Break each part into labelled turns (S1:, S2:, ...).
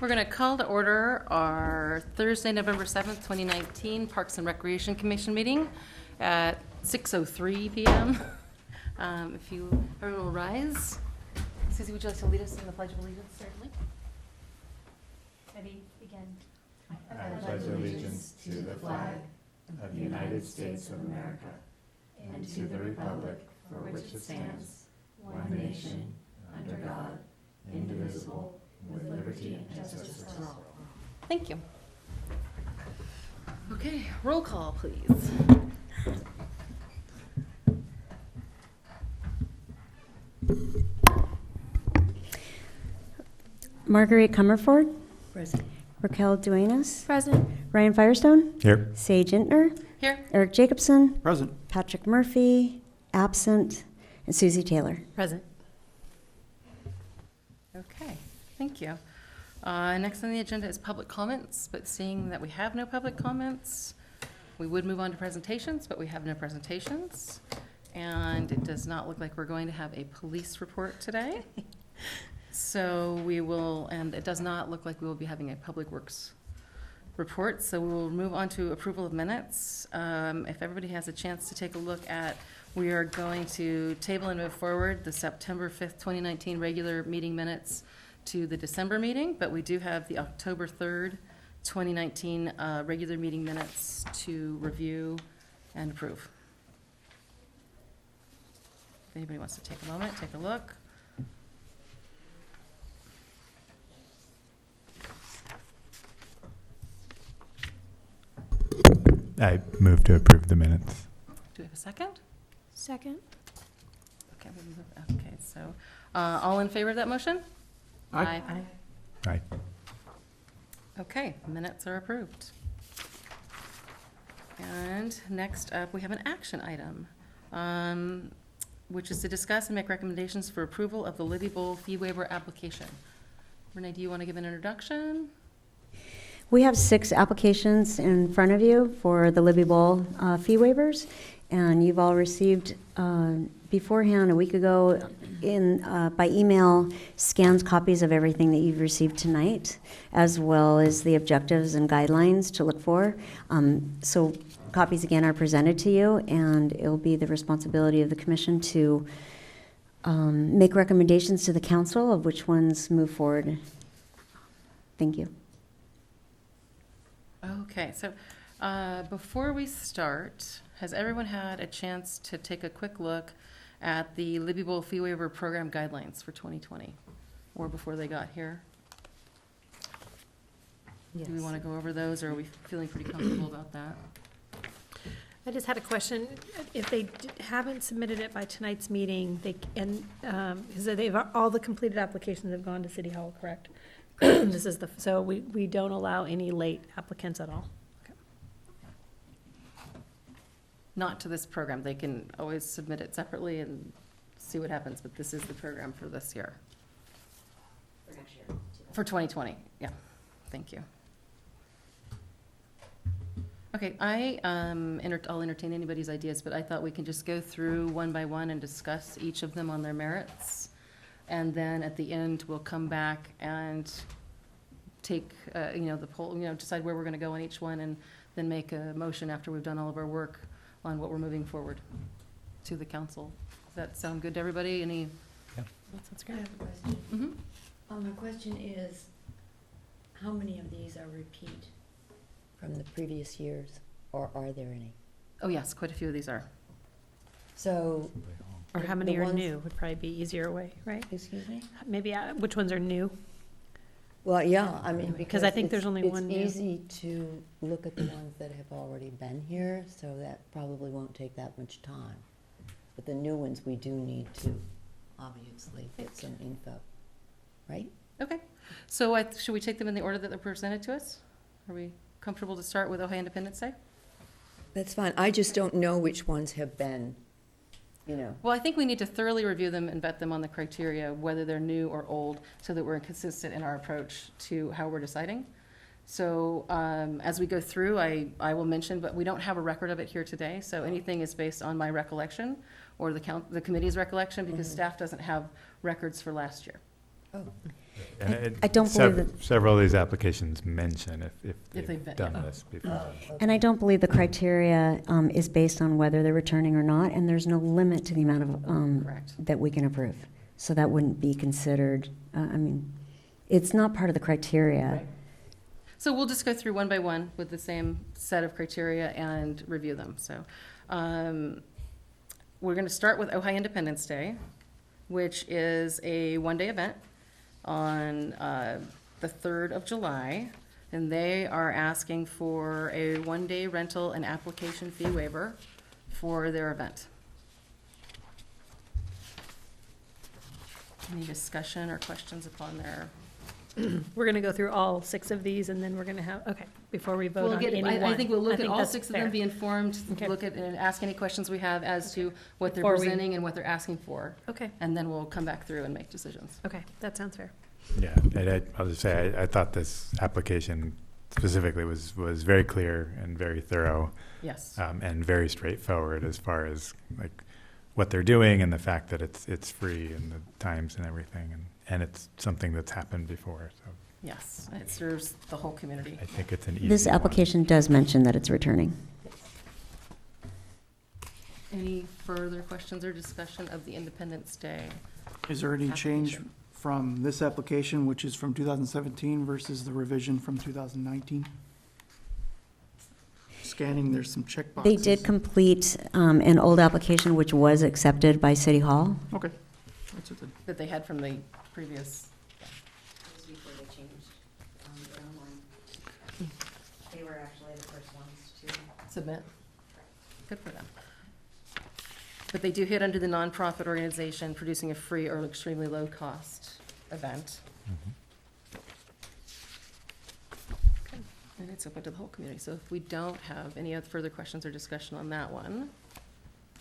S1: We're going to call to order our Thursday, November 7th, 2019 Parks and Recreation Commission meeting at 6:03 p.m. If everyone will rise. Susie, would you like to lead us in the Pledge of Allegiance? Certainly.
S2: Ready, begin.
S3: I pledge allegiance to the flag of the United States of America and to the republic for which it stands, one nation, under God, indivisible, with liberty and justice for all.
S1: Thank you. Okay, roll call, please.
S4: Marguerite Comerford.
S2: Present.
S4: Raquel Duenas.
S2: Present.
S4: Ryan Firestone.
S3: Here.
S4: Sage Intner.
S1: Here.
S4: Eric Jacobson.
S3: Present.
S4: Patrick Murphy. Absent. And Susie Taylor.
S2: Present.
S1: Okay, thank you. Next on the agenda is public comments, but seeing that we have no public comments, we would move on to presentations, but we have no presentations. And it does not look like we're going to have a police report today. So we will, and it does not look like we will be having a public works report. So we will move on to approval of minutes. If everybody has a chance to take a look at, we are going to table and move forward the September 5th, 2019 regular meeting minutes to the December meeting, but we do have the October 3rd, 2019 regular meeting minutes to review and approve. If anybody wants to take a moment, take a look.
S3: I move to approve the minutes.
S1: Do we have a second?
S2: Second.
S1: Okay, so all in favor of that motion?
S3: Aye. Aye.
S1: Okay, minutes are approved. And next up, we have an action item, which is to discuss and make recommendations for approval of the Libby Bowl fee waiver application. Renee, do you want to give an introduction?
S4: We have 6 applications in front of you for the Libby Bowl fee waivers, and you've all received beforehand, a week ago, by email, scanned copies of everything that you've received tonight, as well as the objectives and guidelines to look for. So copies again are presented to you, and it'll be the responsibility of the commission to make recommendations to the council of which ones move forward. Thank you.
S1: Okay, so before we start, has everyone had a chance to take a quick look at the Libby Bowl fee waiver program guidelines for 2020, or before they got here?
S2: Yes.
S1: Do we want to go over those, or are we feeling pretty comfortable about that?
S5: I just had a question. If they haven't submitted it by tonight's meeting, all the completed applications have gone to City Hall, correct? So we don't allow any late applicants at all? Okay.
S1: Not to this program. They can always submit it separately and see what happens, but this is the program for this year.
S2: For next year.
S1: For 2020, yeah. Thank you. Okay, I'll entertain anybody's ideas, but I thought we can just go through one by one and discuss each of them on their merits. And then at the end, we'll come back and take, the poll, decide where we're going to go on each one, and then make a motion after we've done all of our work on what we're moving forward to the council. Does that sound good to everybody?
S3: Yeah.
S1: That sounds
S2: I
S1: great.
S2: have a question.
S1: Mm-hmm.
S2: My question is, how many of these are repeat from the previous years, or are there any?
S1: Oh, yes, quite a few of these are.
S2: So,
S5: Or how
S2: The
S5: many are
S2: ones-
S5: new would probably be easier way, right?
S2: excuse me?
S5: Maybe, which ones are new?
S2: Well, yeah, I mean, because
S5: I think there's only one new.
S2: It's easy to look at the ones that have already been here, so that probably won't take that much time. But the new ones, we do need to, obviously, get some info, right?
S1: Okay, so should we take them in the order that they're presented to us? Are we comfortable to start with Ojai Independence Day?
S2: That's fine. I just don't know which ones have been,
S1: Well, I think we need to thoroughly review them and vet them on the criteria, whether they're new or old, so that we're consistent in our approach to how we're deciding. So as we go through, I will mention, but we don't have a record of it here today, so anything is based on my recollection or the committee's recollection, because staff doesn't have records for last year.
S2: Oh,
S3: And
S4: I don't believe that-
S3: Several of these applications mention if
S1: they've
S3: they've
S1: been-
S3: done
S1: yeah.
S3: this before.
S4: And I don't believe the criteria is based on whether they're returning or not, and there's no limit to the amount of
S1: Correct.
S4: that we can approve. So that wouldn't be considered, I mean, it's not part of the criteria.
S1: Right. So we'll just go through one by one with the same set of criteria and review them. So we're going to start with Ojai Independence Day, which is a one-day event on the 3rd of July. And they are asking for a one-day rental and application fee waiver for their event. Any discussion or questions upon their?
S5: We're gonna go through all 6 of these, and then we're gonna have, okay, before we vote on any one.
S1: I think we'll look at
S5: think
S1: all
S5: that's
S1: 6 of them,
S5: fair.
S1: be informed,
S5: Okay.
S1: look at and ask any questions we have as to what they're
S5: Before we-
S1: presenting and what they're asking for.
S5: Okay,
S1: And then we'll come back through and make decisions.
S5: okay, that sounds fair.
S3: Yeah, and I'll just say, I thought this application specifically was very clear and very thorough,
S1: Yes.
S3: and very straightforward as far as like what they're doing and the fact that it's free and the times and everything, and it's something that's happened before, so
S1: Yes, it serves the whole community.
S3: I think it's an easy
S4: This
S3: one.
S4: application does mention that it's returning.
S1: Any further questions or discussion of the Independence Day?
S6: Is there any change
S1: Application.
S6: from this application, which is from 2017 versus the revision from 2019? Scanning, there's some check boxes.
S4: They did complete an old application which was accepted by City Hall.
S6: Okay. That's it then.
S1: That they had from the previous,
S2: Before they changed their own one. They were actually the first ones to.
S1: submit. Good for them. But they do hit under the nonprofit organization producing a free or extremely low-cost event.
S3: Mhm.
S1: And it's open to the whole community. So if we don't have any other further questions or discussion on that one,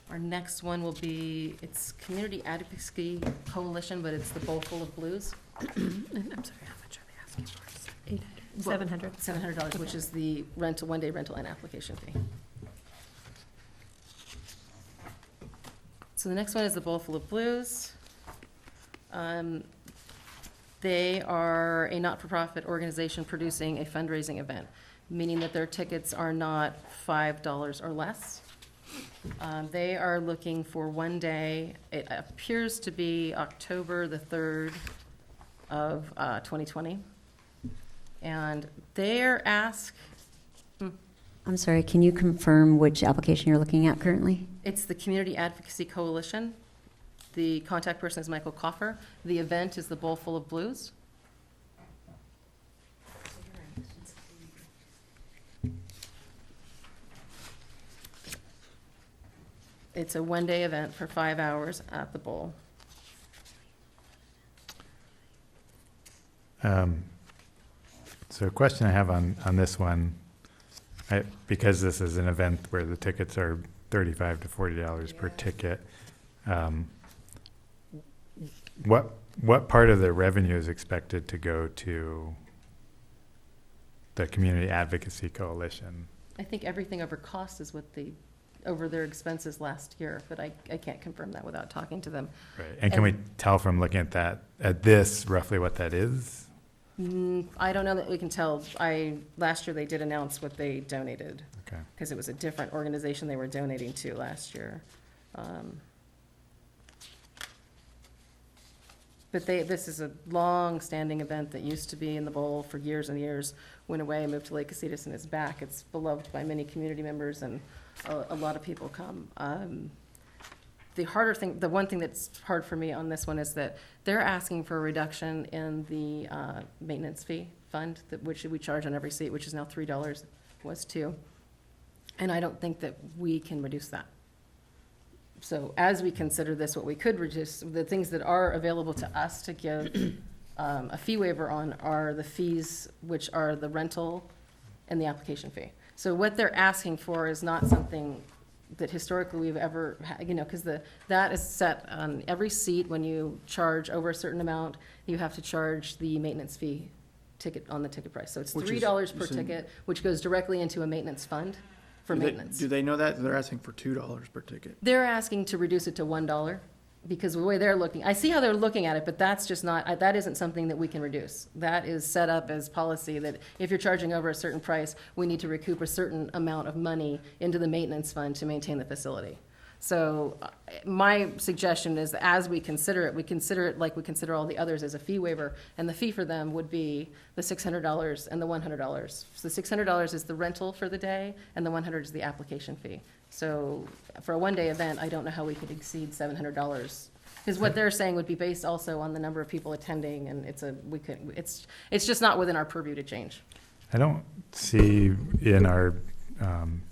S1: our next one will be, it's Community Advocacy Coalition, but it's the Bowl Full of Blues.
S5: And I'm sorry, how much are they asking for? 800,
S1: Well,
S5: 700?
S1: $700, which is the rental, one-day rental and application fee. So the next one is the Bowl Full of Blues. They are a not-for-profit organization producing a fundraising event, meaning that their tickets are not $5 or less. They are looking for one day, it appears to be October the 3rd of 2020. And their ask,
S4: I'm sorry, can you confirm which application you're looking at currently?
S1: it's the Community Advocacy Coalition. The contact person is Michael Koffer. The event is the Bowl Full of Blues. It's a one-day event for 5 hours at the Bowl.
S3: So a question I have on this one, because this is an event where the tickets are $35 to $40 per ticket, what part of the revenue is expected to go to the Community Advocacy Coalition?
S1: I think everything over cost is what the, over their expenses last year, but I can't confirm that without talking to them.
S3: Right, and can we tell from looking at that, at this, roughly what that is?
S1: I don't know that we can tell. Last year they did announce what they donated,
S3: Okay.
S1: because it was a different organization they were donating to last year. But this is a long-standing event that used to be in the Bowl for years and years, went away, moved to Lake Casitas, and is back. It's beloved by many community members, and a lot of people come. The harder thing, the one thing that's hard for me on this one is that they're asking for a reduction in the maintenance fee fund, which we charge on every seat, which is now $3, was $2. And I don't think that we can reduce that. So as we consider this, what we could reduce, the things that are available to us to give a fee waiver on are the fees, which are the rental and the application fee. So what they're asking for is not something that historically we've ever, because that is set on every seat. When you charge over a certain amount, you have to charge the maintenance fee ticket on the ticket price. So it's
S6: Which is-
S1: $3 per
S6: you said-
S1: ticket, which goes directly into a maintenance fund for maintenance.
S6: Do they know that? They're asking for $2 per ticket.
S1: They're asking to reduce it to $1 because the way they're looking, I see how they're looking at it, but that's just not, that isn't something that we can reduce. That is set up as policy that if you're charging over a certain price, we need to recoup a certain amount of money into the maintenance fund to maintain the facility. So my suggestion is that as we consider it like we consider all the others as a fee waiver, and the fee for them would be the $600 and the $100. So the $600 is the rental for the day, and the $100 is the application fee. So for a one-day event, I don't know how we could exceed $700. Because what they're saying would be based also on the number of people attending, and it's just not within our purview to change.
S3: I don't see in our,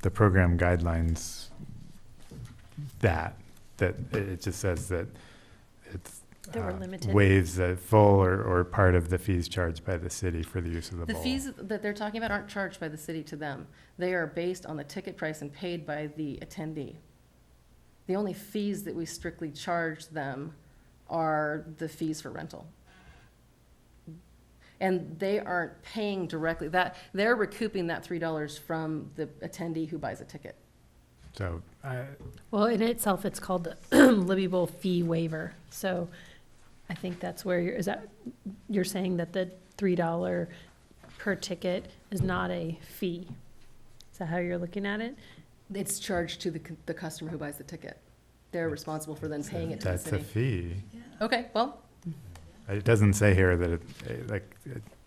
S3: the program guidelines that it just says that it's
S5: That we're limited.
S3: waives the full or part of the fees charged by the city for the use of the
S1: The
S3: bowl.
S1: fees that they're talking about aren't charged by the city to them. They are based on the ticket price and paid by the attendee. The only fees that we strictly charge them are the fees for rental. And they aren't paying directly, they're recouping that $3 from the attendee who buys a ticket.
S3: So
S5: Well, in itself, it's called the Libby Bowl fee waiver. So I think that's where you're saying that the $3 per ticket is not a fee? Is that how you're looking at it?
S1: It's charged to the customer who buys the ticket. They're responsible for then paying it to the
S3: that's a
S1: city.
S3: fee.
S1: Okay, well,
S3: It doesn't say here that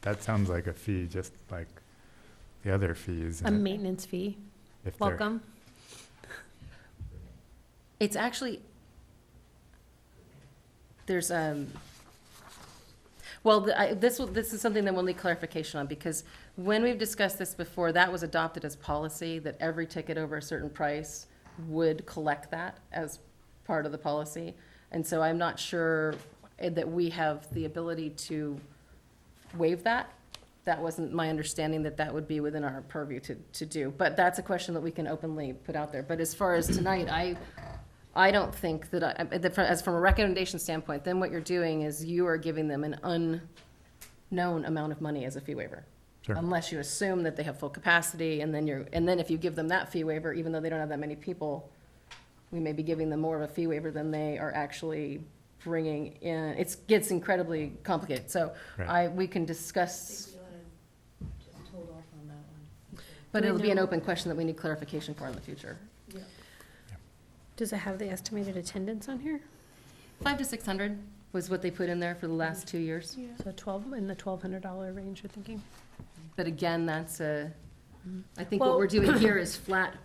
S3: that sounds like a fee, just like the other fees.
S5: A maintenance fee.
S3: If they're-
S5: Welcome.
S1: it's actually, there's, well, this is something that we'll need clarification on, because when we've discussed this before, that was adopted as policy, that every ticket over a certain price would collect that as part of the policy. And so I'm not sure that we have the ability to waive that. That wasn't my understanding that that would be within our purview to do. But that's a question that we can openly put out there. But as far as tonight, I don't think that from a recommendation standpoint, then what you're doing is you are giving them an unknown amount of money as a fee waiver.
S3: Sure.
S1: Unless you assume that they have full capacity, and then if you give them that fee waiver, even though they don't have that many people, we may be giving them more of a fee waiver than they are actually bringing in. It gets incredibly complicated. So
S3: Right.
S1: we can discuss,
S2: Just hold off on that one.
S1: but
S5: Do we
S1: it'll be an
S5: know-
S1: open question that we need clarification for in the future.
S5: Does it have the estimated attendance on here?
S1: 500 to 600 was what they put in there for the last 2 years.
S5: So 12, in the $1,200 range, you're thinking?
S1: But again, I think
S5: Well-
S1: what we're doing here is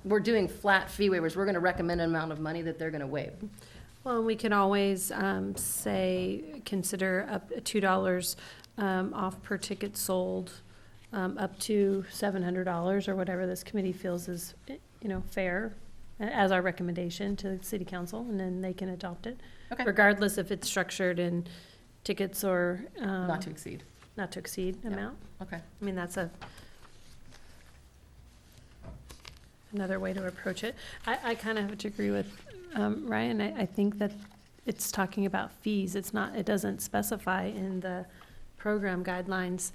S1: we're doing flat fee waivers. We're gonna recommend an amount of money that they're gonna waive.
S5: Well, we can always say, consider up $2 off per ticket sold, up to $700, or whatever this committee feels is, fair, as our recommendation to the city council, and then they can adopt it.
S1: Okay.
S5: Regardless if it's structured in tickets or.
S1: Not to exceed.
S5: Not to exceed
S1: Yeah.
S5: amount.
S1: Okay.
S5: I mean, that's another way to approach it. I kind of have to agree with Ryan. I think that it's talking about fees. It doesn't specify in the program guidelines.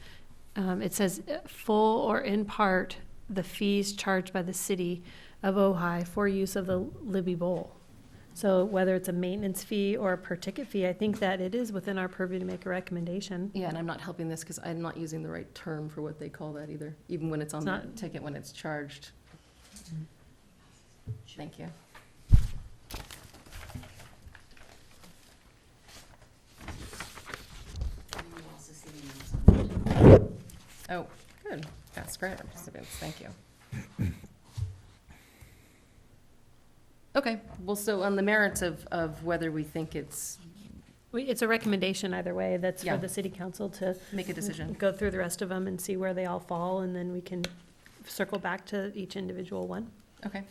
S5: It says full or in part, the fees charged by the city of Ojai for use of the Libby Bowl. So whether it's a maintenance fee or a per ticket fee, I think that it is within our purview to make a recommendation.
S1: Yeah, and I'm not helping this because I'm not using the right term for what they call that either, even when it's on
S5: It's
S1: the
S5: not-
S1: ticket, when it's charged. Thank you. Oh, good. Got Scranton participants, thank you. Okay, well, so on the merits of whether we think it's,
S5: It's a recommendation either way. That's
S1: Yeah.
S5: for the city council to
S1: make a decision.
S5: go through the rest of them and see where they all fall, and then we can circle back to each individual one.
S1: Okay.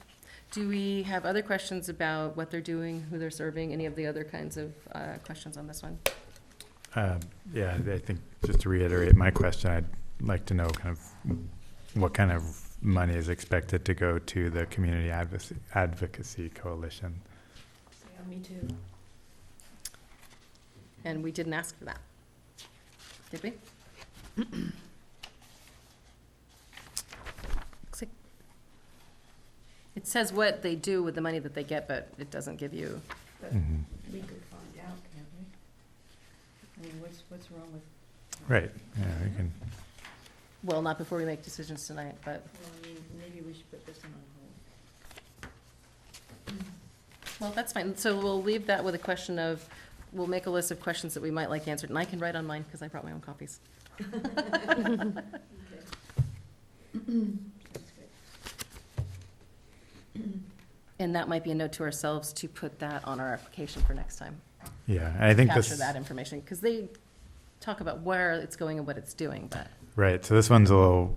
S1: Do we have other questions about what they're doing, who they're serving, any of the other kinds of questions on this one?
S3: Yeah, I think just to reiterate my question, I'd like to know kind of what kind of money is expected to go to the Community Advocacy Coalition.
S5: Me too.
S1: And we didn't ask for that. Did we?
S5: Looks like
S1: It says what they do with the money that they get, but it doesn't give you,
S3: Mhm.
S5: we could find.
S2: what's wrong with,
S3: Right, yeah, we can,
S1: Well, not before we make decisions tonight, but,
S2: well, I mean, maybe we should put this one on hold.
S1: well, that's fine. So we'll leave that with a question of, we'll make a list of questions that we might like answered, and I can write on mine because I brought my own copies. And that might be a note to ourselves to put that on our application for next time.
S3: yeah, and I think
S1: Capture
S3: this,
S1: that information, because they talk about where it's going and what it's doing, but,
S3: right, so this one's a little,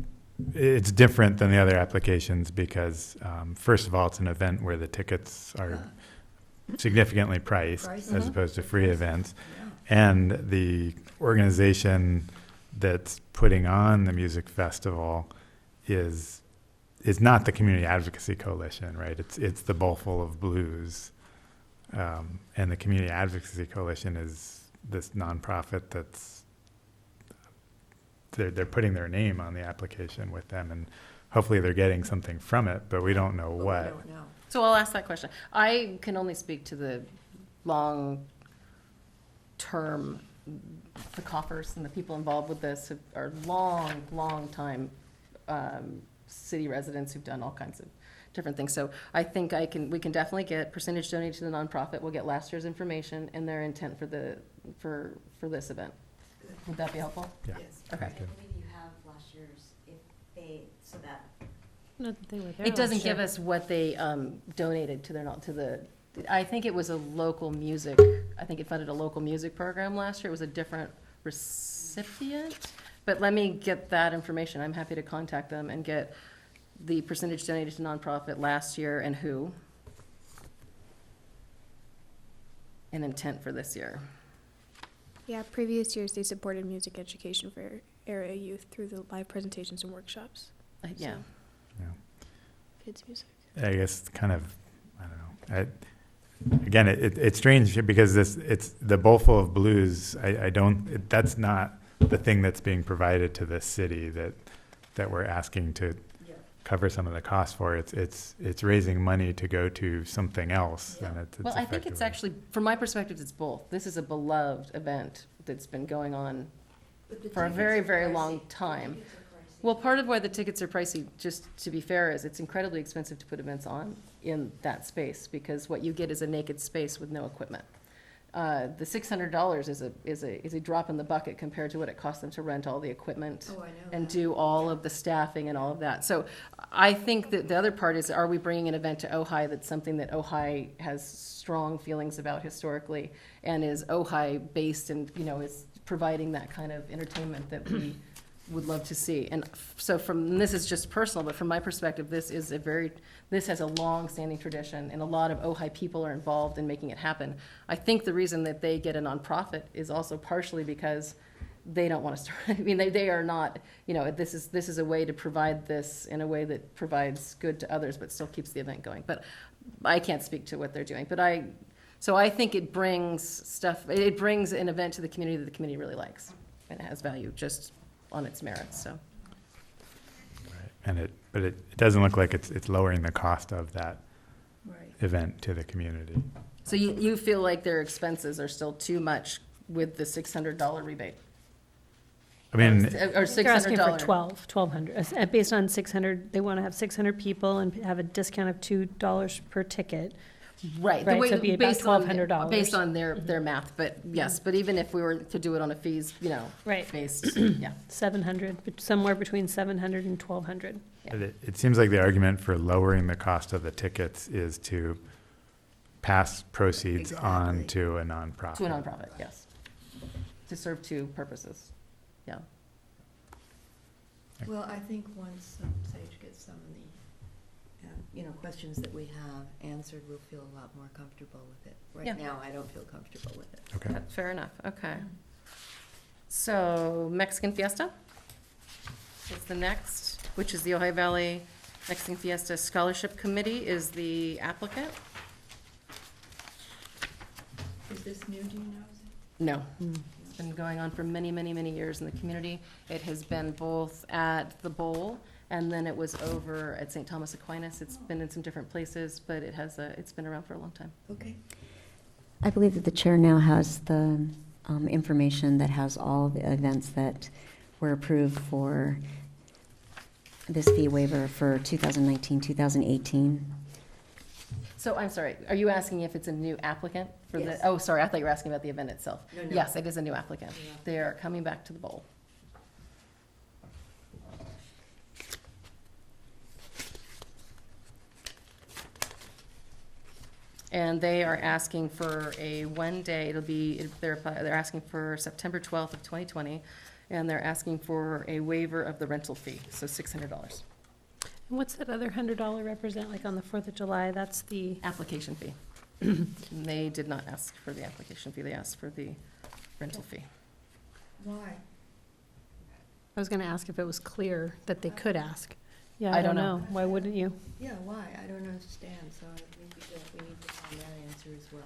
S3: it's different than the other applications because, first of all, it's an event where the tickets are significantly priced
S2: Priced.
S3: as
S1: Mhm.
S3: opposed to free events.
S2: Yeah.
S3: And the organization that's putting on the music festival is not the Community Advocacy Coalition, right? It's the Bowlful of Blues. And the Community Advocacy Coalition is this nonprofit that's, they're putting their name on the application with them, and hopefully they're getting something from it, but we don't know
S2: But we
S3: what.
S2: don't know.
S1: so I'll ask that question. I can only speak to the long-term, the coffers and the people involved with this are long time city residents who've done all kinds of different things. So I think we can definitely get percentage donated to the nonprofit. We'll get last year's information and their intent for this event. Would that be helpful?
S3: Yeah.
S1: Okay.
S4: I believe you have last year's, if they, so that.
S5: Not that they were there
S1: It doesn't
S5: last year.
S1: give us what they donated to I think it was a local music, I think it funded a local music program last year. It was a different recipient. But let me get that information. I'm happy to contact them and get the percentage donated to nonprofit last year and who. And intent for this year.
S7: Yeah, previous years they supported music education for area youth through the live presentations and workshops.
S1: Yeah.
S3: Yeah.
S7: Kids music.
S3: I guess kind of, I don't know. Again, it's strange because it's the Bowlful of Blues. That's not the thing that's being provided to the city that we're asking to cover some of the costs for. It's raising money to go to something else. And it's
S1: Well, I think it's
S3: effectively-
S1: actually, from my perspective, it's both. This is a beloved event that's been going on for a very, very long time. Well, part of why the tickets are pricey, just to be fair, is it's incredibly expensive to put events on in that space, because what you get is a naked space with no equipment. The $600 is a drop in the bucket compared to what it costs them to rent all the equipment
S2: Oh, I know
S1: and
S2: that.
S1: do all of the staffing and all of that. So I think that the other part is, are we bringing an event to Ojai that's something that Ojai has strong feelings about historically, and is Ojai based and, is providing that kind of entertainment that we would love to see. And so this is just personal, but from my perspective, this has a long-standing tradition, and a lot of Ojai people are involved in making it happen. I think the reason that they get a nonprofit is also partially because they don't want to start, I mean, they are not, this is a way to provide this in a way that provides good to others, but still keeps the event going. But I can't speak to what they're doing, so I think it brings an event to the community that the community really likes, and it has value just on its merits, so.
S3: And but it doesn't look like it's lowering the cost of that
S2: Right.
S3: event to the community.
S1: So you feel like their expenses are still too much with the $600 rebate?
S3: I mean,
S1: Or
S5: They're asking for
S1: $600?
S5: 1,200, based on 600, they want to have 600 people and have a discount of $2 per ticket.
S1: Right. the
S5: Right,
S1: way-
S5: so it'd be about
S1: based on-
S5: $1,200.
S1: Based on their math, but yes, but even if we were to do it on a fees,
S5: Right.
S1: based, yeah.
S5: 700, somewhere between 700 and 1,200.
S3: it seems like the argument for lowering the cost of the tickets is to pass proceeds on
S2: Exactly.
S3: to a nonprofit.
S1: To a nonprofit, yes. To serve two purposes, yeah.
S2: Well, I think once Sage gets some of the, questions that we have answered, we'll feel a lot more comfortable with it.
S1: Yeah.
S2: Right now, I don't feel comfortable with it.
S3: Okay.
S1: That's fair enough, okay. So Mexican Fiesta is the next, which is the Ojai Valley Mexican Fiesta Scholarship Committee is the applicant.
S2: Is this new, do you know?
S1: No. It's been going on for many, many, many years in the community. It has been both at the Bowl, and then it was over at St. Thomas Aquinas. It's been in some different places, but it's been around for a long time.
S2: Okay.
S4: I believe that the chair now has the information that has all the events that were approved for this fee waiver for 2019, 2018.
S1: So I'm sorry, are you asking if it's a new applicant for the,
S2: Yes.
S1: oh, sorry, I thought you were asking about the event itself.
S2: No, no.
S1: Yes, it is a new applicant.
S2: Yeah.
S1: They are coming back to the bowl. And they are asking for a one-day, they're asking for September 12th of 2020, and they're asking for a waiver of the rental fee, so $600.
S5: And what's that other $100 represent, like on the 4th of July? That's the,
S1: Application fee. They did not ask for the application fee, they asked for the rental fee.
S2: Why?
S5: I was gonna ask if it was clear that they could ask. Yeah,
S1: I
S5: I
S1: don't
S5: don't
S1: know.
S5: know. Why wouldn't you?
S2: Yeah, why? I don't understand, so I think we need to find that answer as well.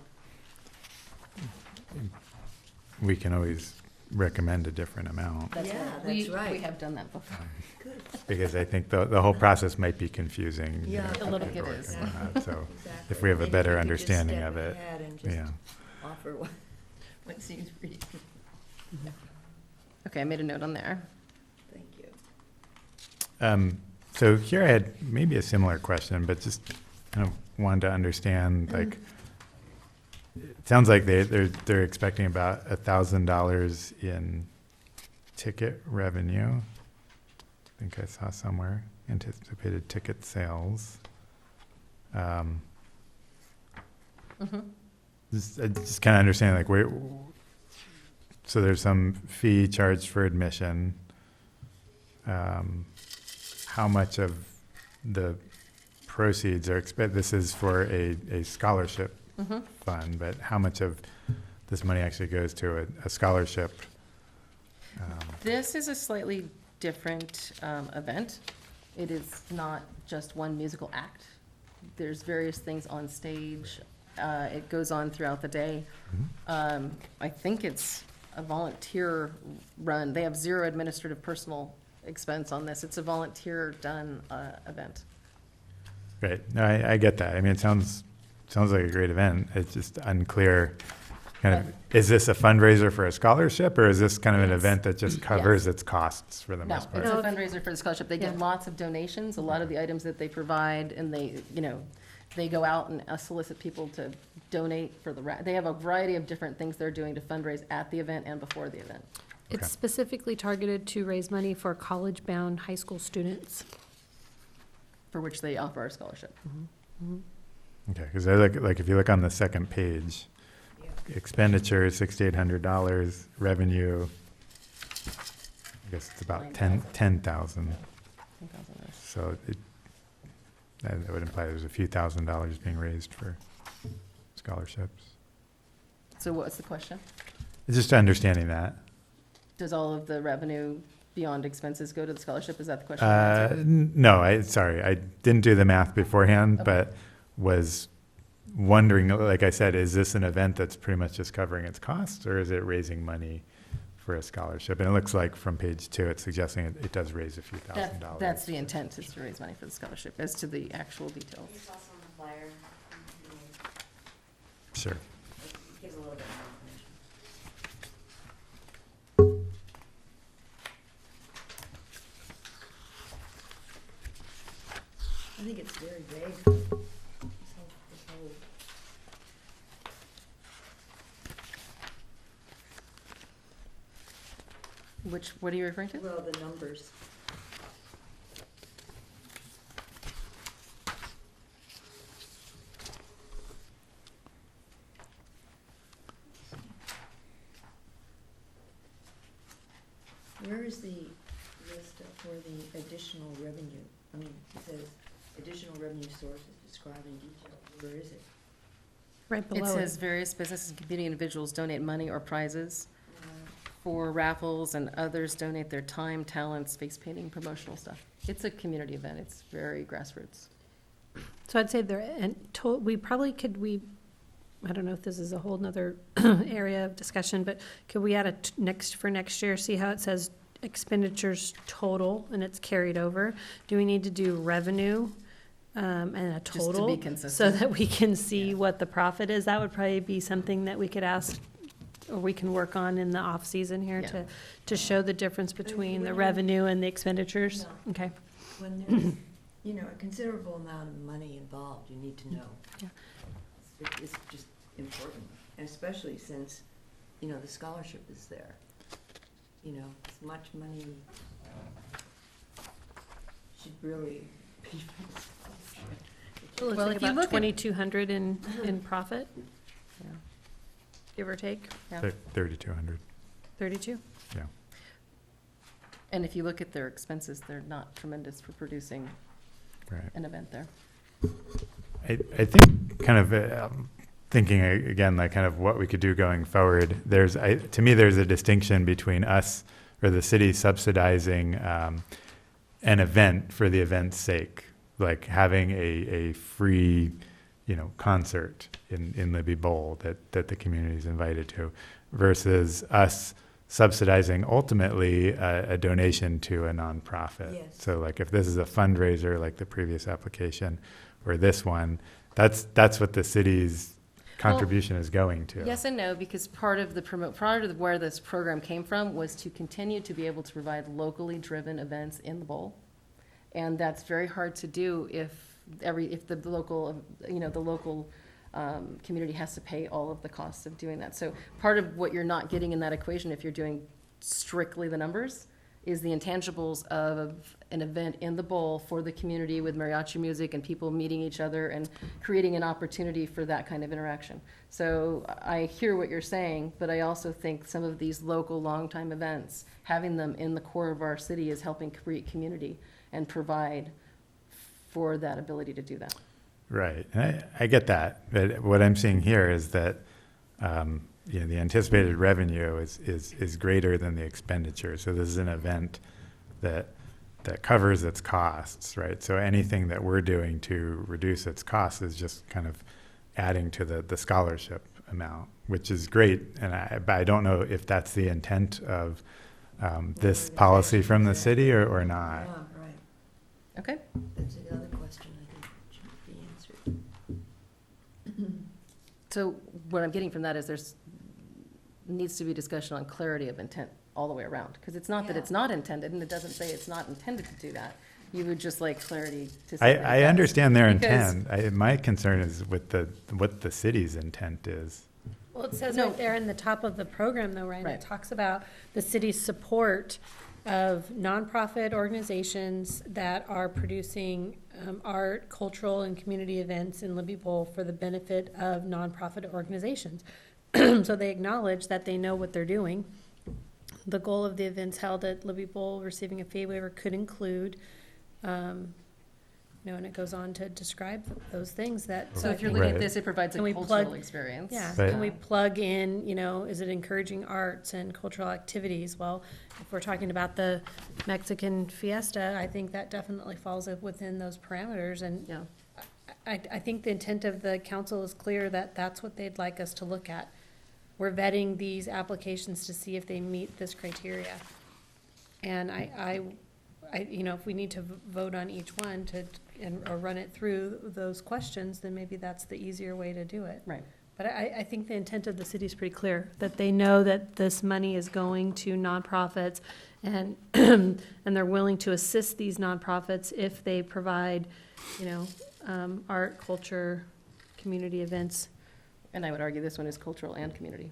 S3: We can always recommend a different amount,
S1: That's
S2: Yeah,
S1: right.
S2: that's
S1: We
S2: right.
S1: have done that before.
S2: Good.
S3: because I think the whole process might be confusing. you
S2: Yeah.
S3: know,
S1: A little
S3: for
S1: bit
S3: paperwork
S1: is.
S3: and whatnot. So,
S2: Exactly.
S3: if we have a
S2: Maybe
S3: better
S2: we could just
S3: understanding
S2: step
S3: of it,
S2: ahead and just
S3: yeah.
S2: offer what seems reasonable.
S1: Okay, I made a note on there.
S2: Thank you.
S3: So here I had maybe a similar question, but just kind of wanted to understand, like, it sounds like they're expecting about $1,000 in ticket revenue. I think I saw somewhere, anticipated ticket sales.
S1: Mhm.
S3: Just kind of understand, like, where, so there's some fee charged for admission. How much of the proceeds are this is for a scholarship
S1: Mhm.
S3: fund, but how much of this money actually goes to a scholarship?
S1: This is a slightly different event. It is not just one musical act. There's various things on stage. It goes on throughout the day. I think it's a volunteer run. They have zero administrative personal expense on this. It's a volunteer-done event.
S3: Right, no, I get that. I mean, it sounds like a great event. It's just unclear, kind of, is this a fundraiser for a scholarship, or is this kind of an
S1: Yes.
S3: event that just covers its costs for the
S1: No,
S3: most
S1: it's
S3: part?
S1: a fundraiser for the scholarship. They get
S5: Yeah.
S1: lots of donations, a lot of the items that they provide, and they go out and solicit people to donate for they have a variety of different things they're doing to fundraise at the event and before the event.
S3: Okay.
S5: It's specifically targeted to raise money for college-bound high school students.
S1: For which they offer a scholarship.
S3: Okay, because I look, like, if you look on the second page, expenditure is $6,800, revenue, I guess it's about 10,000. So that would imply there's a few $1,000s being raised for scholarships.
S1: So what's the question?
S3: It's just understanding that.
S1: Does all of the revenue beyond expenses go to the scholarship? Is that the question?
S3: No, sorry, I didn't do the math beforehand,
S1: Okay.
S3: but was wondering, like I said, is this an event that's pretty much just covering its costs, or is it raising money for a scholarship? And it looks like from page 2, it's suggesting it does raise a few $1,000s.
S1: That's the intent, is to raise money for the scholarship. As to the actual details.
S2: It's also on the flyer.
S3: Sure.
S2: It gives a little bit more information. I think it's very vague. This whole
S1: What are you referring to?
S2: well, the numbers. Where is the list for the additional revenue? I mean, it says additional revenue sources described in detail. Where is it?
S5: Right
S1: It
S5: below
S1: says
S5: it.
S1: various businesses and community individuals donate money or prizes for raffles, and others donate their time, talents, face painting, promotional stuff. It's a community event. It's very grassroots.
S5: So I'd say there, and we probably could, I don't know if this is a whole nother area of discussion, but could we add for next year, see how it says expenditures total and it's carried over? Do we need to do revenue and a
S1: Just to
S5: total?
S1: be
S5: So
S1: consistent.
S5: that we can see
S1: Yeah.
S5: what the profit is? That would probably be something that we could ask or we can work on in the off-season here
S1: Yeah.
S5: to show the difference between the revenue and the expenditures? Okay.
S2: When there's, you know, a considerable amount of money involved, you need to know.
S5: Yeah.
S2: It's just important, and especially since, you know, the scholarship is there. You know, as much money should really be for the scholarship.
S5: It looks
S1: Well,
S5: like
S1: if you
S5: about
S1: look at-
S5: 2,200 in profit, give or take,
S1: Yeah.
S3: 3,200,
S5: 32.
S3: yeah.
S1: And if you look at their expenses, they're not tremendous for producing
S3: Right.
S1: an event there.
S3: I think kind of thinking again, like kind of what we could do going forward, to me, there's a distinction between us or the city subsidizing an event for the event's sake, like having a free, you know, concert in Libby Bowl that the community is invited to, versus us subsidizing ultimately a donation to a nonprofit.
S2: Yes.
S3: So like if this is a fundraiser like the previous application or this one, that's what the city's contribution is going to.
S1: Yes and no, because part of where this program came from was to continue to be able to provide locally driven events in the bowl. And that's very hard to do if the local, you know, the local community has to pay all of the costs of doing that. So part of what you're not getting in that equation, if you're doing strictly the numbers, is the intangibles of an event in the bowl for the community with mariachi music and people meeting each other and creating an opportunity for that kind of interaction. So I hear what you're saying, but I also think some of these local longtime events, having them in the core of our city is helping create community and provide for that ability to do that.
S3: Right, and I get that, but what I'm seeing here is that, you know, the anticipated revenue is greater than the expenditure. So this is an event that covers its costs, right? So anything that we're doing to reduce its costs is just kind of adding to the scholarship amount, which is great. And but I don't know if that's the intent of this policy from the city or not.
S2: Yeah, right.
S1: Okay?
S2: That's another question I think should be answered.
S1: So what I'm getting from that is needs to be discussion on clarity of intent all the way around. Because it's not that
S2: Yeah.
S1: it's not intended, and it doesn't say it's not intended to do that. You would just like clarity to say that it
S3: I
S1: does.
S3: understand their
S1: Because-
S3: intent. My concern is with what the city's intent is.
S5: Well, it says
S1: No.
S5: right there in the top of the program, though, Ryan,
S1: Right.
S5: it talks about the city's support of nonprofit organizations that are producing art, cultural, and community events in Libby Bowl for the benefit of nonprofit organizations. So they acknowledge that they know what they're doing. The goal of the events held at Libby Bowl receiving a fee waiver could include, and it goes on to describe those things that.
S1: So
S5: I
S1: if you're
S5: think-
S1: looking at
S3: Right.
S1: this, it provides a
S5: Can we
S1: cultural
S5: plug-
S1: experience.
S5: Yeah,
S3: But-
S5: can we plug in, is it encouraging arts and cultural activities? Well, if we're talking about the Mexican fiesta, I think that definitely falls within those parameters. And
S1: Yeah.
S5: I think the intent of the council is clear that that's what they'd like us to look at. We're vetting these applications to see if they meet this criteria. And if we need to vote on each one or run it through those questions, then maybe that's the easier way to do it.
S1: Right.
S5: But I think the intent of the city is pretty clear, that they know that this money is going to nonprofits and, and they're willing to assist these nonprofits if they provide, art, culture, community events.
S1: And I would argue this one is cultural and community.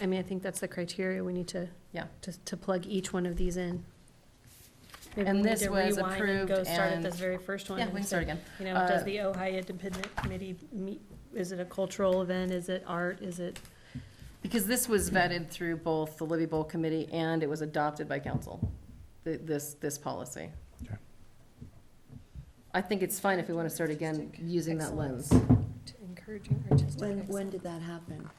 S5: I mean, I think that's the criteria we need to,
S1: Yeah.
S5: to plug each one of these in. Maybe
S1: And
S5: we need
S1: this
S5: to
S1: was
S5: rewind and
S1: approved
S5: go start at
S1: and-
S5: this very first one.
S1: Yeah,
S5: and
S1: we can
S5: say,
S1: start again.
S5: Does the Ojai Independent Committee meet, is it a cultural event, is it art, is it?
S1: Because this was vetted through both the Libby Bowl Committee and it was adopted by council, this policy.
S3: Okay.
S1: I think it's fine if we want to start again using that lens.
S5: Encouraging artistic.
S2: When did that happen?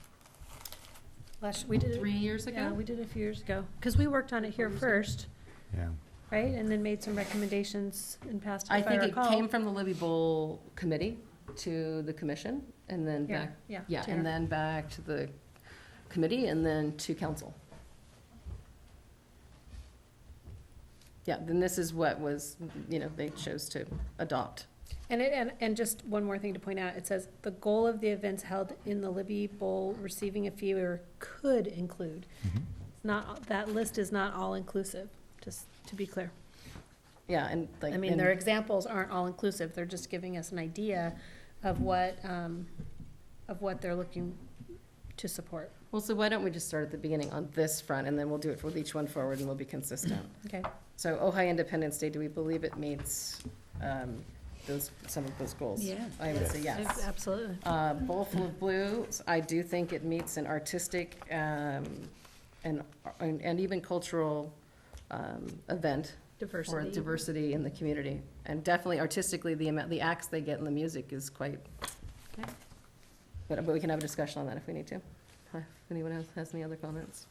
S5: We did it.
S1: 3 years
S5: Yeah,
S1: ago?
S5: we did it a few years ago, because we worked on it here first,
S3: Yeah.
S5: right, and then made some recommendations and passed it,
S1: I
S5: if I
S1: think it
S5: recall.
S1: came from the Libby Bowl Committee to the commission and then
S5: Here,
S1: back,
S5: yeah.
S1: yeah,
S5: to
S1: and
S5: here.
S1: then back to the committee and then to council. Yeah, then this is what was, they chose to adopt.
S5: And just one more thing to point out, it says, the goal of the events held in the Libby Bowl receiving a fee waiver could include. It's not, that list is not all-inclusive, just to be clear.
S1: Yeah, and like.
S5: I mean,
S1: and-
S5: their examples aren't all-inclusive, they're just giving us an idea of what they're looking to support.
S1: Well, so why don't we just start at the beginning on this front, and then we'll do it with each one forward, and we'll be consistent.
S5: Okay.
S1: So Ojai Independence Day, do we believe it meets some of those goals?
S2: Yeah.
S1: I would say yes.
S5: Absolutely.
S1: Bowl Full of Blue, I do think it meets an artistic and even cultural event for
S5: Diversity.
S1: diversity in the community. And definitely artistically, the acts they get in the music is quite,
S5: Okay.
S1: but we can have a discussion on that if we need to. If anyone else has any other comments?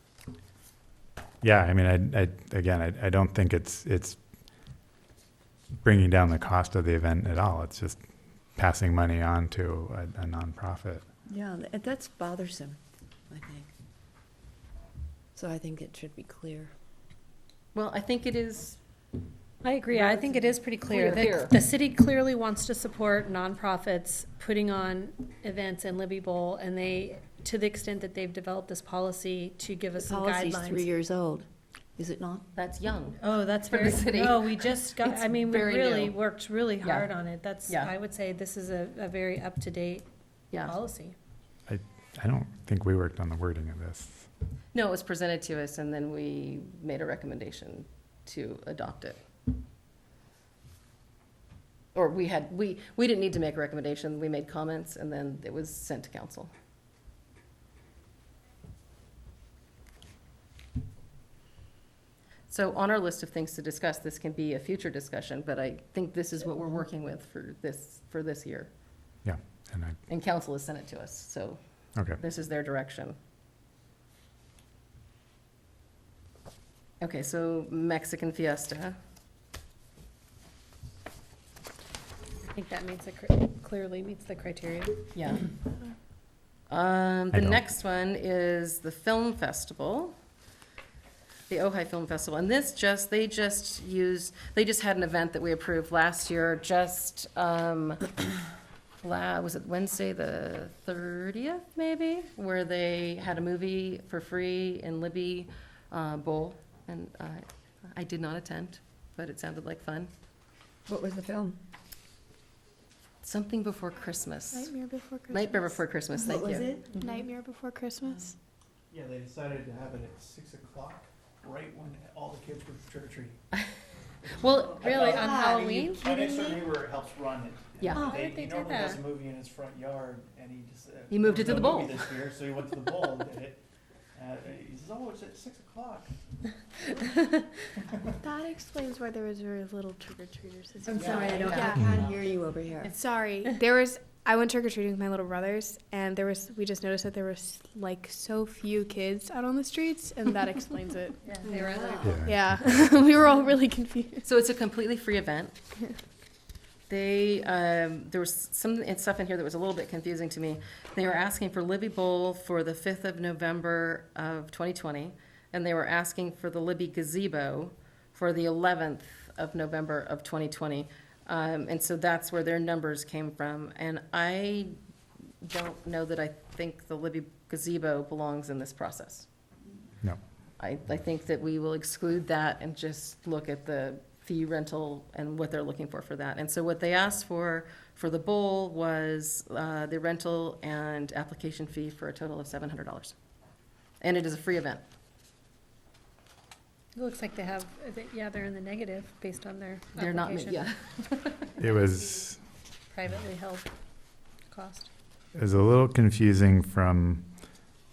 S3: Yeah, I mean, I don't think it's bringing down the cost of the event at all. It's just passing money on to a nonprofit.
S2: Yeah, that's bothersome, I think. So I think it should be clear.
S1: Well, I think it is,
S5: I agree. I think it is pretty clear
S1: Clear.
S5: that the city clearly wants to support nonprofits putting on events in Libby Bowl, and they, to the extent that they've developed this policy to give us
S2: The
S5: some
S2: policy's 3
S5: guidelines.
S2: years old, is it not?
S1: that's young.
S5: Oh, that's
S1: for the
S5: very,
S1: city.
S5: no, we just got,
S1: It's
S5: I mean, we
S1: very
S5: really
S1: new.
S5: worked really
S1: Yeah.
S5: hard on it. That's,
S1: Yeah.
S5: I would say this is a very up-to-date
S1: Yeah.
S5: policy.
S3: I don't think we worked on the wording of this.
S1: No, it was presented to us, and then we made a recommendation to adopt it. Or we didn't need to make a recommendation, we made comments, and then it was sent to council. So on our list of things to discuss, this can be a future discussion, but I think this is what we're working with for this year.
S3: Yeah, and
S1: And council has sent it to us, so
S3: okay.
S1: this is their direction. Okay, so Mexican Fiesta.
S5: I think that meets clearly meets the criteria.
S1: Yeah. The
S3: I don't.
S1: next one is the film festival, the Ojai Film Festival. And this they just had an event that we approved last year, was it Wednesday the 30th, maybe? Where they had a movie for free in Libby Bowl. And I did not attend, but it sounded like fun.
S2: What was the film?
S1: Something Before Christmas.
S7: Nightmare Before Christmas.
S1: Nightmare Before Christmas, thank you.
S2: it?
S7: Nightmare Before Christmas.
S6: Yeah, they decided to have it at 6 o'clock, right when all the kids were trick-or-treating.
S1: Well,
S5: Really, on
S2: God,
S5: Halloween?
S6: My next door neighbor helps run it.
S1: Yeah.
S5: Oh, how did they
S6: He
S5: do
S6: normally has a
S5: that?
S6: movie in his front yard, and he just.
S1: He moved it to
S6: there
S1: the
S6: was no
S1: bowl.
S6: movie This year, so he went to the bowl and did it. He says, oh, it's at 6 o'clock.
S7: That explains why there was very little trick-or-treaters this year.
S2: I'm sorry, I
S7: Yeah.
S2: can't hear you over here.
S7: Sorry, I went trick-or-treating with my little brothers, and we just noticed that there was like so few kids out on the streets, and that explains it.
S5: They were
S3: Yeah.
S7: Yeah, we were all really confused.
S1: So it's a completely free event. There was some stuff in here that was a little bit confusing to me. They were asking for Libby Bowl for the 5th of November of 2020, and they were asking for the Libby Gazebo for the 11th of November of 2020. And so that's where their numbers came from. And I don't know that I think the Libby Gazebo belongs in this process.
S3: No.
S1: I think that we will exclude that and just look at the fee rental and what they're looking for that. And so what they asked for the bowl was the rental and application fee for a total of $700. And it is a free event.
S5: It looks like they're in the negative based on their
S1: They're not,
S5: application.
S1: yeah.
S3: It was
S5: Privately held cost.
S3: a little confusing from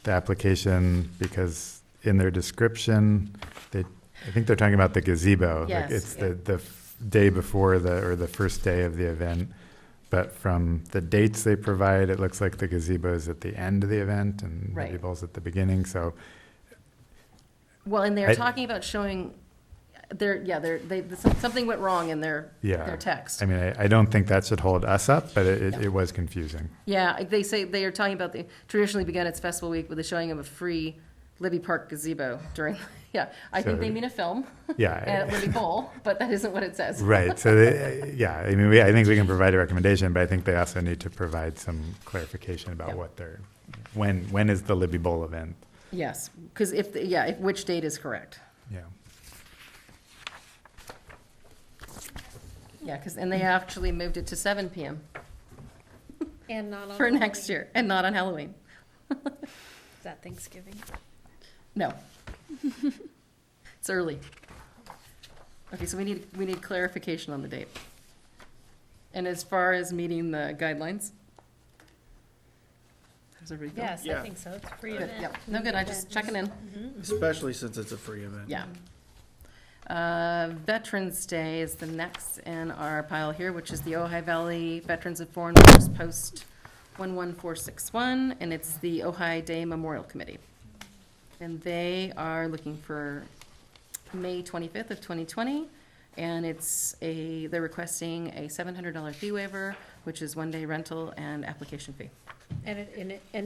S3: the application because in their description, I think they're talking about the gazebo.
S1: Yes,
S3: Like it's
S1: yeah.
S3: the day before or the first day of the event. But from the dates they provide, it looks like the gazebo is at the end of the event and
S1: Right.
S3: Libby Bowl's at the beginning. So
S1: Well, and they're
S3: I-
S1: talking about showing, something went wrong in their text.
S3: I mean, I don't think that should hold us up, but it was confusing.
S1: Yeah, they say, they are talking about traditionally began its festival week with the showing of a free Libby Park gazebo during Yeah, I think
S3: So-
S1: they mean a film
S3: Yeah.
S1: at Libby Bowl, but that isn't what it says.
S3: Right, so, yeah, I mean, I think we can provide a recommendation, but I think they also need to provide some clarification about
S1: Yeah.
S3: what they're, when is the Libby Bowl event?
S1: Yes, because if which date is correct.
S3: Yeah.
S1: Yeah, and they actually moved it to 7 PM
S5: And not on.
S1: for next year, and not on Halloween.
S5: Is that Thanksgiving?
S1: No. It's early. Okay, so we need clarification on the date. And as far as meeting the guidelines? How's everybody feel?
S5: Yes, I
S6: Yeah.
S5: think so. It's a free
S1: Good,
S5: event.
S1: yep. No, good, I just checking in.
S6: Especially since it's a free event.
S1: Yeah. Veterans Day is the next in our pile here, which is the Ojai Valley Veterans of Foreign Wars Post 11461, and it's the Ojai Day Memorial Committee. And they are looking for May 25th of 2020, and they're requesting a $700 fee waiver, which is one-day rental and application fee.
S5: And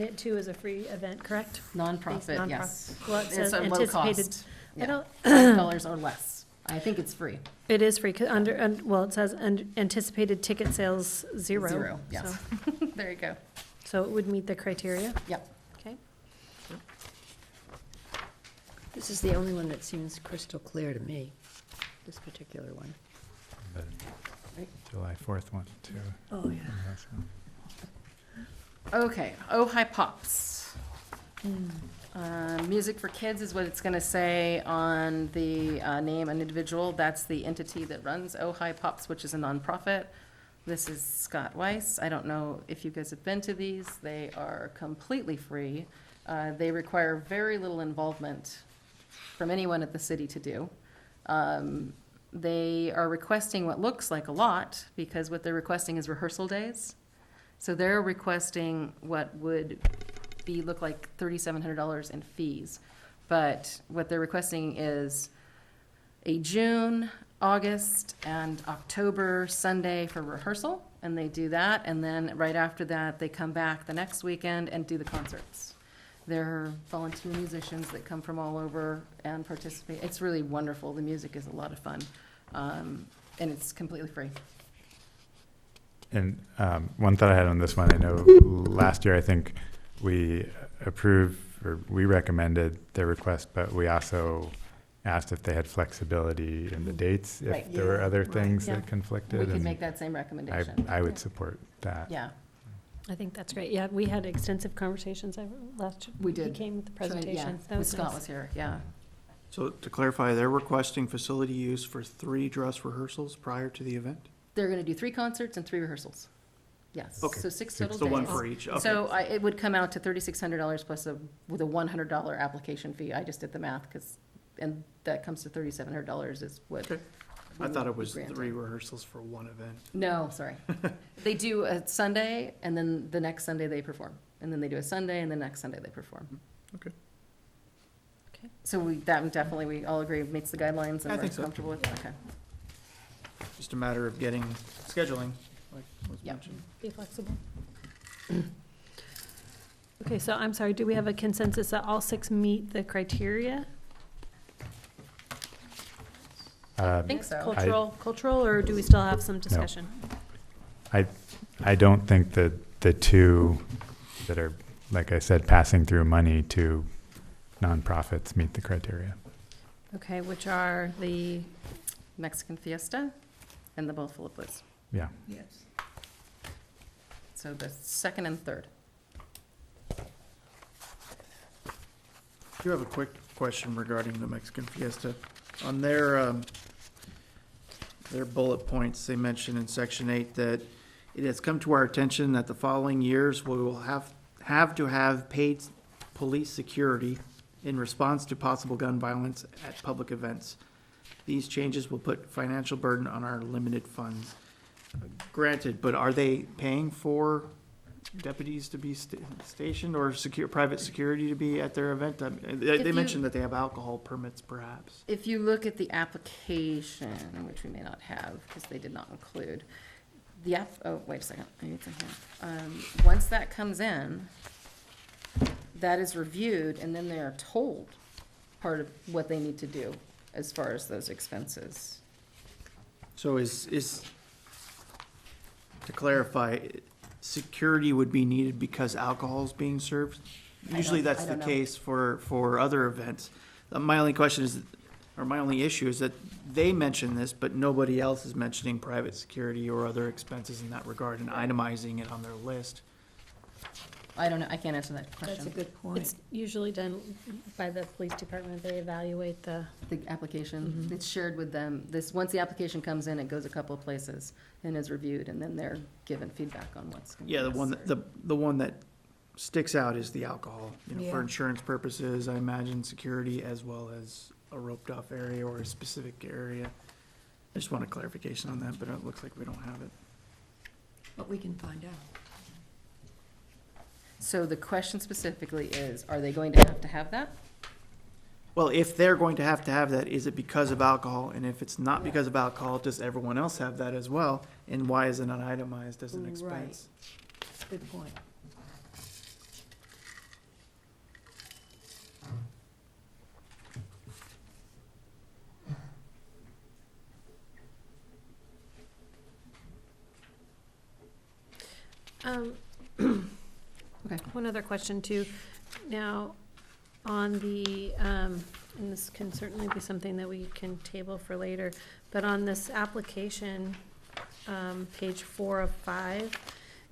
S5: it too is a free event, correct?
S1: Nonprofit,
S5: Nonprofit.
S1: yes.
S5: Well, it
S1: It's
S5: says
S1: a low
S5: anticipated.
S1: cost.
S5: I
S1: Yeah,
S5: don't,
S1: $5 or less. I think it's free.
S5: it is free, 'cause well, it says anticipated ticket sales zero.
S1: Zero, yes.
S5: So-
S1: There you go.
S5: So it would meet the criteria,
S1: Yep.
S5: okay?
S2: This is the only one that seems crystal clear to me, this particular one.
S3: The July 4th one, too.
S2: Oh, yeah.
S1: Okay, Ojai Pops. Music for Kids is what it's gonna say on the name and individual. That's the entity that runs Ojai Pops, which is a nonprofit. This is Scott Weiss. I don't know if you guys have been to these. They are completely free. They require very little involvement from anyone at the city to do. They are requesting what looks like a lot, because what they're requesting is rehearsal days. So they're requesting what would look like $3,700 in fees. But what they're requesting is a June, August, and October Sunday for rehearsal, and they do that, and then right after that, they come back the next weekend and do the concerts. They're volunteer musicians that come from all over and participate. It's really wonderful. The music is a lot of fun, and it's completely free.
S3: And one thought I had on this one, I know last year, I think we approved, or we recommended their request, but we also asked if they had flexibility in the dates,
S1: Right.
S3: if there were other things
S1: Yeah.
S3: that conflicted.
S1: We could
S3: and
S1: make that same recommendation.
S3: I would support that.
S1: Yeah,
S5: I think that's great. Yeah, we had extensive conversations last.
S1: We did.
S5: He came with the
S1: yeah,
S5: presentation. That
S1: when
S5: was
S1: Scott
S5: nice.
S1: was here, yeah.
S6: So to clarify, they're requesting facility use for 3 dress rehearsals prior to the event?
S1: They're gonna do 3 concerts and 3 rehearsals. Yes,
S6: Okay.
S1: so 6 total
S6: So one
S1: days.
S6: for each, okay.
S1: So it would come out to $3,600 plus with a $100 application fee. I just did the math, and that comes to $3,700 is what.
S6: Okay. I
S1: would
S6: thought it
S1: be
S6: was
S1: granted.
S6: 3 rehearsals for one event.
S1: No, sorry. They do a Sunday, and then the next Sunday they perform. And then they do a Sunday, and the next Sunday they perform.
S6: Okay.
S5: Okay.
S1: So that definitely, we all agree, meets the guidelines and
S6: I
S1: we're
S6: think so.
S1: comfortable with it? Okay.
S6: Just a matter of getting scheduling, like was
S1: Yeah.
S6: mentioned.
S5: Be flexible. Okay, so I'm sorry, do we have a consensus that all 6 meet the criteria?
S1: I think so.
S5: Cultural, or do we still have some discussion?
S3: I don't think that the 2 that are, like I said, passing through money to nonprofits meet the criteria.
S5: Okay, which are the,
S1: Mexican Fiesta and the Bowl Full of Bliss.
S3: Yeah.
S2: Yes.
S1: So the second and third.
S6: I do have a quick question regarding the Mexican Fiesta. On their bullet points, they mention in section 8 that it has come to our attention that the following years we will have to have paid police security in response to possible gun violence at public events. These changes will put financial burden on our limited funds. Granted, but are they paying for deputies to be stationed or private security to be at their event? They
S1: you-
S6: mentioned that they have alcohol permits perhaps.
S1: If you look at the application, which we may not have because they did not include, oh, wait a second, maybe it's in here. Once that comes in, that is reviewed and then they are told part of what they need to do as far as those expenses.
S6: So to clarify, security would be needed because alcohol is being served? Usually that's
S2: I
S6: the
S2: don't know.
S6: case for other events. My only question is, or my only issue is that they mention this, but nobody else is mentioning private security or other expenses in that regard and itemizing it on their list.
S1: I don't know, I can't answer that question.
S2: That's a good point.
S5: It's usually done by the police department. They evaluate the,
S1: The application, it's shared with them. Once the application comes in, it goes a couple of places and is reviewed, and then they're given feedback on what's going to be
S6: Yeah,
S1: necessary.
S6: the one that sticks out is the alcohol, for
S2: Yeah.
S6: insurance purposes, I imagine security as well as a roped off area or a specific area. I just want a clarification on that, but it looks like we don't have it.
S2: But we can find out.
S1: So the question specifically is, are they going to have that?
S6: Well, if they're going to have that, is it because of alcohol? And if it's not because of alcohol, does everyone else have that as well? And why is it not itemized as an
S2: Right.
S6: expense?
S2: Good point.
S1: Okay.
S5: one other question too. Now, on the, and this can certainly be something that we can table for later, but on this application, page 4 of 5.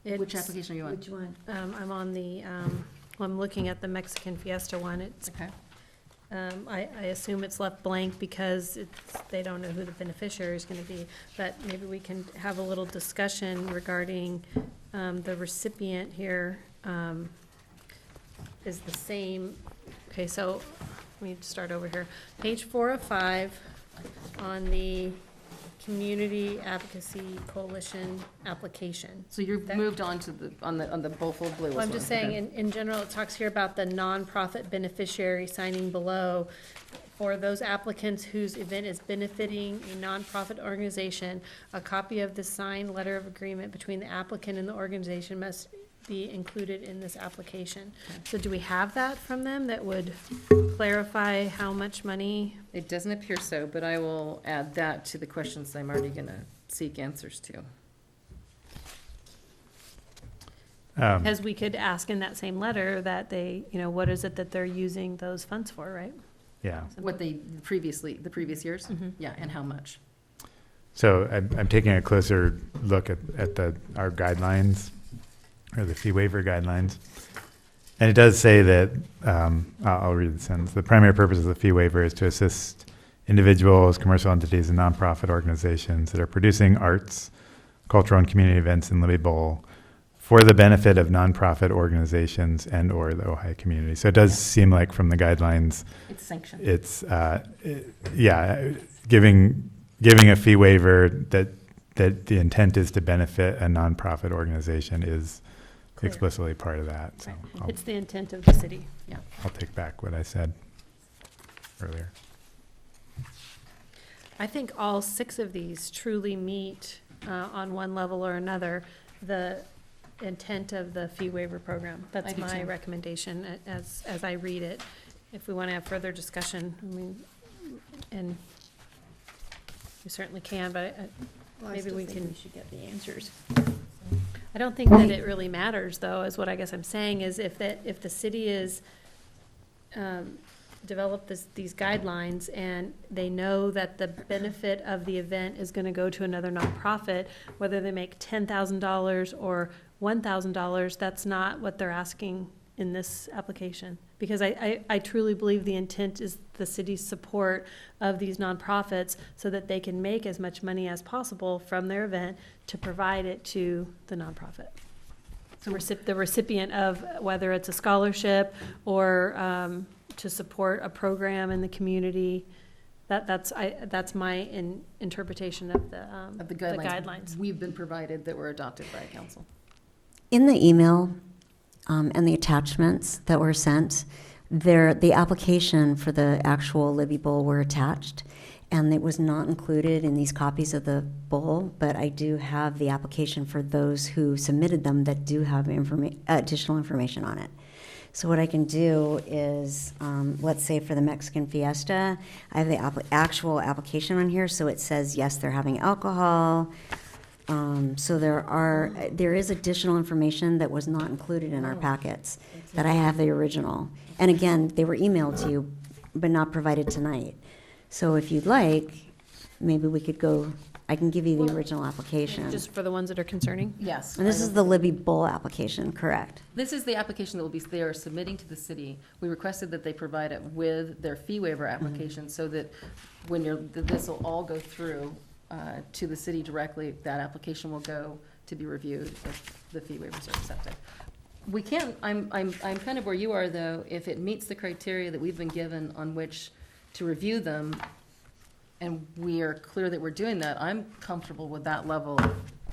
S1: Which
S5: it's-
S1: application are you on?
S2: Which one?
S5: I'm on the, well, I'm looking at the Mexican Fiesta one. It's,
S1: Okay.
S5: I assume it's left blank because they don't know who the beneficiary is gonna be. But maybe we can have a little discussion regarding, the recipient here, is the same. Okay, so, let me start over here. Page 4 of 5 on the Community Advocacy Coalition application.
S1: So you've moved on to on the Bullful Blue.
S5: Well, I'm just saying, in general, it talks here about the nonprofit beneficiary signing below. For those applicants whose event is benefiting a nonprofit organization, a copy of the signed letter of agreement between the applicant and the organization must be included in this application. So do we have that from them that would clarify how much money?
S1: It doesn't appear so, but I will add that to the questions I'm already gonna seek answers to.
S5: Because we could ask in that same letter that they, what is it that they're using those funds for, right?
S3: Yeah.
S1: What they the previous years?
S5: Mhm.
S1: Yeah, and how much?
S3: So I'm taking a closer look at our guidelines, or the fee waiver guidelines. And it does say that, I'll read the sentence. The primary purpose of the fee waiver is to assist individuals, commercial entities, and nonprofit organizations that are producing arts, cultural, and community events in Libby Bowl for the benefit of nonprofit organizations and/or the Ojai community. So it does seem like from the guidelines,
S1: It's sanctioned.
S3: it's, giving a fee waiver that the intent is to benefit a nonprofit organization is
S5: Clear.
S3: explicitly part of that. So
S1: Right.
S5: It's the intent of the city.
S3: I'll take back what I said earlier.
S5: I think all 6 of these truly meet, on one level or another, the intent of the fee waiver program.
S1: I
S5: That's
S1: do
S5: my
S1: too.
S5: recommendation as I read it. If we want to have further discussion, and we certainly can, but maybe we can.
S2: We should get the answers.
S5: I don't think that it really matters, though, is what I guess I'm saying, is if the city is, developed these guidelines, and they know that the benefit of the event is gonna go to another nonprofit, whether they make $10,000 or $1,000, that's not what they're asking in this application. Because I truly believe the intent is the city's support of these nonprofits so that they can make as much money as possible from their event to provide it to the nonprofit. So the recipient of, whether it's a scholarship or to support a program in the community, that's my interpretation of the guidelines.
S1: We've been provided that were adopted by council.
S4: In the email and the attachments that were sent, the application for the actual Libby Bowl were attached, and it was not included in these copies of the bowl, but I do have the application for those who submitted them that do have additional information on it. So what I can do is, let's say for the Mexican Fiesta, I have the actual application on here, so it says, yes, they're having alcohol. So there is additional information that was not included in our packets, that I have the original. And again, they were emailed to you, but not provided tonight. So if you'd like, maybe we could go, I can give you the original application.
S5: Just for the ones that are concerning?
S1: Yes.
S4: And this is the Libby Bowl application, correct?
S1: This is the application that they are submitting to the city. We requested that they provide it with their fee waiver application so that when this will all go through to the city directly, that application will go to be reviewed if the fee waivers are accepted. We can't, I'm kind of where you are though, if it meets the criteria that we've been given on which to review them, and we are clear that we're doing that, I'm comfortable with that level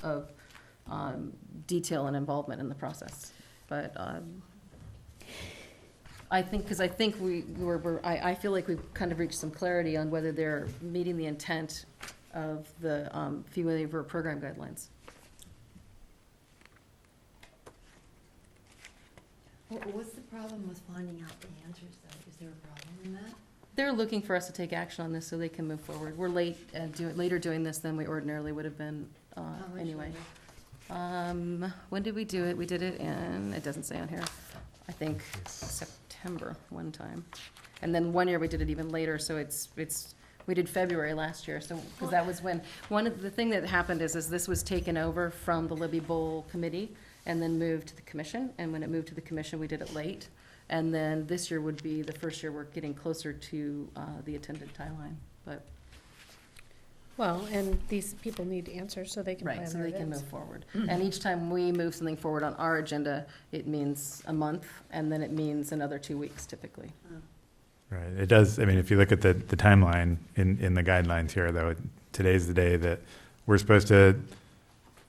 S1: of detail and involvement in the process. But I think, because I think I feel like we've kind of reached some clarity on whether they're meeting the intent of the fee waiver program guidelines.
S2: What's the problem with finding out the answers, though? Is there a problem in that?
S1: They're looking for us to take action on this so they can move forward. We're later doing this than we ordinarily would have been anyway. When did we do it? We did it in, it doesn't say on here, I think September one time. And then one year we did it even later, so we did February last year, so, because that was when, one of the thing that happened is this was taken over from the Libby Bowl committee and then moved to the commission, and when it moved to the commission, we did it late. And then this year would be the first year we're getting closer to the attended timeline, but,
S5: Well, and these people need answers so they can plan
S1: right, so
S5: their
S1: they can
S5: events.
S1: move forward. And each time we move something forward on our agenda, it means a month, and then it means another 2 weeks typically.
S3: Right, it does, I mean, if you look at the timeline in the guidelines here, though, today's the day that we're supposed to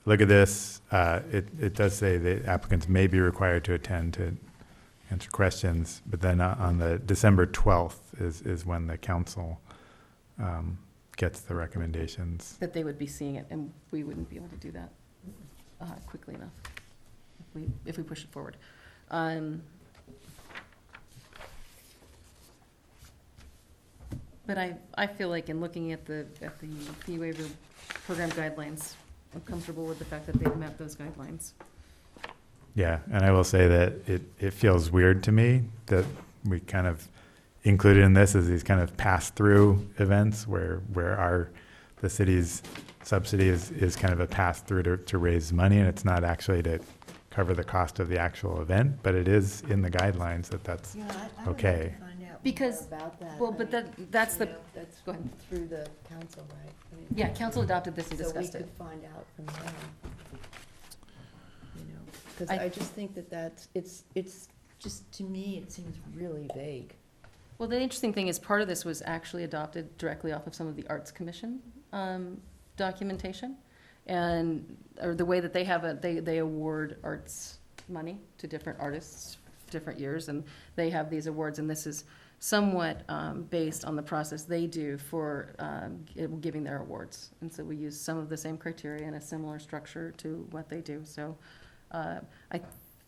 S3: look at this. It does say the applicants may be required to attend to answer questions, but then on the December 12th is when the council gets the recommendations.
S1: That they would be seeing it, and we wouldn't be able to do that quickly enough if we push it forward. But I feel like in looking at the fee waiver program guidelines, I'm comfortable with the fact that they've met those guidelines.
S3: Yeah, and I will say that it feels weird to me that we kind of included in this as these kind of pass-through events where the city's subsidy is kind of a pass-through to raise money, and it's not actually to cover the cost of the actual event, but it is in the guidelines that's
S2: Yeah, I would like
S3: okay.
S2: to find out
S1: Because-
S2: more about that.
S1: Well,
S2: I
S1: but
S2: mean,
S1: that's
S2: you
S1: the,
S2: know, that's
S1: go ahead.
S2: through the council, right? I mean,
S1: Yeah, council adopted this and
S2: so
S1: discussed
S2: we
S1: it.
S2: could find out from them. You know, because
S1: I-
S2: I just think it's just, to me, it seems really vague.
S1: Well, the interesting thing is part of this was actually adopted directly off of some of the Arts Commission documentation. Or the way that they have it, they award arts money to different artists, different years, and they have these awards, and this is somewhat based on the process they do for giving their awards. And so we use some of the same criteria and a similar structure to what they do. So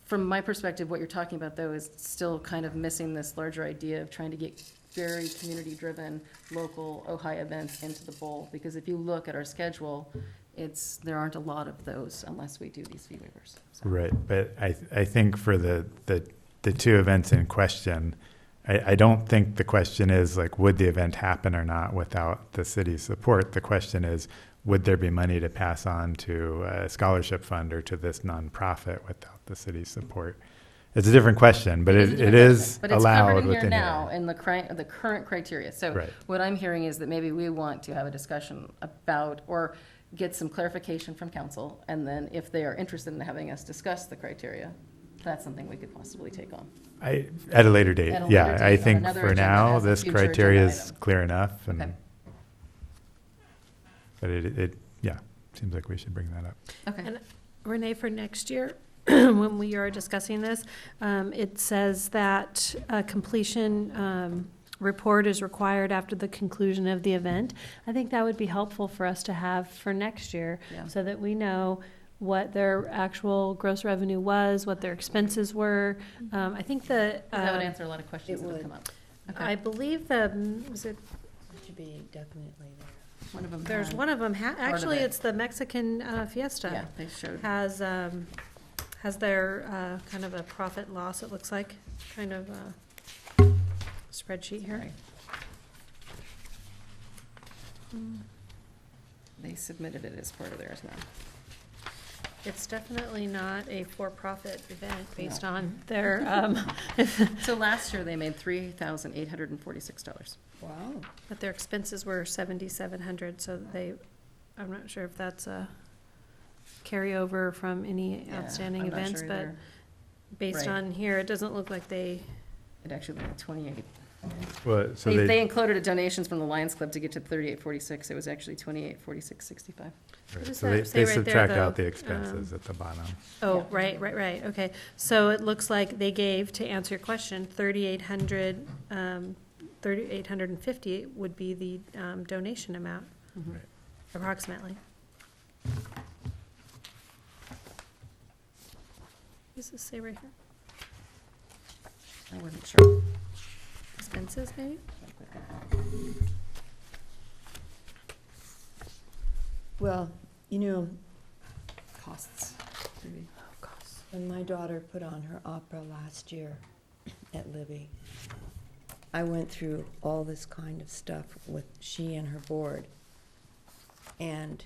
S1: from my perspective, what you're talking about, though, is still kind of missing this larger idea of trying to get very community-driven, local Ojai events into the bowl. Because if you look at our schedule, there aren't a lot of those unless we do these fee waivers. So.
S3: Right, but I think for the two events in question, I don't think the question is like, would the event happen or not without the city's support? The question is, would there be money to pass on to a scholarship fund or to this nonprofit without the city's support? It's a different question, but it is
S1: But it's
S3: allowed
S1: covered in here
S3: within
S1: now
S3: here.
S1: in the current criteria. So
S3: Right.
S1: what I'm hearing is that maybe we want to have a discussion about, or get some clarification from council, and then if they are interested in having us discuss the criteria, that's something we could possibly take on.
S3: At a later date,
S1: At a
S3: yeah.
S1: later date
S3: I
S1: on
S3: think
S1: another
S3: for
S1: agenda
S3: now,
S1: as a
S3: this
S1: future
S3: criteria
S1: agenda
S3: is
S1: item.
S3: clear enough,
S1: Okay.
S3: but it seems like we should bring that up.
S1: Okay.
S5: And Renee, for next year, when we are discussing this, it says that a completion report is required after the conclusion of the event. I think that would be helpful for us to have for next year,
S1: Yeah.
S5: so that we know what their actual gross revenue was, what their expenses were. I think the,
S1: That would answer a lot of questions
S2: It
S1: that have
S2: would.
S1: come up.
S5: I believe the, was it,
S2: It should be definitely there.
S1: One of them
S5: there's
S1: had-
S5: one of them, actually,
S1: it.
S5: it's the Mexican Fiesta.
S1: Yeah, they showed.
S5: Has their kind of a profit loss, it looks like, kind of spreadsheet here.
S1: Sorry. They submitted it as part of theirs now.
S5: It's definitely not a for-profit event based
S1: No.
S5: on their,
S1: So last year, they made $3,846.
S2: Wow.
S5: but their expenses were 7,700, so they, I'm not sure if that's a carryover from any
S1: Yeah,
S5: outstanding
S1: I'm not
S5: events,
S1: sure
S5: but
S1: either.
S5: based
S1: Right.
S5: on here, it doesn't look like they,
S1: It actually went 28.
S3: Well, so
S1: They included donations from the Lions Club to get to 3846. It was actually 2846.65.
S3: right,
S5: does
S3: so
S5: that
S3: they
S5: say right there,
S3: subtract
S5: though?
S3: out the expenses at the bottom.
S5: oh, right, okay. So it looks like they gave, to answer your question, 3,850 would be the donation amount,
S1: Mhm.
S3: Right.
S5: approximately. Does this say right here?
S1: I wasn't sure.
S5: Expenses, maybe?
S2: Well, you know,
S1: Costs, maybe.
S2: when my daughter put on her opera last year at Libby, I went through all this kind of stuff with she and her board. And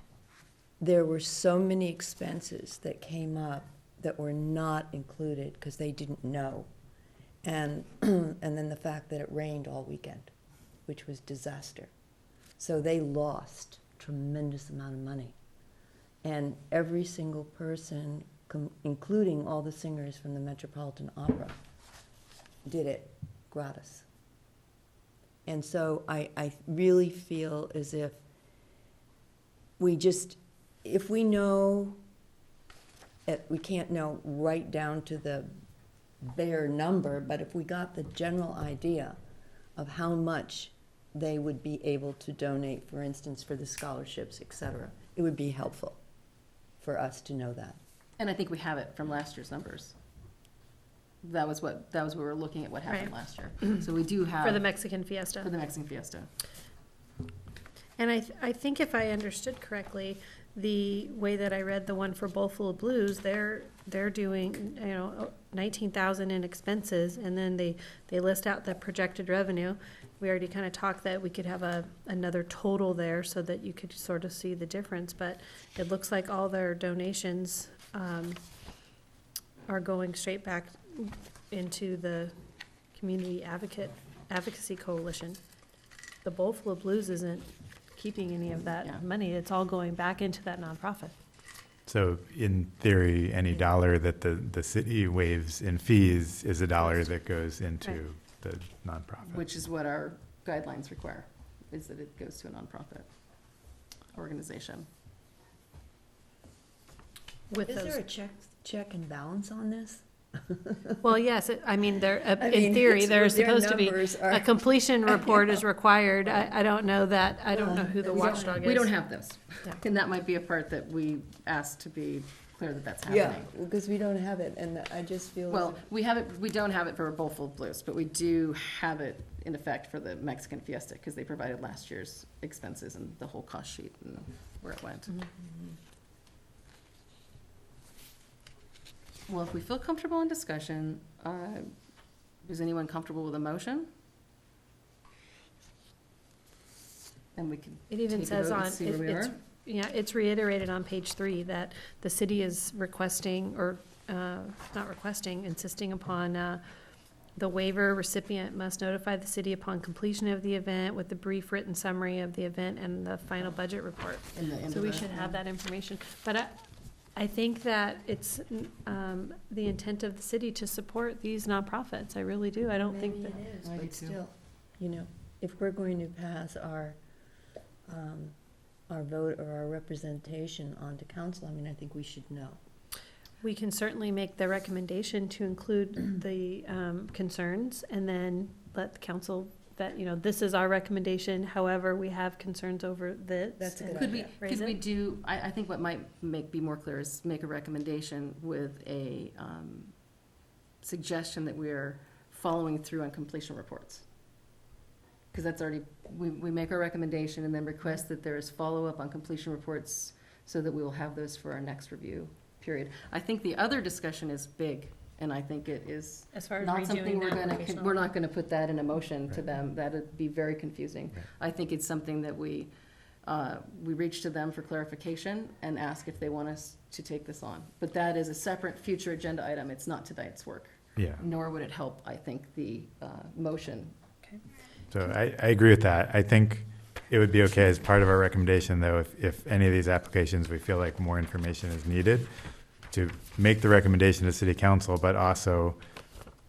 S2: there were so many expenses that came up that were not included because they didn't know. And, and then the fact that it rained all weekend, which was disaster. So they lost tremendous amount of money. And every single person, including all the singers from the Metropolitan Opera, did it gratis. And so I really feel as if we just, if we know, we can't know right down to the bare number, but if we got the general idea of how much they would be able to donate, for instance, for the scholarships, et cetera, it would be helpful for us to know that.
S1: And I think we have it from last year's numbers. That was what we were looking at what happened
S5: Right.
S1: last year. So we do have.
S5: For the Mexican Fiesta.
S1: For the Mexican Fiesta.
S5: And I think if I understood correctly, the way that I read the one for Bowl Full of Blues, they're doing, 19,000 in expenses, and then they list out the projected revenue. We already kind of talked that we could have another total there so that you could sort of see the difference, but it looks like all their donations are going straight back into the Community Advocacy Coalition. The Bowl Full of Blues isn't keeping any of
S1: Yeah.
S5: that money. It's all going back into that nonprofit.
S3: So in theory, any dollar that the city waives in fees is a dollar that goes into
S5: Right.
S3: the nonprofit.
S1: Which is what our guidelines require, is that it goes to a nonprofit organization.
S5: With
S2: Is there
S5: those,
S2: a check and balance on this?
S5: well, yes, I mean,
S2: I
S5: in
S2: mean,
S5: theory,
S2: it's-
S5: there's
S2: their
S5: supposed to be,
S2: numbers are-
S5: a completion report is required. I don't know that, I don't know who the
S2: We don't-
S5: watchdog is.
S1: We don't have those.
S5: Yeah.
S1: And that might be a part that we asked to be clear that that's
S2: Yeah,
S1: happening.
S2: because we don't have it, and I just feel. as
S1: Well,
S2: if-
S1: we don't have it for Bowl Full of Blues, but we do have it in effect for the Mexican Fiesta, because they provided last year's expenses and the whole cost sheet and where it went. Well, if we feel comfortable in discussion, is anyone comfortable with a motion? And we can
S5: It even
S1: take a
S5: says
S1: vote and
S5: on,
S1: see where we
S5: it's,
S1: are.
S5: yeah, it's reiterated on page 3 that the city is requesting, or not requesting, insisting upon the waiver recipient must notify the city upon completion of the event with the brief written summary of the event and the final budget report.
S1: In the end
S5: So
S1: of
S5: we
S1: the-
S5: should have that information. But I think that it's the intent of the city to support these nonprofits. I really do. I don't think
S2: Maybe
S5: that.
S2: it is,
S1: I do
S2: but
S1: too.
S2: still, if we're going to pass our vote or our representation onto council, I mean, I think we should know.
S5: We can certainly make the recommendation to include the concerns and then let the council that, you know, this is our recommendation, however, we have concerns over this.
S2: That's a good
S5: and
S1: Could we,
S2: idea.
S5: raise
S1: could we
S5: it.
S1: do, I think what might be more clear is make a recommendation with a suggestion that we're following through on completion reports. Because that's already, we make our recommendation and then request that there is follow-up on completion reports so that we will have those for our next review period. I think the other discussion is big, and I think it is
S5: As far as
S1: not something
S5: redoing
S1: we're not gonna put that in a motion to them. That'd be very confusing.
S3: Right.
S1: I think it's something that we reach to them for clarification and ask if they want us to take this on. But that is a separate future agenda item. It's not tonight's work.
S3: Yeah,
S1: Nor would it help, I think, the motion.
S3: so I agree with that. I think it would be okay as part of our recommendation, though, if any of these applications, we feel like more information is needed, to make the recommendation to city council, but also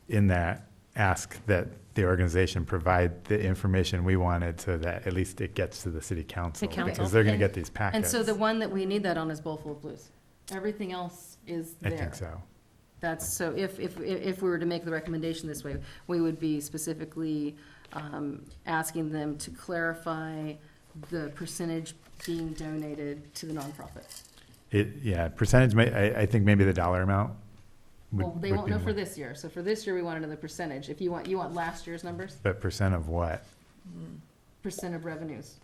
S3: in that, ask that the organization provide the information we wanted so that at least it gets to the city council.
S5: council.
S3: Because they're gonna
S1: And-
S3: get these packets.
S1: And so the one that we need that on is Bowl Full of Blues. Everything else is
S3: I
S1: there.
S3: think so.
S1: That's, so if we were to make the recommendation this way, we would be specifically asking them to clarify the percentage being donated to the nonprofit.
S3: Yeah, percentage, I think maybe the dollar amount would.
S1: Well, they
S3: would
S1: won't
S3: be
S1: know for
S3: more.
S1: this year, so for this year, we want another percentage. If you want last year's numbers,
S3: But percent of what?
S1: percent of revenues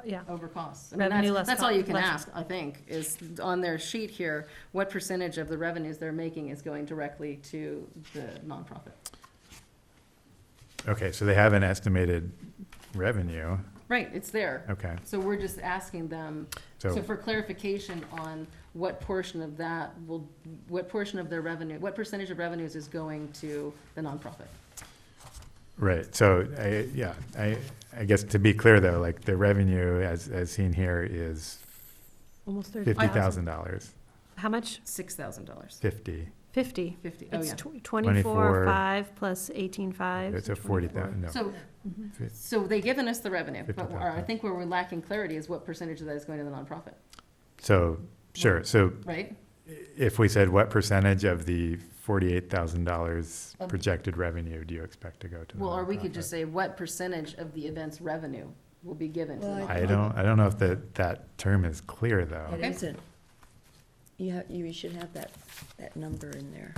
S5: Yeah.
S1: over costs. I mean,
S5: Revenue
S1: that's
S5: less
S1: all you
S5: cost,
S1: can
S5: less-
S1: ask, I think, is on their sheet here, what percentage of the revenues they're making is going directly to the nonprofit.
S3: Okay, so they have an estimated revenue,
S1: Right, it's there.
S3: okay,
S1: So we're just asking them, so
S3: so,
S1: for clarification on what portion of that what portion of their revenue, what percentage of revenues is going to the nonprofit?
S3: right, so, I guess to be clear, though, like, the revenue, as seen here, is
S5: Almost
S3: $50,000,
S5: How much?
S1: $6,000.
S3: 50,
S5: 50.
S1: 50, oh,
S5: It's
S1: yeah.
S5: 24.5 plus 18.5.
S3: it's a 40,000, no.
S1: So,
S5: Mhm.
S1: so they given us the revenue, but
S3: 50,000.
S1: I think where we're lacking clarity is what percentage of that is going to the nonprofit,
S3: So, sure, so
S1: right?
S3: if we said what percentage of the $48,000
S1: Of-
S3: projected revenue do you expect to go to the
S1: Well, or we could just
S3: nonprofit?
S1: say what percentage of the event's revenue will be given to the
S2: Well,
S1: nonprofit.
S3: I don't know if that term is clear, though.
S2: It
S1: Okay.
S2: isn't. You should have that number in there.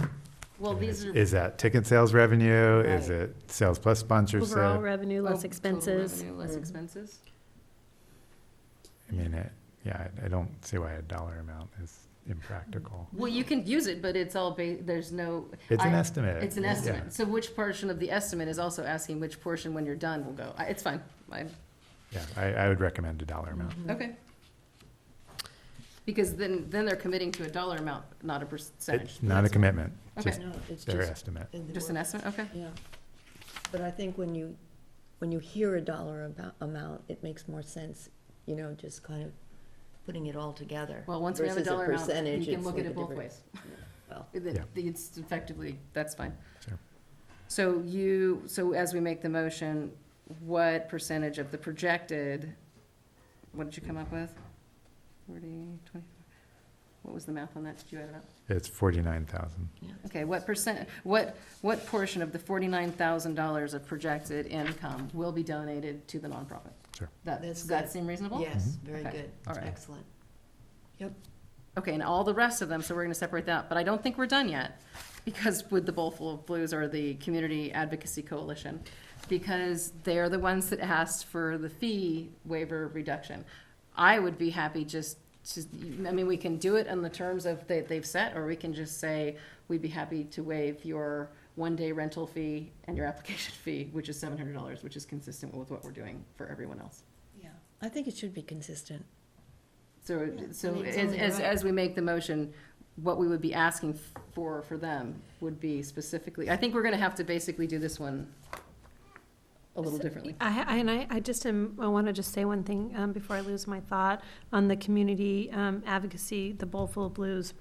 S1: Well, these are.
S3: Is that ticket sales revenue? Is
S2: Right.
S3: it sales plus sponsorship?
S5: Overall revenue, less
S1: total
S5: expenses.
S1: revenue, Less
S2: Mhm.
S1: expenses?
S3: I mean, I don't see why a dollar amount is impractical.
S1: Well, you can use it, but it's all there's no.
S3: It's an
S1: I-
S3: estimate.
S1: It's an
S3: Yeah.
S1: estimate. So which portion of the estimate is also asking which portion, when you're done, will go? It's fine.
S3: Yeah, I would recommend a dollar amount.
S1: Okay. Because then they're committing to a dollar amount, not a percentage.
S3: It's not a commitment,
S1: Okay.
S3: just
S2: No, it's
S3: their
S2: just.
S3: estimate.
S1: Just an estimate, okay.
S2: Yeah. But I think when you hear a dollar amount, it makes more sense, just kind of putting it all together.
S1: Well, once we have a
S2: versus
S1: dollar amount,
S2: percentage,
S1: you can
S2: it's
S1: look
S2: like
S1: at
S2: a
S1: it both
S2: different-
S1: ways.
S2: Well,
S3: Yeah.
S1: It's effectively, that's fine.
S3: Sure.
S1: So as we make the motion, what percentage of the projected, what did you come up with? 40, 20, what was the math on that? Did you add it up?
S3: It's 49,000.
S2: yeah.
S1: Okay, what portion of the $49,000 of projected income will be donated to the nonprofit?
S3: Sure.
S1: Does
S2: That's
S1: that
S2: good.
S1: seem reasonable?
S2: Yes, very
S1: Okay.
S2: good.
S1: All right.
S2: Excellent.
S1: Okay, and all the rest of them, so we're gonna separate that, but I don't think we're done yet, because with the Bowl Full of Blues or the Community Advocacy Coalition, because they're the ones that asked for the fee waiver reduction. I would be happy we can do it on the terms of they've set, or we can just say, we'd be happy to waive your one-day rental fee and your application fee, which is $700, which is consistent with what we're doing for everyone else.
S2: Yeah, I think it should be consistent.
S1: So,
S2: I mean, it's
S1: as,
S2: only right.
S1: as we make the motion, what we would be asking for them would be specifically, I think we're gonna have to basically do this one a little differently.
S5: I want to just say one thing before I lose my thought on the community advocacy, the Bowl Full of Blues.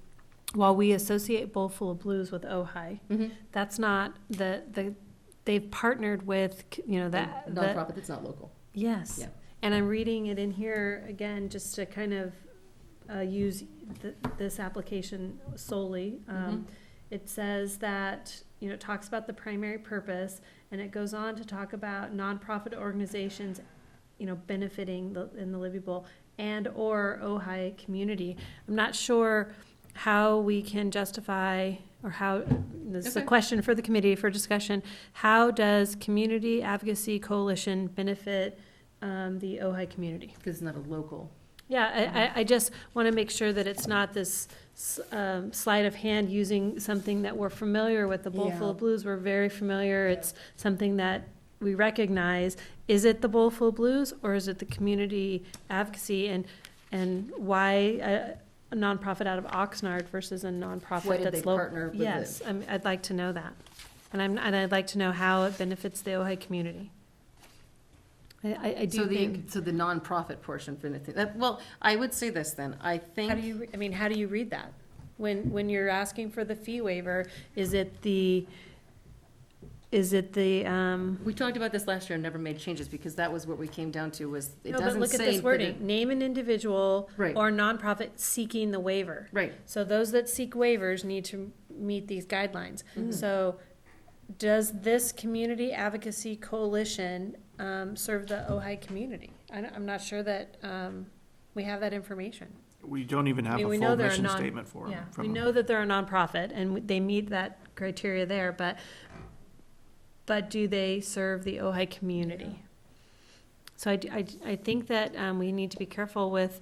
S5: While we associate Bowl Full of Blues with Ojai,
S1: Mhm.
S5: that's not they've partnered with, that.
S1: Nonprofit that's not local.
S5: Yes.
S1: Yeah.
S5: And I'm reading it in here again, just to kind of use this application solely. it says that, it talks about the primary purpose, and it goes on to talk about nonprofit organizations, benefiting in the Libby Bowl and/or Ojai community. I'm not sure how we can justify, or how, this is a
S1: Okay.
S5: question for the committee for discussion, how does Community Advocacy Coalition benefit the Ojai community?
S1: Because it's not a local.
S5: Yeah, I just want to make sure that it's not this sleight of hand using something that we're familiar with. The Bowl Full of
S2: Yeah.
S5: Blues, we're very familiar. It's something that we recognize. Is it the Bowl Full of Blues, or is it the community advocacy? And why a nonprofit out of Oxnard versus a nonprofit
S1: Why did
S5: that's
S1: they
S5: local?
S1: partner with
S5: Yes,
S1: it?
S5: I'd like to know that. And I'd like to know how it benefits the Ojai community. I do think.
S1: So the nonprofit portion for the thing, well, I would say this then, I think.
S5: How do you, how do you read that? When you're asking for the fee waiver, is it the,
S1: We talked about this last year and never made changes, because that was what we came down to, was it
S5: no, but
S1: doesn't
S5: look at
S1: say.
S5: this
S1: that
S5: wording,
S1: it-
S5: name an individual
S1: Right.
S5: or nonprofit seeking the waiver.
S1: Right,
S5: So those that seek waivers need to meet these guidelines.
S1: Mhm.
S5: So does this community advocacy coalition serve the Ojai community? I'm not sure that we have that information.
S6: We don't even have
S5: I mean,
S6: a
S5: we know
S6: full
S5: they're a
S6: mission
S5: non-
S6: statement for them.
S5: Yeah,
S6: from
S5: we
S6: them.
S5: know that they're a nonprofit, and they meet that criteria there, but do they serve the Ojai community? So I think that we need to be careful with,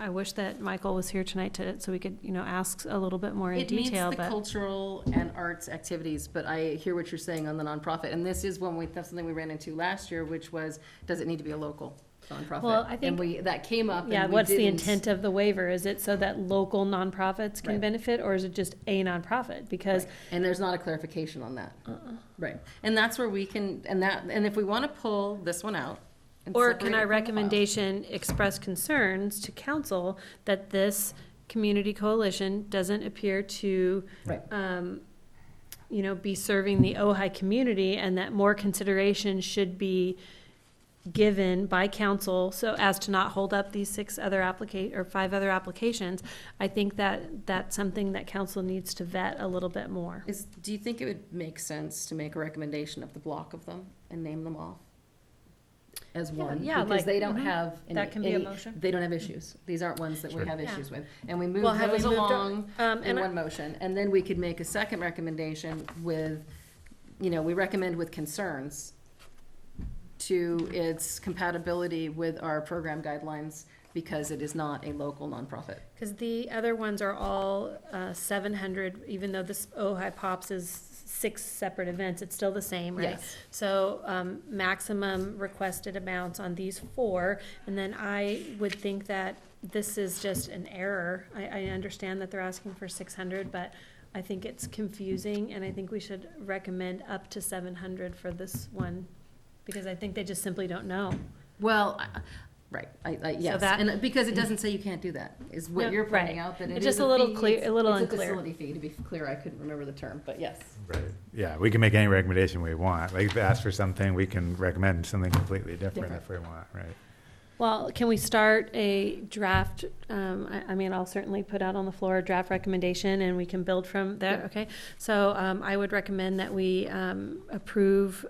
S5: I wish that Michael was here tonight so we could, ask a little bit more in
S1: it meets
S5: detail,
S1: the
S5: but.
S1: cultural and arts activities, but I hear what you're saying on the nonprofit, and this is that's something we ran into last year, which was, does it need to be a local nonprofit?
S5: Well, I
S1: And
S5: think-
S1: that came up,
S5: Yeah,
S1: and we
S5: what's the
S1: didn't-
S5: intent of the waiver? Is it so that local nonprofits can
S1: Right.
S5: benefit, or is it just a nonprofit? Because,
S1: Right. And there's not a clarification on that.
S5: uh-uh.
S1: Right, and that's where we can, and if we want to pull this one out. and
S5: Or
S1: separate
S5: can
S1: it
S5: our
S1: from the file.
S5: recommendation express concerns to council that this community coalition doesn't appear to,
S1: Right.
S5: be serving the Ojai community, and that more consideration should be given by council so as to not hold up these 5 other applications? I think that that's something that council needs to vet a little bit more.
S1: Do you think it would make sense to make a recommendation of the block of them and name them off as one?
S5: yeah,
S1: Because they don't
S5: mhm.
S1: have
S5: That can be a motion.
S1: They don't have issues. These aren't ones that we
S3: Sure.
S1: have
S5: Yeah.
S1: issues with. And we move
S5: Well, have we
S1: those
S5: moved on?
S1: along in
S5: And
S1: one motion. And then we could make a second recommendation with, we recommend with concerns to its compatibility with our program guidelines, because it is not a local nonprofit.
S5: Because the other ones are all 700, even though this Ojai Pops is 6 separate events, it's still the same, right?
S1: Yes.
S5: So maximum requested amounts on these 4, and then I would think that this is just an error. I understand that they're asking for 600, but I think it's confusing, and I think we should recommend up to 700 for this one, because I think they just simply don't know.
S1: Well, right, yes,
S5: that-
S1: and because it doesn't say you can't do that, is
S5: No,
S1: what you're pointing
S5: right.
S1: out, that it
S5: It's
S1: is
S5: just a little
S1: fee.
S5: clear- a little
S1: It's
S5: unclear.
S1: a facility fee, to be clear, I couldn't remember the term, but yes.
S3: Right, yeah, we can make any recommendation we want. Like, if they ask for something, we can recommend something completely different if we want, right?
S5: Well, can we start a draft, I'll certainly put out on the floor a draft recommendation, and we can build from there,
S1: Yeah.
S5: okay? So I would recommend that we approve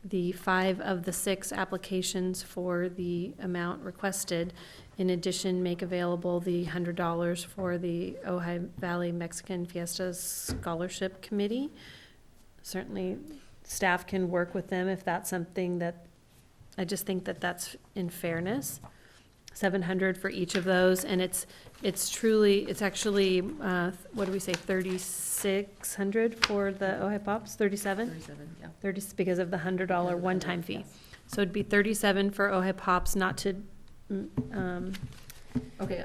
S5: the 5 of the 6 applications for the amount requested. In addition, make available the $100 for the Ojai Valley Mexican Fiesta Scholarship Committee. Certainly, staff can work with them if that's something that, I just think that that's in fairness. 700 for each of those, and it's actually, what do we say, 3,600 for the Ojai Pops, 37?
S1: 37, yeah.
S5: 30, because of the $100 one-time fee.
S1: Yes.
S5: So it'd be 37 for Ojai Pops, not to,
S1: Okay,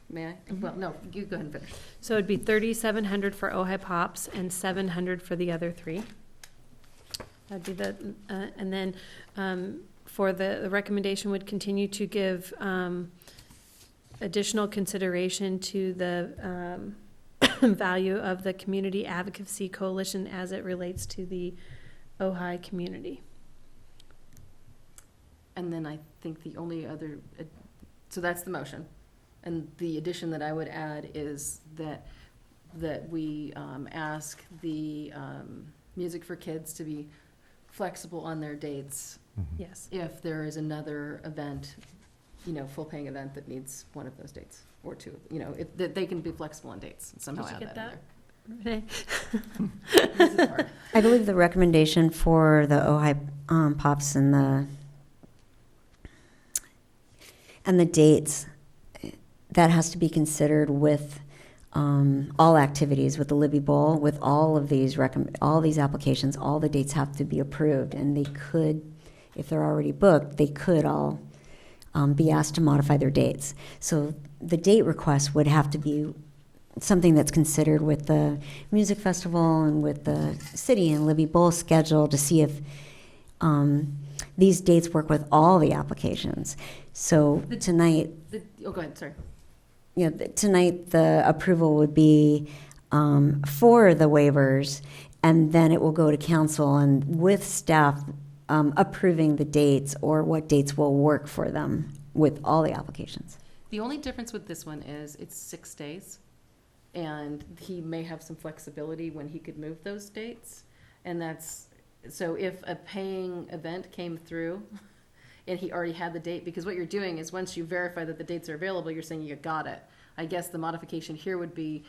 S1: may I? Well, no, you go ahead and finish.
S5: so it'd be 3,700 for Ojai Pops and 700 for the other 3. That'd be and then, for the recommendation would continue to give, additional consideration to the, value of the Community Advocacy Coalition as it relates to the Ojai community.
S1: And then I think the only other, so that's the motion. And the addition that I would add is that we ask the Music for Kids to be flexible on their dates
S5: Yes.
S1: if there is another event, full paying event that needs one of those dates or two, that they can be flexible on dates and somehow
S5: Did you
S1: add
S5: get
S1: that
S5: that?
S1: in there. This is hard.
S4: I believe the recommendation for the Ojai Pops and the dates, that has to be considered with all activities, with the Libby Bowl, with all of these all these applications. All the dates have to be approved, and they could, if they're already booked, they could all be asked to modify their dates. So the date request would have to be something that's considered with the music festival and with the city and Libby Bowl schedule to see if these dates work with all the applications. So tonight,
S1: Oh, go ahead, sorry.
S4: tonight the approval would be for the waivers, and then it will go to council and with staff approving the dates or what dates will work for them with all the applications.
S1: The only difference with this one is it's 6 days, and he may have some flexibility when he could move those dates. And so if a paying event came through and he already had the date, because what you're doing is once you verify that the dates are available, you're saying you got it. I guess the modification here would be,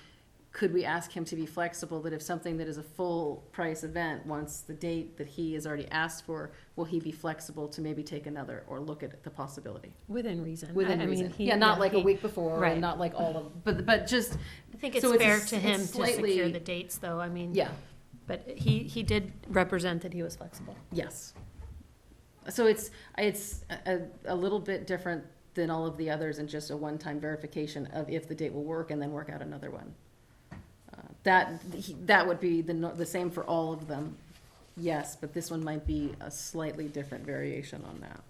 S1: could we ask him to be flexible that if something that is a full price event wants the date that he has already asked for, will he be flexible to maybe take another or look at the possibility?
S5: Within reason.
S1: Within
S5: I mean,
S1: reason. Yeah, not like a
S5: he-
S1: week before,
S5: right.
S1: and not like all of, but just,
S5: I think it's
S1: So it's a
S5: fair
S1: s-
S5: to
S1: it's
S5: him to
S1: slightly-
S5: secure the dates, though. I mean,
S1: yeah,
S5: but he did represent that he was flexible.
S1: yes. So it's a little bit different than all of the others and just a one-time verification of if the date will work and then work out another one. That would be the same for all of them, yes, but this one might be a slightly different variation on that.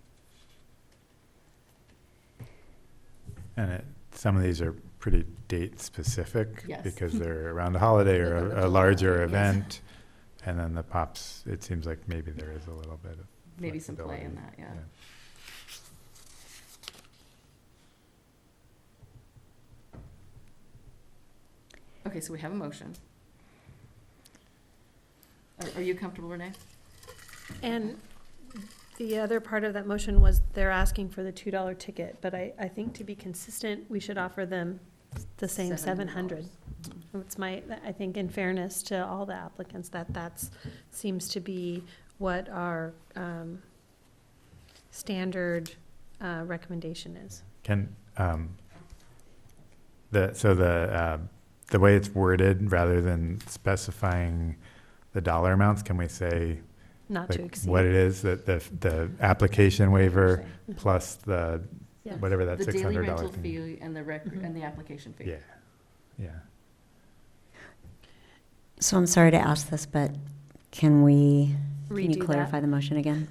S3: And some of these are pretty date specific.
S1: Yes.
S3: Because they're around a holiday or
S1: Around a
S3: a larger
S1: holiday, yes.
S3: event. And then the pops, it seems like maybe there is a little bit of
S1: Maybe some play in
S3: flexibility.
S1: that, yeah. Okay, so we have a motion. Are you comfortable, Renee?
S5: And the other part of that motion was they're asking for the $2 ticket, but I think to be consistent, we should offer them the same $700. It's I think in fairness to all the applicants, that's, seems to be what our standard recommendation is.
S3: Can, the way it's worded, rather than specifying the dollar amounts, can we say
S5: Not to
S3: like
S5: exceed.
S3: what it is, that the application waiver plus the,
S5: Yeah.
S3: whatever that
S1: The daily
S3: $600
S1: rental
S3: thing?
S1: fee and the
S5: Mhm.
S1: and the application fee.
S3: Yeah, yeah.
S4: So I'm sorry to ask this, but can you
S5: Redo that.
S4: clarify the motion again?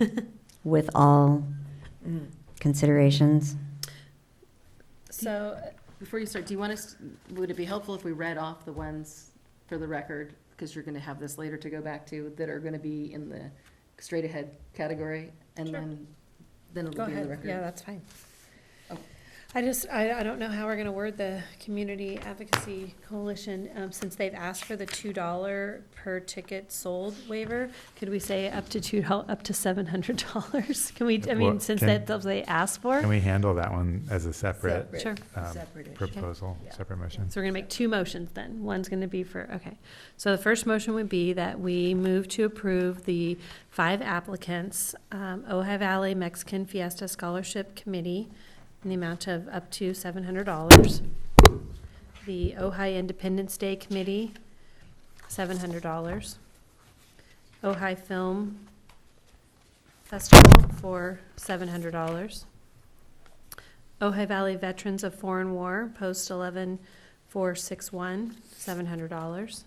S4: With all considerations?
S5: So,
S1: Before you start, do you want us, would it be helpful if we read off the ones for the record, because you're gonna have this later to go back to, that are gonna be in the straight ahead category, and
S5: Sure.
S1: then it'll
S5: go
S1: be in the
S5: ahead.
S1: record?
S5: Yeah, that's fine.
S1: Oh.
S5: I don't know how we're gonna word the Community Advocacy Coalition, since they've asked for the $2 per ticket sold waiver. Could we say up to $700? Can we, I mean,
S3: Well,
S5: since
S3: can-
S5: that's what they asked for?
S3: Can we handle that one as a separate
S5: Sure.
S2: Separate issue.
S3: proposal,
S2: Yeah.
S3: separate motion?
S5: So we're gonna make two motions then. One's gonna be for, okay. So the first motion would be that we move to approve the 5 applicants, Ojai Valley Mexican Fiesta Scholarship Committee in the amount of up to $700. The Ojai Independence Day Committee, $700. Ojai Film Festival for $700. Ojai Valley Veterans of Foreign War, Post 11461, $700.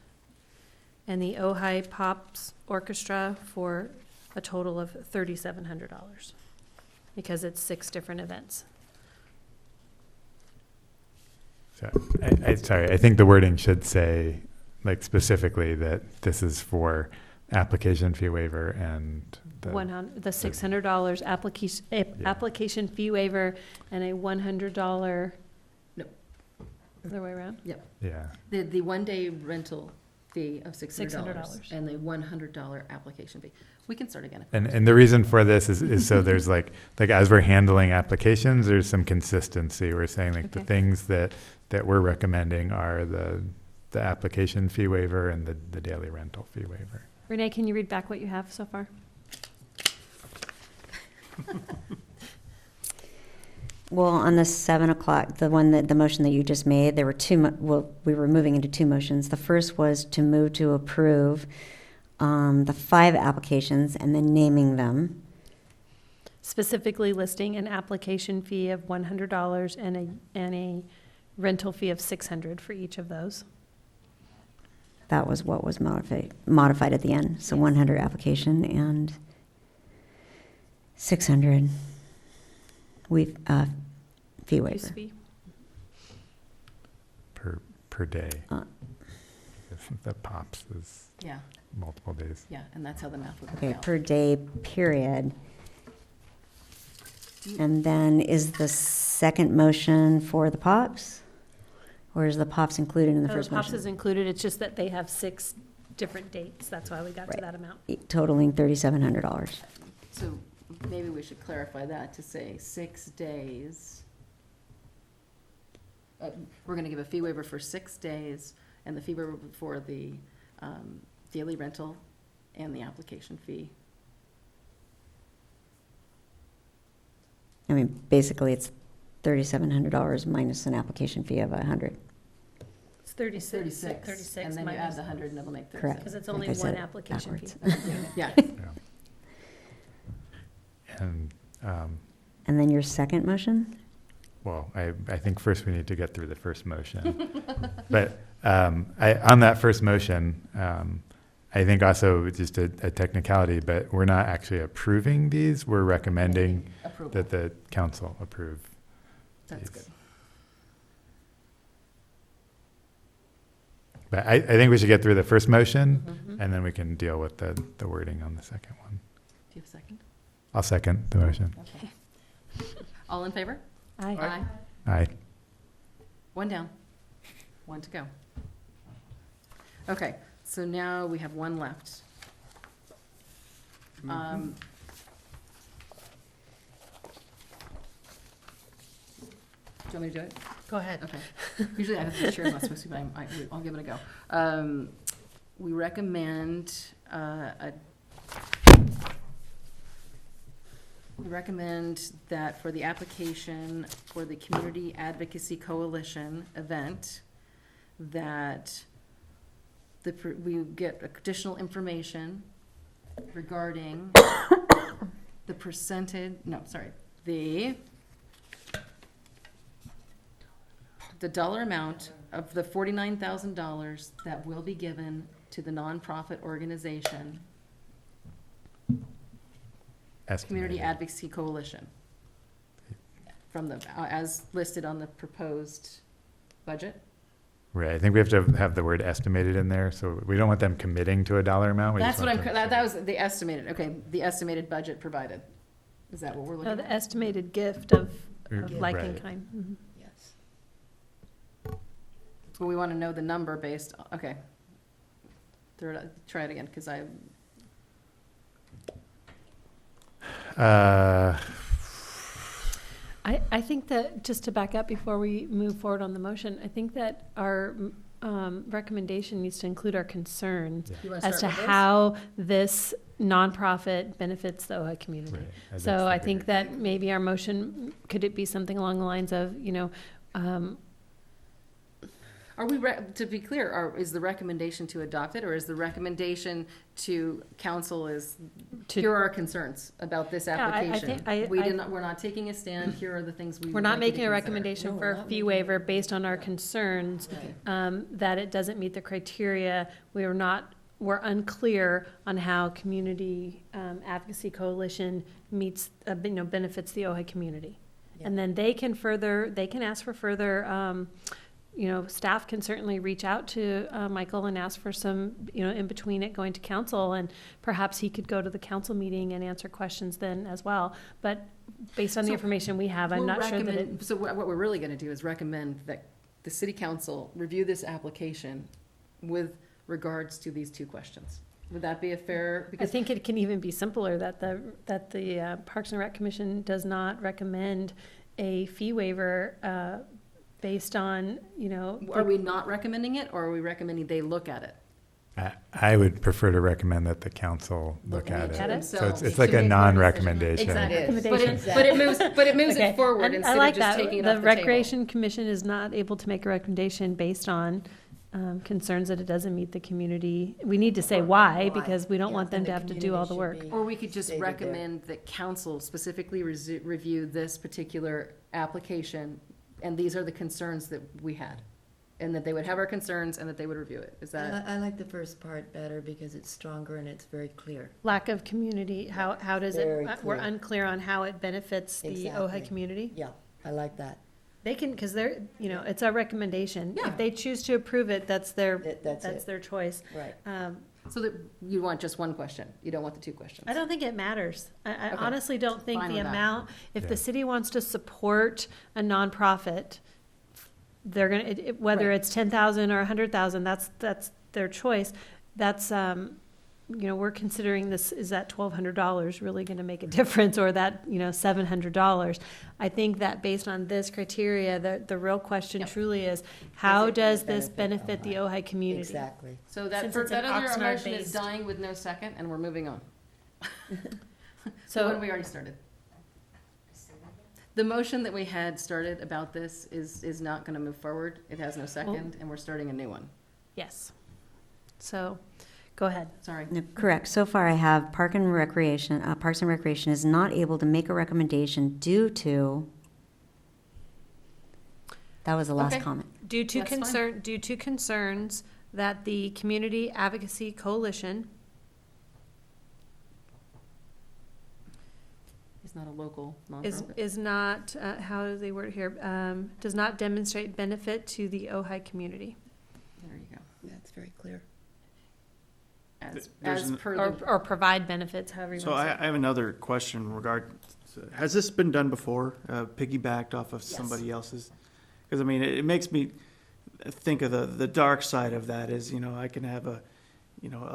S5: And the Ojai Pops Orchestra for a total of $3,700, because it's 6 different events.
S3: So, sorry, I think the wording should say, like, specifically that this is for application fee waiver and the,
S5: The $600 application fee waiver and a $100 Other way around?
S3: Yeah.
S1: The one-day rental fee of $600
S5: $600.
S1: and the $100 application fee. We can start again.
S3: And the reason for this is so there's like as we're handling applications, there's some consistency. We're saying like the
S5: Okay.
S3: things that we're recommending are the application fee waiver and the daily rental fee waiver.
S5: Renee, can you read back what you have so far?
S4: Well, on the 7 o'clock, the motion that you just made, there were we were moving into two motions. The first was to move to approve the 5 applications and then naming them.
S5: Specifically listing an application fee of $100 and a rental fee of $600 for each of those.
S4: That was what was modified at the end. So 100 application and 600 fee
S5: Use
S4: waiver.
S5: fee.
S3: Per day.
S4: Uh.
S3: If the pops is
S1: Yeah,
S3: multiple days.
S1: yeah, and that's how the math would work
S4: Okay,
S1: out.
S4: per day, period. And then is the second motion for the POPs? Or is the POPs included in the
S5: Oh,
S4: first
S5: POPS
S4: motion?
S5: is included, it's just that they have 6 different dates, that's why we got to
S4: Right.
S5: that amount.
S4: Totaling $3,700.
S1: So maybe we should clarify that to say 6 days. We're going to give a fee waiver for 6 days and the fee waiver for the daily rental and the application fee.
S4: I mean, basically, it's $3,700 minus an application fee of $100.
S5: It's 36.
S1: 36, and then you add
S5: minus-
S1: the 100 and it'll make 37.
S4: Correct.
S5: Because it's
S4: Like
S5: only
S4: I said
S5: one
S4: it
S5: application fee.
S4: backwards.
S1: Yeah,
S3: And
S4: And then your second motion?
S3: well, I think first we need to get through the first motion. But on that first motion, I think also just a technicality, but we're not actually approving these. We're recommending
S1: approval,
S3: that the council approve
S1: that's
S3: these.
S1: good.
S3: But I think we should get through the first motion,
S1: Mhm.
S3: and then we can deal with the wording on the second one.
S1: Do you have a second?
S3: I'll second the motion.
S1: Okay. All in favor?
S5: Aye.
S3: Aye.
S1: One down, one to go. Okay, so now we have one left. Um, Do you want me to do it?
S5: Go ahead.
S1: Okay. Usually I have the chair, not supposed to, but I'll give it a go. We recommend, we recommend that for the application for the Community Advocacy Coalition event, that we get additional information regarding the the dollar amount of the $49,000 that will be given to the nonprofit organization, Community
S3: Estimated.
S1: Advocacy Coalition, from the, as listed on the proposed budget.
S3: Right, I think we have to have the word estimated in there, so we don't want them committing to a dollar amount. We
S1: That's
S3: just
S1: what
S3: want
S1: I'm,
S3: them-
S1: that was the estimated, okay, the estimated budget provided. Is that what we're
S5: Oh,
S1: looking
S5: the
S1: at?
S5: estimated gift of like in
S3: Right.
S5: kind. Mhm.
S2: Yes.
S1: But we want to know the number based, okay. Try it again, because
S5: I think that, just to back up before we move forward on the motion, I think that our recommendation needs to include our concerns
S1: you want to
S5: as
S1: start
S5: to
S1: with this?
S5: how this nonprofit benefits the Ojai community.
S3: Right, that's
S5: So
S3: the
S5: I
S3: bigger-
S5: think that maybe our motion, could it be something along the lines of,
S1: Are to be clear, is the recommendation to adopt it, or is the recommendation to council is,
S5: To-
S1: here are our concerns about this
S5: Yeah, I
S1: application?
S5: think-
S1: We're not taking a stand, here are the things we
S5: we're
S1: would
S5: not
S1: like you to
S5: making a
S1: consider.
S5: recommendation
S2: No,
S5: for
S2: we're
S5: a
S2: not
S5: fee
S2: making-
S5: waiver based on our concerns,
S1: Okay.
S5: that it doesn't meet the criteria. We're unclear on how Community Advocacy Coalition benefits the Ojai community. And then they can ask for further, staff can certainly reach out to Michael and ask for some, in between it going to council, and perhaps he could go to the council meeting and answer questions then as well. But based on the
S1: So
S5: information we have, I'm
S1: We'll
S5: not sure that
S1: recommend-
S5: it,
S1: So what we're really gonna do is recommend that the city council review this application with regards to these two questions. Would that be a fair,
S5: I
S1: because
S5: think it can even be simpler, that the Parks and Rec Commission does not recommend a fee waiver based on,
S1: are we not recommending it, or are we recommending they look at it?
S3: I would prefer to recommend that the council look at
S5: at
S3: it.
S5: it?
S3: So it's
S1: To
S3: like a
S1: make their decision.
S3: non-recommendation.
S1: Exactly.
S5: Recommendation.
S1: But it moves
S5: Okay.
S1: it forward
S5: And
S1: instead
S5: I
S1: of
S5: like
S1: just
S5: that.
S1: taking it off
S5: The
S1: the table.
S5: Recreation Commission is not able to make a recommendation based on concerns that it doesn't meet the community. We need to say
S2: Or
S5: why,
S2: why.
S5: because we don't
S2: Yeah,
S5: want them
S2: and
S5: to
S2: the
S5: have to do all the work.
S2: community should
S1: Or we could just
S2: stated there.
S1: recommend that council specifically review this particular application, and these are the concerns that we had. And that they would have our concerns and that they would review it. Is that,
S2: I like the first part better because it's stronger and it's very clear.
S5: Lack of community, how does it,
S2: Very
S5: we're
S2: clear.
S5: unclear on how it benefits the
S2: Exactly.
S5: Ojai community?
S2: Yeah, I like that.
S5: They can, because they're, it's our recommendation.
S1: Yeah.
S5: If they choose to approve it, that's their,
S2: That's
S5: that's
S2: it,
S5: their choice.
S2: right.
S1: so that you want just one question? You don't want the two questions?
S5: I don't think it matters. I
S1: Okay.
S5: honestly don't think
S1: Fine
S5: the
S1: with that.
S5: amount, if
S3: Yeah.
S5: the city wants to support a nonprofit, they're gonna, whether
S1: Right.
S5: it's 10,000 or 100,000, that's their choice. That's, we're considering this, is that $1,200 really gonna make a difference, or that, $700? I think that based on this criteria, the real question
S1: Yep.
S5: truly is, how
S2: it gonna
S5: does this
S2: benefit
S5: benefit the Ojai community?
S2: Exactly.
S1: So that,
S5: Since
S1: for
S5: it's an
S1: that other
S5: Oxnard
S1: motion is
S5: based.
S1: dying with no second, and we're moving on. So
S5: So-
S1: what have we already started? The motion that we had started about this is not gonna move forward. It has no second, and we're starting a new one.
S5: Yes. So, go ahead.
S1: Sorry.
S4: No, correct. So far, I have Parks and Recreation is not able to make a recommendation due to, that was the last
S1: Okay.
S4: comment.
S5: Due to
S1: That's fine.
S5: due to concerns that the Community Advocacy Coalition
S1: It's not a local
S5: is,
S1: nonprofit.
S5: is not, how do they word it here, does not demonstrate benefit to the Ojai community.
S1: There you go.
S2: That's very clear.
S1: As
S6: There's an-
S1: per
S5: Or,
S1: the,
S5: or provide benefits, however you
S6: So
S5: want
S6: I
S5: to say.
S6: have another question in regard, has this been done before, piggybacked off of somebody else's? Because I mean, it makes me think of the dark side of that is, I can have a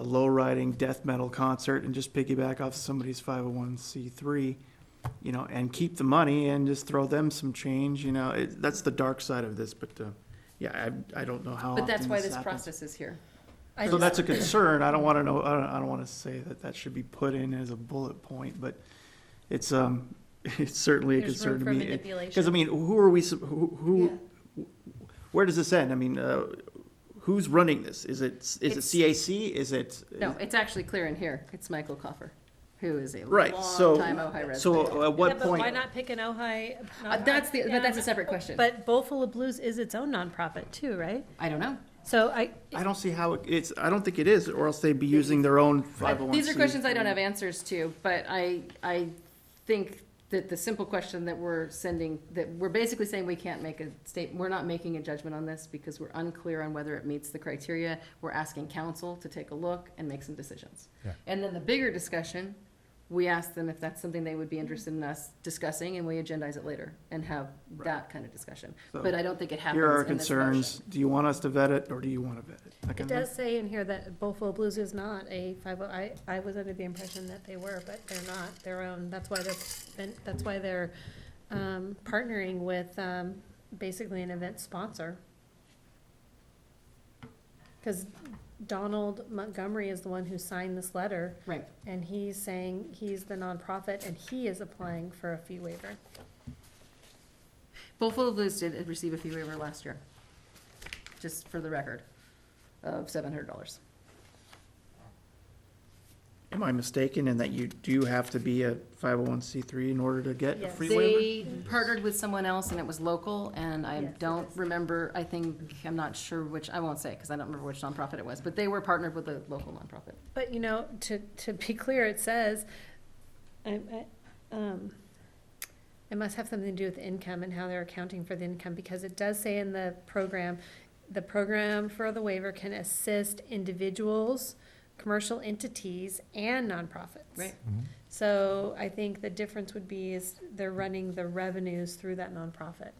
S6: low riding death metal concert and just piggyback off somebody's 501c3, and keep the money and just throw them some change, that's the dark side of this, but, yeah, I don't know how
S1: but that's
S6: often
S1: why
S6: this
S1: this
S6: happens.
S1: process is here.
S5: I
S6: So
S5: just-
S6: that's a concern. I don't want to know, I don't want to say that should be put in as a bullet point, but it's, it's certainly a
S5: There's
S6: concern
S5: room
S6: to
S5: for
S6: me.
S5: manipulation.
S6: Because I mean, who are we, who, where does this end? I mean, who's running this? Is it CAC? Is it?
S1: No, it's actually clear in here. It's Michael Koffer, who is a
S6: Right, so,
S1: longtime Ojai resident.
S6: so at
S5: Yeah,
S6: what
S5: but why
S6: point?
S5: not pick an Ojai?
S1: But that's a separate question.
S5: But Bowlful of Blues is its own nonprofit too, right?
S1: I don't know.
S5: So
S6: I don't see how it's, I don't think it is, or else they'd be using their own 501c.
S1: These are questions I don't have answers to, but I think that the simple question that we're sending, that we're basically saying we can't make a we're not making a judgment on this because we're unclear on whether it meets the criteria. We're asking council to take a look and make some decisions.
S3: Yeah.
S1: And then the bigger discussion, we ask them if that's something they would be interested in us discussing, and we agendize it later and have that kind of discussion.
S6: So,
S1: But I don't think it happens
S6: Here are our
S1: in this
S6: concerns.
S1: motion.
S6: Do you want us to vet it, or do you want to vet it? That
S5: it
S6: kind of
S5: does say in here that Bowlful of Blues is not a 50, I was under the impression that they were, but they're not their own. That's why they're partnering with basically an event sponsor. Because Donald Montgomery is the one who signed this letter,
S1: Right.
S5: and he's saying he's the nonprofit and he is applying for a fee waiver.
S1: Bullful of Blues did receive a fee waiver last year, just for the record, of $700.
S6: Am I mistaken in that you do have to be a 501c3 in order to get a
S5: Yes.
S6: free waiver?
S1: They partnered with someone else and it was local, and I
S5: Yes, it
S1: don't
S5: is.
S1: remember, I'm not sure which, I won't say, because I don't remember which nonprofit it was, but they were partnered with a local nonprofit.
S5: But, to be clear, it says, it must have something to do with income and how they're accounting for the income, because it does say in the program for the waiver can assist individuals, commercial entities, and nonprofits.
S1: Right.
S5: So I think the difference would be is they're running the revenues through that nonprofit.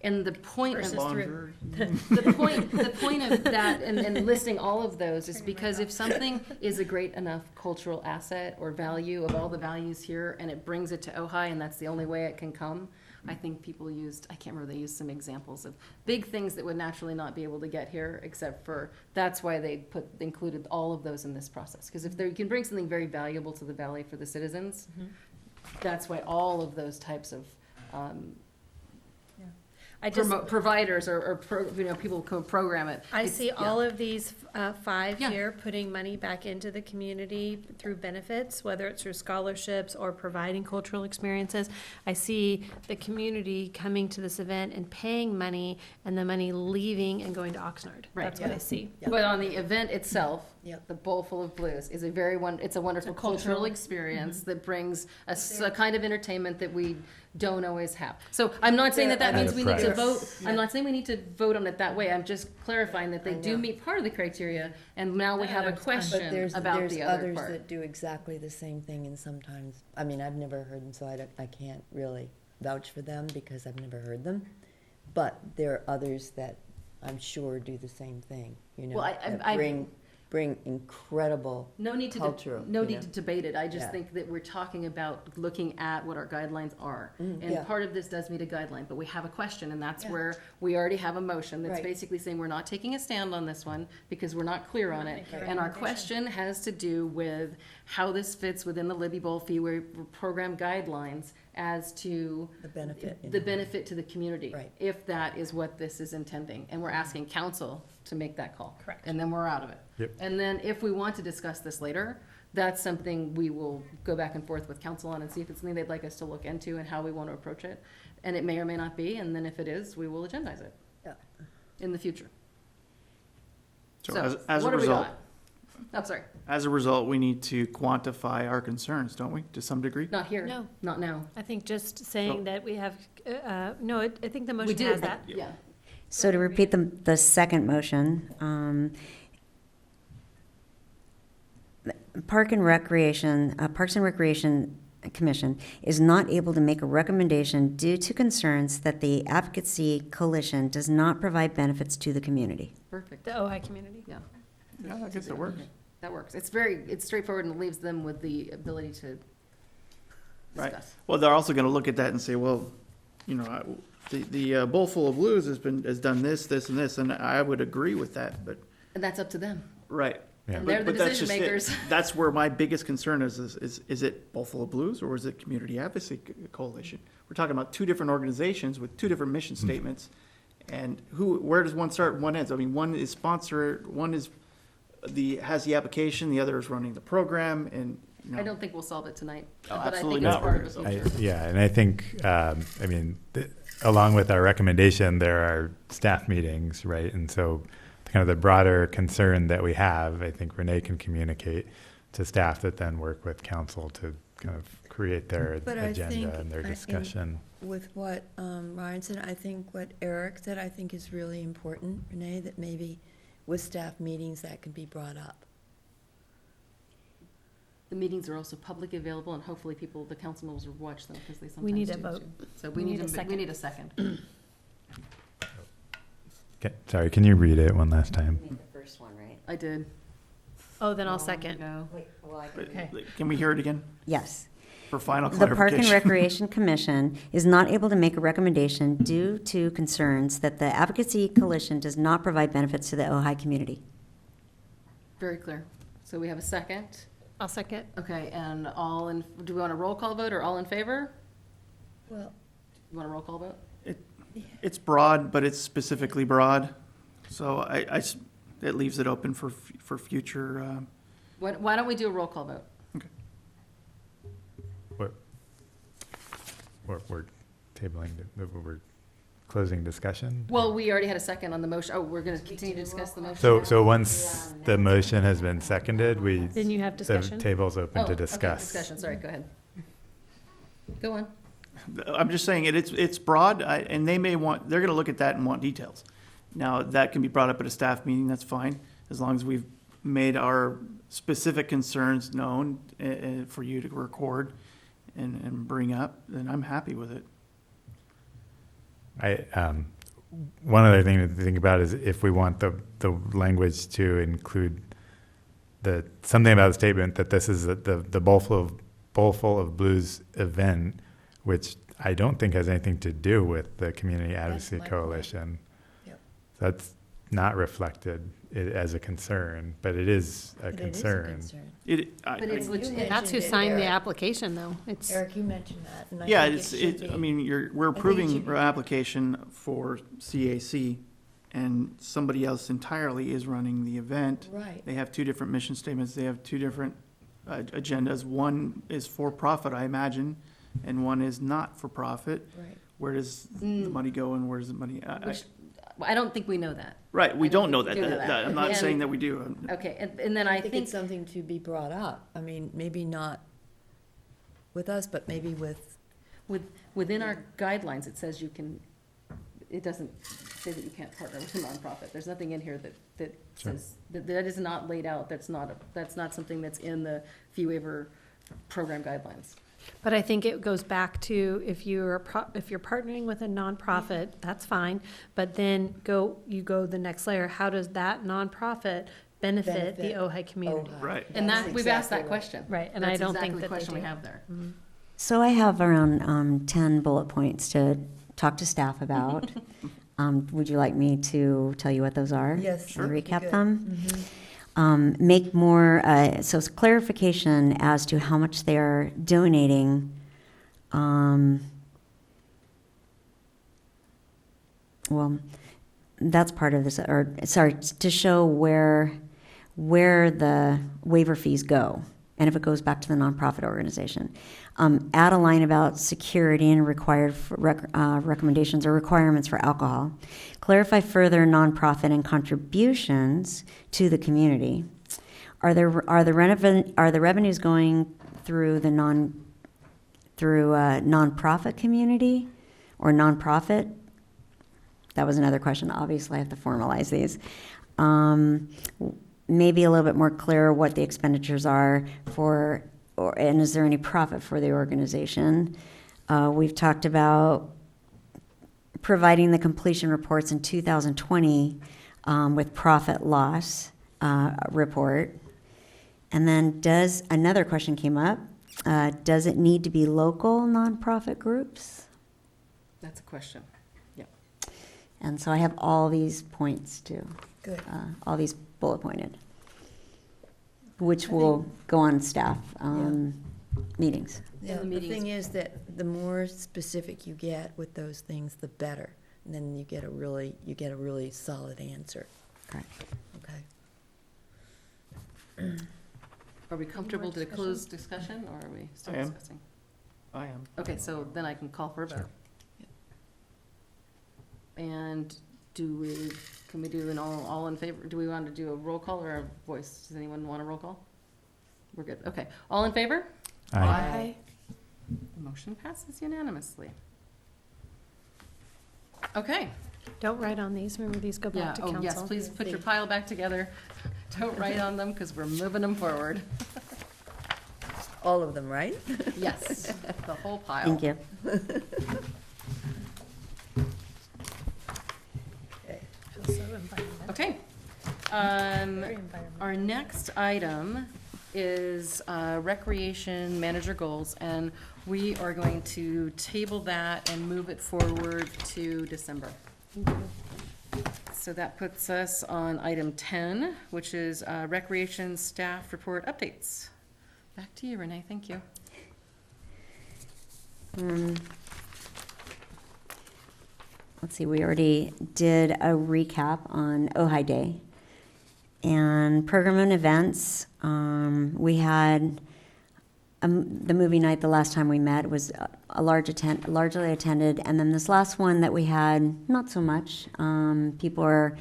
S1: And the point
S5: Versus
S1: of
S5: through.
S1: the point of that and listing all of those is because if something is a great enough cultural asset or value of all the values here and it brings it to Ojai and that's the only way it can come, I think people used, I can't remember, they used some examples of big things that would naturally not be able to get here, except for, that's why they included all of those in this process. Because if they can bring something very valuable to the valley for the citizens, that's why all of those types of
S5: I just,
S1: providers or people who program it.
S5: I
S1: It's-
S5: see
S1: yeah.
S5: all of these five
S1: Yeah.
S5: here putting money back into the community through benefits, whether it's through scholarships or providing cultural experiences. I see the community coming to this event and paying money and the money leaving and going to Oxnard.
S1: Right.
S5: That's what I
S2: Yeah.
S5: see.
S2: Yeah.
S1: But on the event itself,
S2: Yep.
S1: the Bowl Full of Blues is it's a wonderful
S5: A cultural-
S1: cultural experience that brings a kind of entertainment that we don't always have. So I'm not saying that
S2: And
S1: means
S3: a
S1: we need to
S3: price.
S1: vote, I'm not saying we need to vote on it that way, I'm just clarifying that they
S2: I
S1: do
S2: know.
S1: meet part of the criteria, and now we have a
S5: But
S2: But
S1: question
S2: there's
S1: about the other
S2: others
S1: part.
S2: that do exactly the same thing, and sometimes, I mean, I've never heard them, so I can't really vouch for them because I've never heard them. But there are others that I'm sure do the same thing, you know,
S1: Well,
S2: that
S1: I-
S2: bring incredible
S1: No need to,
S2: cultural,
S1: no
S2: you
S1: need
S2: know.
S1: to debate it, I just
S2: Yeah.
S1: think that we're talking about looking at what our guidelines are. And
S2: yeah.
S1: part of this does meet a guideline, but we have a question, and that's
S2: Yeah.
S1: where we already have a motion that's
S2: Right.
S1: basically saying we're not taking a stand on this one because we're not clear on it.
S5: making a
S1: And our
S5: recommendation.
S1: question has to do with how this fits within the Libby Bowl fee waiver program guidelines as to
S2: The benefit. you
S1: the
S2: know.
S1: benefit to the community.
S2: Right.
S1: If that is what this is intending, and we're asking council to make that call.
S5: Correct.
S1: And then we're out of it.
S3: Yep.
S1: And then if we want to discuss this later, that's something we will go back and forth with council on and see if it's something they'd like us to look into and how we want to approach it. And it may or may not be, and then if it is, we will agendize it
S2: Yeah.
S1: in the future.
S6: So
S1: So,
S6: as a
S1: what do we
S6: result,
S1: got? I'm sorry,
S6: as a result, we need to quantify our concerns, don't we, to some degree?
S1: not here.
S5: No.
S1: Not now.
S5: I think just saying that we have, no, I think the
S1: We
S5: motion
S1: did,
S5: has that.
S1: yeah.
S4: So to repeat the second motion, Parks and Recreation Commission is not able to make a recommendation due to concerns that the Advocacy Coalition does not provide benefits to the community.
S1: Perfect.
S5: The Ojai community.
S1: Yeah.
S6: Yeah, I guess it works.
S1: That works. It's straightforward and leaves them with the ability to
S6: Right.
S1: discuss.
S6: Well, they're also gonna look at that and say, well, you know, the Bowl Full of Blues has done this, this, and this, and I would agree with that, but,
S1: And that's up to them.
S6: right.
S3: Yeah.
S1: And they're the
S6: But that's
S1: decision
S6: just it.
S1: makers.
S6: That's where my biggest concern is it Bowl Full of Blues or is it Community Advocacy Coalition? We're talking about two different organizations with two different mission statements. And where does one start and one ends? I mean, one is one is has the application, the other is running the program, and, you know.
S1: I don't think we'll solve it tonight.
S6: Oh,
S1: but
S6: absolutely
S1: I
S6: not.
S1: think it's part of the future.
S3: Yeah, and I think, I mean, along with our recommendation, there are staff meetings, right? And so kind of the broader concern that we have, I think Renee can communicate to staff that then work with council to kind of create their
S2: But I think,
S3: agenda and their
S2: in-
S3: discussion.
S2: With what Ryan said, I think what Eric said, I think is really important, Renee, that maybe with staff meetings, that can be brought up.
S1: The meetings are also publicly available, and hopefully the council members will watch them, because they sometimes
S5: We need a
S1: do,
S5: vote.
S1: too. So
S5: We need a second.
S1: we need a second.
S3: Sorry, can you read it one last time?
S4: the first one, right?
S1: I did.
S5: Oh, then I'll second.
S1: No.
S6: But,
S1: Okay.
S6: Can we hear it again
S4: Yes.
S6: for final
S4: The Park and
S6: clarification?
S4: Recreation Commission is not able to make a recommendation due to concerns that the Advocacy Coalition does not provide benefits to the Ojai community.
S1: Very clear. So we have a second.
S5: I'll second.
S1: Okay, and do we want a roll call vote, or all in favor?
S2: Well,
S1: You want a roll call vote?
S6: It's broad, but it's specifically broad, so it leaves it open for future,
S1: Why don't we do a roll call vote?
S3: We're tabling, we're closing discussion?
S1: Well, we already had a second on the motion. Oh, we're going to continue to discuss the motion?
S3: So once the motion has been seconded,
S5: Then you have
S3: the
S5: discussion.
S3: table's open
S1: Oh,
S3: to
S1: okay,
S3: discuss.
S1: discussion, sorry, go ahead. Go on.
S6: I'm just saying it's broad, and they're gonna look at that and want details. Now, that can be brought up at a staff meeting, that's fine, as long as we've made our specific concerns known for you to record and bring up, then I'm happy with it.
S3: One other thing to think about is if we want the language to include something about the statement that this is the Bowlful of Blues event, which I don't think has anything to do with the Community Advocacy
S2: my point.
S3: Coalition.
S2: Yep.
S3: That's not reflected as a concern, but it is a
S2: But it is a
S3: concern.
S2: concern.
S1: But it's legit.
S5: That's who
S2: mentioned it,
S5: signed the
S2: Eric.
S5: application, though. It's,
S2: Eric, you mentioned that, and I
S6: Yeah,
S2: think it should be.
S6: I mean, we're
S2: think it
S6: approving
S2: should be.
S6: our application for CAC, and somebody else entirely is running the event.
S2: Right.
S6: They have two different mission statements, they have two different agendas. One is for-profit, I imagine, and one is not for-profit.
S2: Right.
S6: Where does the money go and where does the money?
S1: I don't think we know that.
S6: Right, we
S1: I don't
S6: don't know
S1: think
S6: that.
S1: we do know that.
S6: I'm not
S1: And-
S6: saying that we do.
S1: Okay, and then I
S2: think
S1: think,
S2: it's something to be brought up. I mean, maybe not with us, but maybe with,
S1: within our guidelines, it says it doesn't say that you can't partner with a nonprofit. There's nothing in here that
S3: Sure.
S1: says, that is not laid out, that's not something that's in the fee waiver program guidelines.
S5: but I think it goes back to if you're partnering with a nonprofit, that's fine. But then you go the next layer. How does that nonprofit benefit the
S2: Benefit
S5: Ojai community?
S2: Ojai.
S6: Right.
S1: And
S2: That's
S1: we've asked
S2: exactly
S1: that
S2: right.
S1: question.
S5: Right, and I don't think that
S1: That's exactly
S5: they
S1: the question we
S5: do.
S1: have there.
S4: So I have around 10 bullet points to talk to staff about. Would you like me to tell you what those are?
S2: Yes,
S4: And
S2: sure. That'd be
S4: recap
S2: good.
S4: them? Make more, so it's clarification as to how much they are donating. Well, that's part of this, or, sorry, to show where the waiver fees go, and if it goes back to the nonprofit organization. Add a line about security and recommendations or requirements for alcohol. Clarify further nonprofit and contributions to the community. Are the revenues going through the nonprofit community or nonprofit? That was another question. Obviously, I have to formalize these. Maybe a little bit more clear what the expenditures are for, and is there any profit for the organization? We've talked about providing the completion reports in 2020 with profit loss report. And then another question came up, does it need to be local nonprofit groups?
S1: That's a question.
S4: And so I have all these points too,
S2: Good.
S4: all these bullet pointed, which will go on staff meetings.
S2: Yeah,
S1: the
S2: the
S1: meetings-
S2: thing is that the more specific you get with those things, the better. And then you get a really solid answer.
S4: Correct.
S2: Okay.
S1: Are we comfortable to close discussion, or are we still
S6: I am.
S1: discussing?
S6: I am.
S1: Okay, so then I can call for a vote.
S3: Sure.
S1: And can we do an all in favor? Do we want to do a roll call or a voice? Does anyone want a roll call? We're good. Okay. All in favor?
S3: Aye.
S1: The motion passes unanimously. Okay.
S5: Don't write on these. Remember, these go
S1: Yeah,
S5: back to
S1: oh,
S5: council.
S1: yes, please put your pile back together. Don't write on them, because we're moving them forward.
S2: All of them, right?
S1: Yes, the whole pile.
S4: Thank you.
S5: Feels so environmental.
S1: Okay.
S5: Very environmental.
S1: Our next item is recreation manager goals, and we are going to table that and move it forward to December. So that puts us on item 10, which is recreation staff report updates. Back to you, Renee, thank you.
S4: Let's see, we already did a recap on Ojai Day. And program and events, we had the movie night the last time we met was largely attended. And then this last one that we had, not so much. People are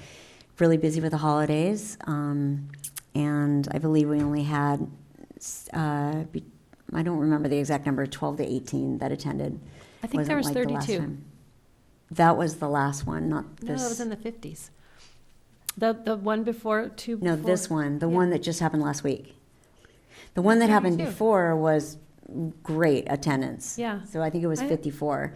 S4: really busy with the holidays. And I believe we only had, I don't remember the exact number, 12 to 18 that attended.
S5: I think there was
S4: Wasn't like the last
S5: 32.
S4: time. That was the last one, not
S5: No,
S4: this.
S5: that was in the 50s. The one before, two
S4: No,
S5: before.
S4: this one, the
S5: Yeah.
S4: one that just happened last week. The one that happened
S5: 32.
S4: before was great attendance.
S5: Yeah.
S4: So I think it was
S5: I-
S4: 54.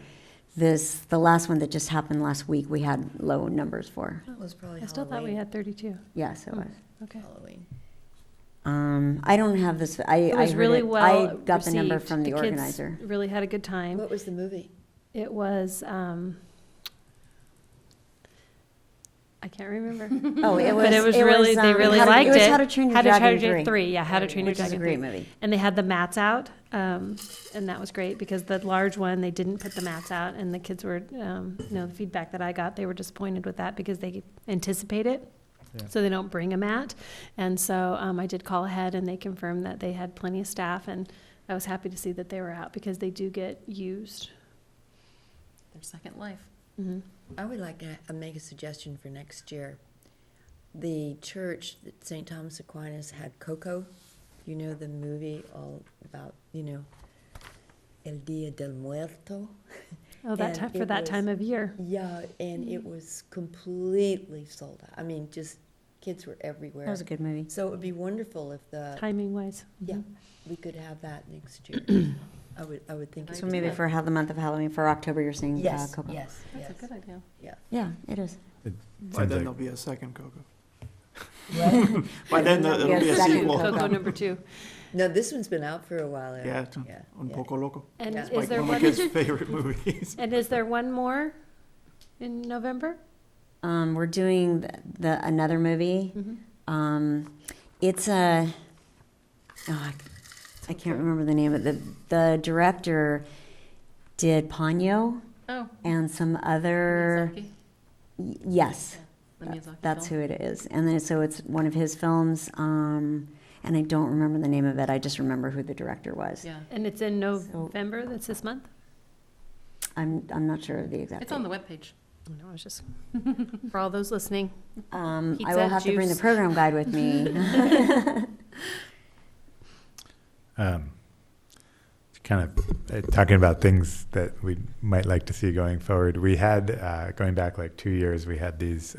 S4: the last one that just happened last week, we had low numbers for.
S2: That was probably
S5: I still thought we had 32.
S4: Yes, it was.
S5: Okay.
S2: Halloween.
S4: I don't have this,
S5: It was really well
S4: I got the number
S5: received.
S4: from the
S5: kids
S4: organizer.
S5: really had a good time.
S2: What was the movie?
S5: It was, I can't remember.
S4: Oh, it was.
S5: But it was really, they really liked
S4: It was
S5: it.
S4: How to Train Your
S5: How to
S4: Dragon
S5: Train Your
S4: 3.
S5: 3, yeah, How to Train Your
S4: Which is a
S5: Dragon
S4: great
S5: 3.
S4: movie.
S5: And they had the mats out, and that was great because the large one, they didn't put the mats out, and the kids were, the feedback that I got, they were disappointed with that because they anticipate it.
S3: Yeah.
S5: So they don't bring a mat. And so I did call ahead and they confirmed that they had plenty of staff, and I was happy to see that they were out because they do get used.
S1: Their second life.
S5: Mhm.
S2: I would like to make a suggestion for next year. The church that St. Thomas Aquinas had Coco. You know the movie all about, El Dia del Muerto?
S5: Oh, that
S2: And
S5: time, for
S2: it
S5: that
S2: was-
S5: time of year.
S2: Yeah, and it was completely sold out. I mean, just kids were everywhere.
S4: That was a good movie.
S2: So it would be wonderful if
S5: Timing wise.
S2: yeah, we could have that next year. I would think.
S4: So maybe for the month of Halloween, for October, you're saying
S2: Yes,
S4: Coco.
S2: yes,
S1: That's
S2: yes.
S1: a good idea.
S4: Yeah, it is.
S3: It
S6: By
S3: sounds
S6: then
S3: like
S6: there'll be a second Coco.
S2: What?
S6: By then
S4: There'll
S6: it'll be a
S4: second
S6: sequel.
S4: Coco.
S5: Coco number 2.
S2: No, this one's been out for a while.
S6: Yeah,
S2: yeah.
S6: Un
S2: yeah.
S6: Poco Loco.
S5: And
S2: Yeah.
S5: is
S6: Like
S5: there
S6: one of
S5: one,
S6: my kids' favorite movies.
S5: and is there one more in November?
S4: We're doing another movie. It's a, I can't remember the name of it. The director did Ponyo
S1: Oh,
S4: and some other,
S1: Miyazaki.
S4: yes,
S1: The Miyazaki
S4: that's
S1: film.
S4: who it is. And then, so it's one of his films, and I don't remember the name of it. I just remember who the director was.
S1: Yeah,
S5: And it's in November, that's this month?
S4: I'm not sure of the exact
S1: it's on
S4: date.
S1: the webpage.
S5: No, I was just, for all those listening.
S4: I
S5: Pizza,
S4: will have to bring the
S5: juice.
S4: program guide with me.
S3: kind of talking about things that we might like to see going forward. We had, going back like 2 years, we had these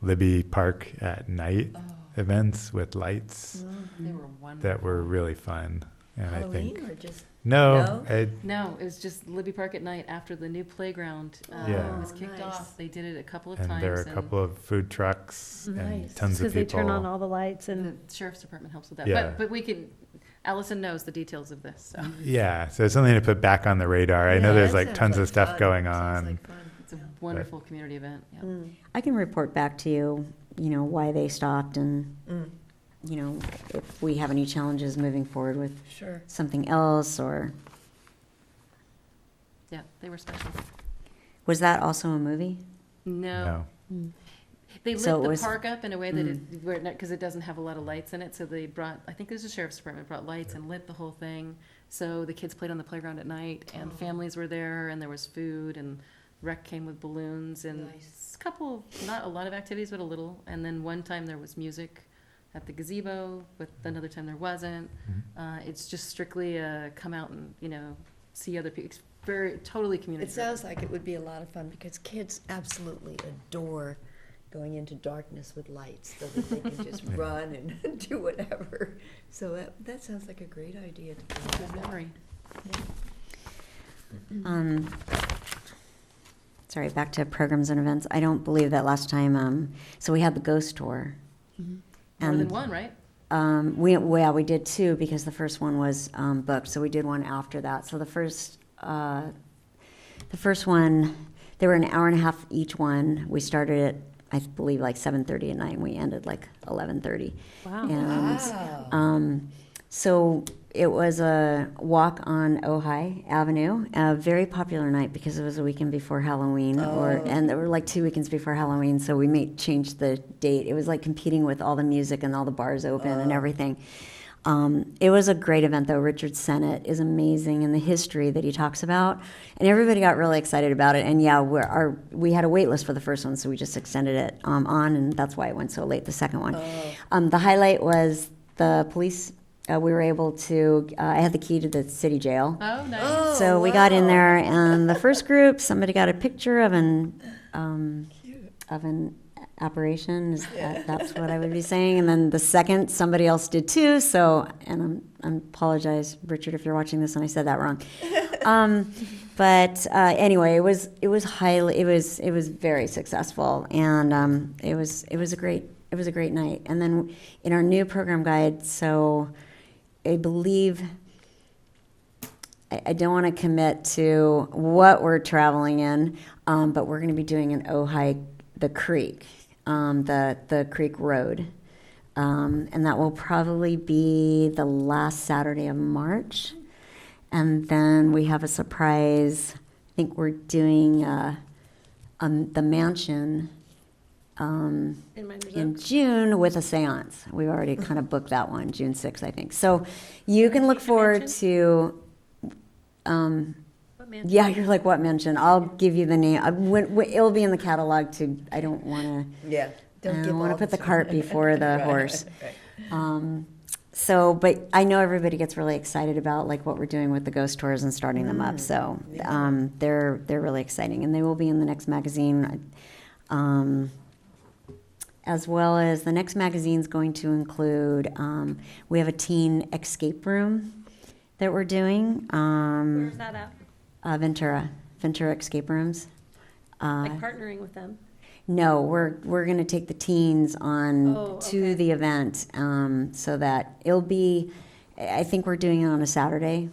S3: Libby Park at night events with lights
S1: They were wonderful.
S3: that were really fun. And I
S2: Halloween
S3: think,
S2: or just?
S3: no,
S1: No, it was just Libby Park at night after the new playground
S3: Yeah.
S1: was kicked
S2: Nice.
S1: off. They did it a couple of
S3: and
S1: times.
S3: there are a couple of food trucks
S2: Nice.
S3: and tons of
S5: Because they
S3: people.
S5: turn on all the lights
S1: and
S5: and
S1: the sheriff's department helps with that.
S3: Yeah.
S1: But we can, Allison knows the details of this, so
S3: Yeah, so it's something to put back on the radar. I know there's like tons of stuff going
S2: Sounds
S3: on.
S2: like fun.
S1: it's a wonderful community event. Yeah.
S2: Mm,
S4: I can report back to you, why they stopped and,
S2: mm,
S4: if we have any challenges moving forward with
S2: sure.
S4: something else, or,
S1: Yeah, they were special.
S4: was that also a movie?
S1: No, they lit
S4: So it
S1: the
S4: was-
S1: park up in a way that because it doesn't have a lot of lights in it. So they brought, I think it was the sheriff's department brought lights and lit the whole thing. So the kids played on the playground at night, and families were there, and there was food, and rec came with balloons, and
S2: Nice.
S1: a couple, not a lot of activities, but a little. And then one time there was music at the gazebo, but another time there wasn't. It's just strictly come out and see other people. It's very totally community.
S2: It sounds like it would be a lot of fun because kids absolutely adore going into darkness with lights so that they can just run and do whatever. So that sounds like a great idea.
S1: Good memory.
S4: Sorry, back to programs and events. I don't believe that last time, so we had the ghost tour.
S1: More than one, right?
S4: We did two because the first one was booked, so we did one after that. So the first one, they were an hour and a half each one. We started at, I believe, like 7:30 at night, and we ended like 11:30.
S5: wow.
S4: And
S2: Wow.
S4: so it was a walk on Ojai Avenue, a very popular night because it was a weekend before Halloween, and there were like 2 weekends before Halloween, so we changed the date. It was like competing with all the music and all the bars open and everything. It was a great event, though. Richard Sennett is amazing in the history that he talks about, and everybody got really excited about it. And yeah, we had a wait list for the first one, so we just extended it on, and that's why it went so late, the second one. The highlight was the police. We were able to, I had the key to the city jail.
S1: Oh, nice.
S4: So we got in there, and the first group, somebody got a picture of an apparition. That's what I would be saying. And then the second, somebody else did too. So, and I apologize, Richard, if you're watching this and I said that wrong. But anyway, it was very successful, and it was a great night. And then in our new program guide, so I believe I don't want to commit to what we're traveling in, but we're going to be doing an Ojai, the creek, the creek road, and that will probably be the last Saturday of March. And then we have a surprise. I think we're doing the mansion in June with a seance. We've already kind of booked that one, June 6th, I think. So you can look forward to.
S5: What mansion?
S4: Yeah, you're like, what mansion? I'll give you the name. It'll be in the catalog too. I don't want to.
S2: Yeah.
S4: I don't want to put the cart before the horse. So, but I know everybody gets really excited about like what we're doing with the ghost tours and starting them up. So they're really exciting, and they will be in the next magazine, as well as the next magazine's going to include. We have a teen escape room that we're doing.
S5: Where's that at?
S4: Ventura Escape Rooms.
S5: Like partnering with them?
S4: No, we're going to take the teens on to the event, so that it'll be. I think we're doing it on a Saturday,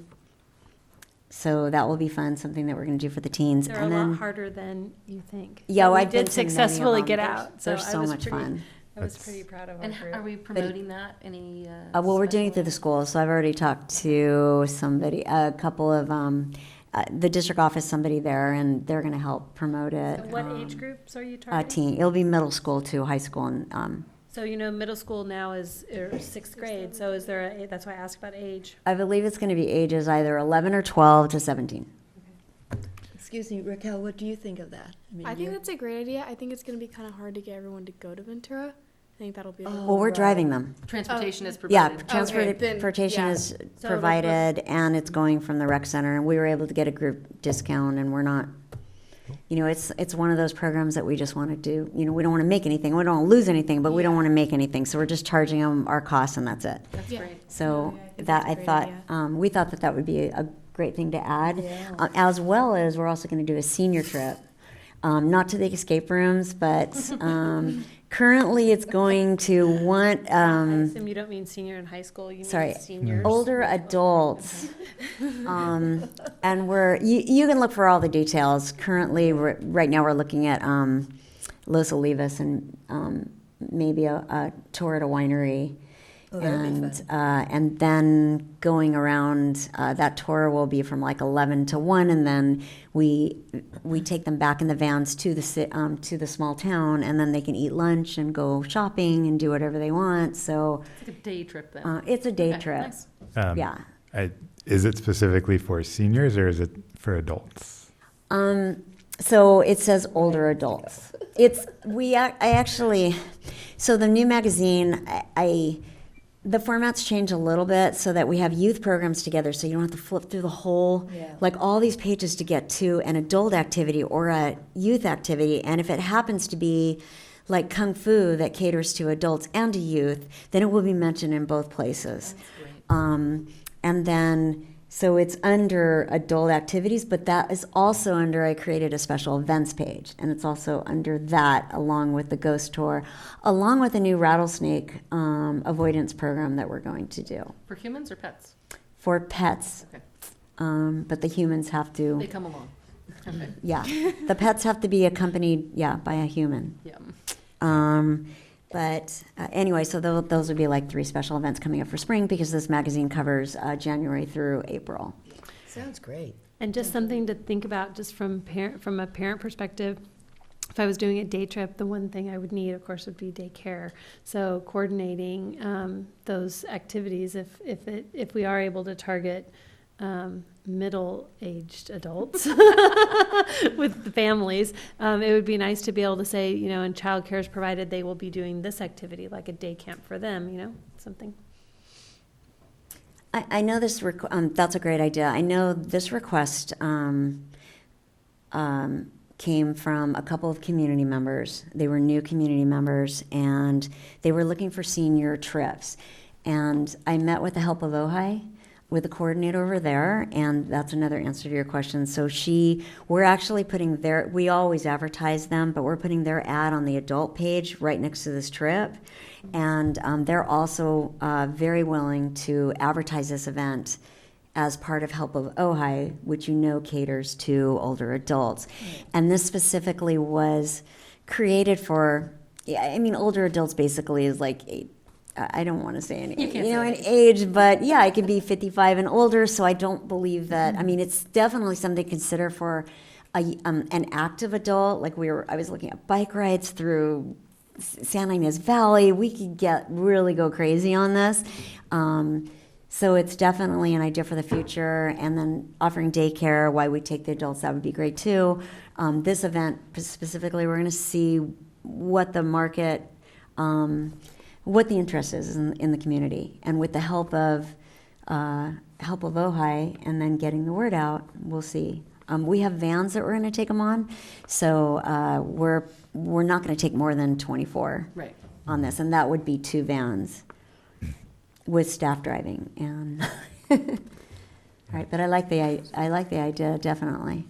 S4: so that will be fun. Something that we're going to do for the teens.
S5: They're
S4: and
S5: a
S4: then,
S5: lot harder than you think.
S4: Yeah,
S5: But we
S4: I've been
S5: did
S4: to many of
S5: successfully
S4: them.
S5: get
S4: They're-
S5: out.
S4: They're
S5: I
S4: so
S5: was
S4: much
S5: pretty-
S4: fun.
S5: I was pretty proud of our
S1: And
S5: group.
S1: are we promoting that? Any?
S4: Well, we're doing it through the
S1: special-
S4: school, so I've already talked to somebody, a couple of the district office, somebody there, and they're going to help promote it.
S5: So what age groups are you
S4: A
S5: targeting?
S4: teen. It'll be middle school to high school, and
S5: So, middle school now is sixth grade, so is there that's why I asked about age.
S4: I believe it's going to be ages either 11 or 12 to 17.
S2: Excuse me, Raquel, what do you think of that? mean,
S7: I think
S2: you're-
S7: that's a great idea. I think it's going to be kind of hard to get everyone to go to Ventura. I think that'll be. A
S2: Oh,
S4: Well, we're
S2: right.
S4: driving them.
S1: Transportation is
S4: Yeah,
S1: provided.
S4: transportation
S7: yeah.
S4: is
S5: So
S4: provided, and it's going from the rec center, and we were able to get a group discount, and we're not, it's one of those programs that we just want to do. We don't want to make anything, we don't want to lose anything, but we don't want to make anything, so we're just charging them our costs, and that's it.
S1: That's
S7: Yeah.
S1: great.
S4: So
S7: Yeah, I think
S4: that,
S7: that's a
S4: I
S7: great
S4: thought,
S7: idea.
S4: we thought that would be a great thing to add.
S2: Yeah.
S4: As well as, we're also going to do a senior trip, not to the escape rooms, but currently it's going to one,
S5: I assume you don't mean senior in high school, you
S4: sorry,
S5: mean seniors.
S4: older adults. And you can look for all the details. Currently, right now, we're looking at Los Olivas and maybe a tour at a winery.
S2: Oh, that'd be fun.
S4: And then going around, that tour will be from like 11 to 1, and then we take them back in the vans to the small town, and then they can eat lunch and go shopping and do whatever they want. So
S1: It's like a day trip then.
S4: it's a day
S1: Okay,
S4: trip.
S1: nice.
S4: Yeah.
S3: Is it specifically for seniors or is it for adults?
S4: So it says older adults. So the new magazine, the formats change a little bit so that we have youth programs together, so you don't have to flip through the whole,
S2: Yeah.
S4: like all these pages to get to an adult activity or a youth activity. And if it happens to be like Kung Fu that caters to adults and to youth, then it will be mentioned in both places. And then, so it's under adult activities, but that is also under, I created a special events page. And it's also under that, along with the ghost tour, along with a new rattlesnake avoidance program that we're going to do
S1: For humans or pets?
S4: for pets.
S1: Okay.
S4: But the humans have
S1: They
S4: to,
S1: come along. Okay.
S4: yeah, the pets have to be accompanied, yeah, by a human.
S1: Yeah.
S4: But anyway, so those would be like 3 special events coming up for spring, because this magazine covers January through April.
S2: Sounds great.
S5: And just something to think about, just from a parent perspective. If I was doing a day trip, the one thing I would need, of course, would be daycare. So coordinating those activities, if we are able to target middle-aged adults with the families, it would be nice to be able to say, and childcare is provided, they will be doing this activity, like a day camp for them, something.
S4: I know this, that's a great idea. I know this request came from a couple of community members. They were new community members, and they were looking for senior trips. And I met with the help of Ojai with the coordinator over there, and that's another answer to your question. So we're actually putting we always advertise them, but we're putting their ad on the adult page right next to this trip. And they're also very willing to advertise this event as part of Help of Ojai, which caters to older adults. And this specifically was created for, older adults basically is like I don't want to say any,
S1: You can't say
S4: an
S1: age.
S4: age, but yeah, it could be 55 and older. So I don't believe that. It's definitely something to consider for an active adult. Like I was looking at bike rides through San Ynez Valley. We could really go crazy on this. So it's definitely an idea for the future. And then offering daycare, why we take the adults, that would be great too. This event specifically, we're going to see what the market, what the interest is in the community. And with the help of Ojai and then getting the word out, we'll see. We have vans that we're going to take them on. So we're not going to take more than 24
S1: Right.
S4: on this. And that would be 2 vans with staff driving. And right, but I like the idea, definitely.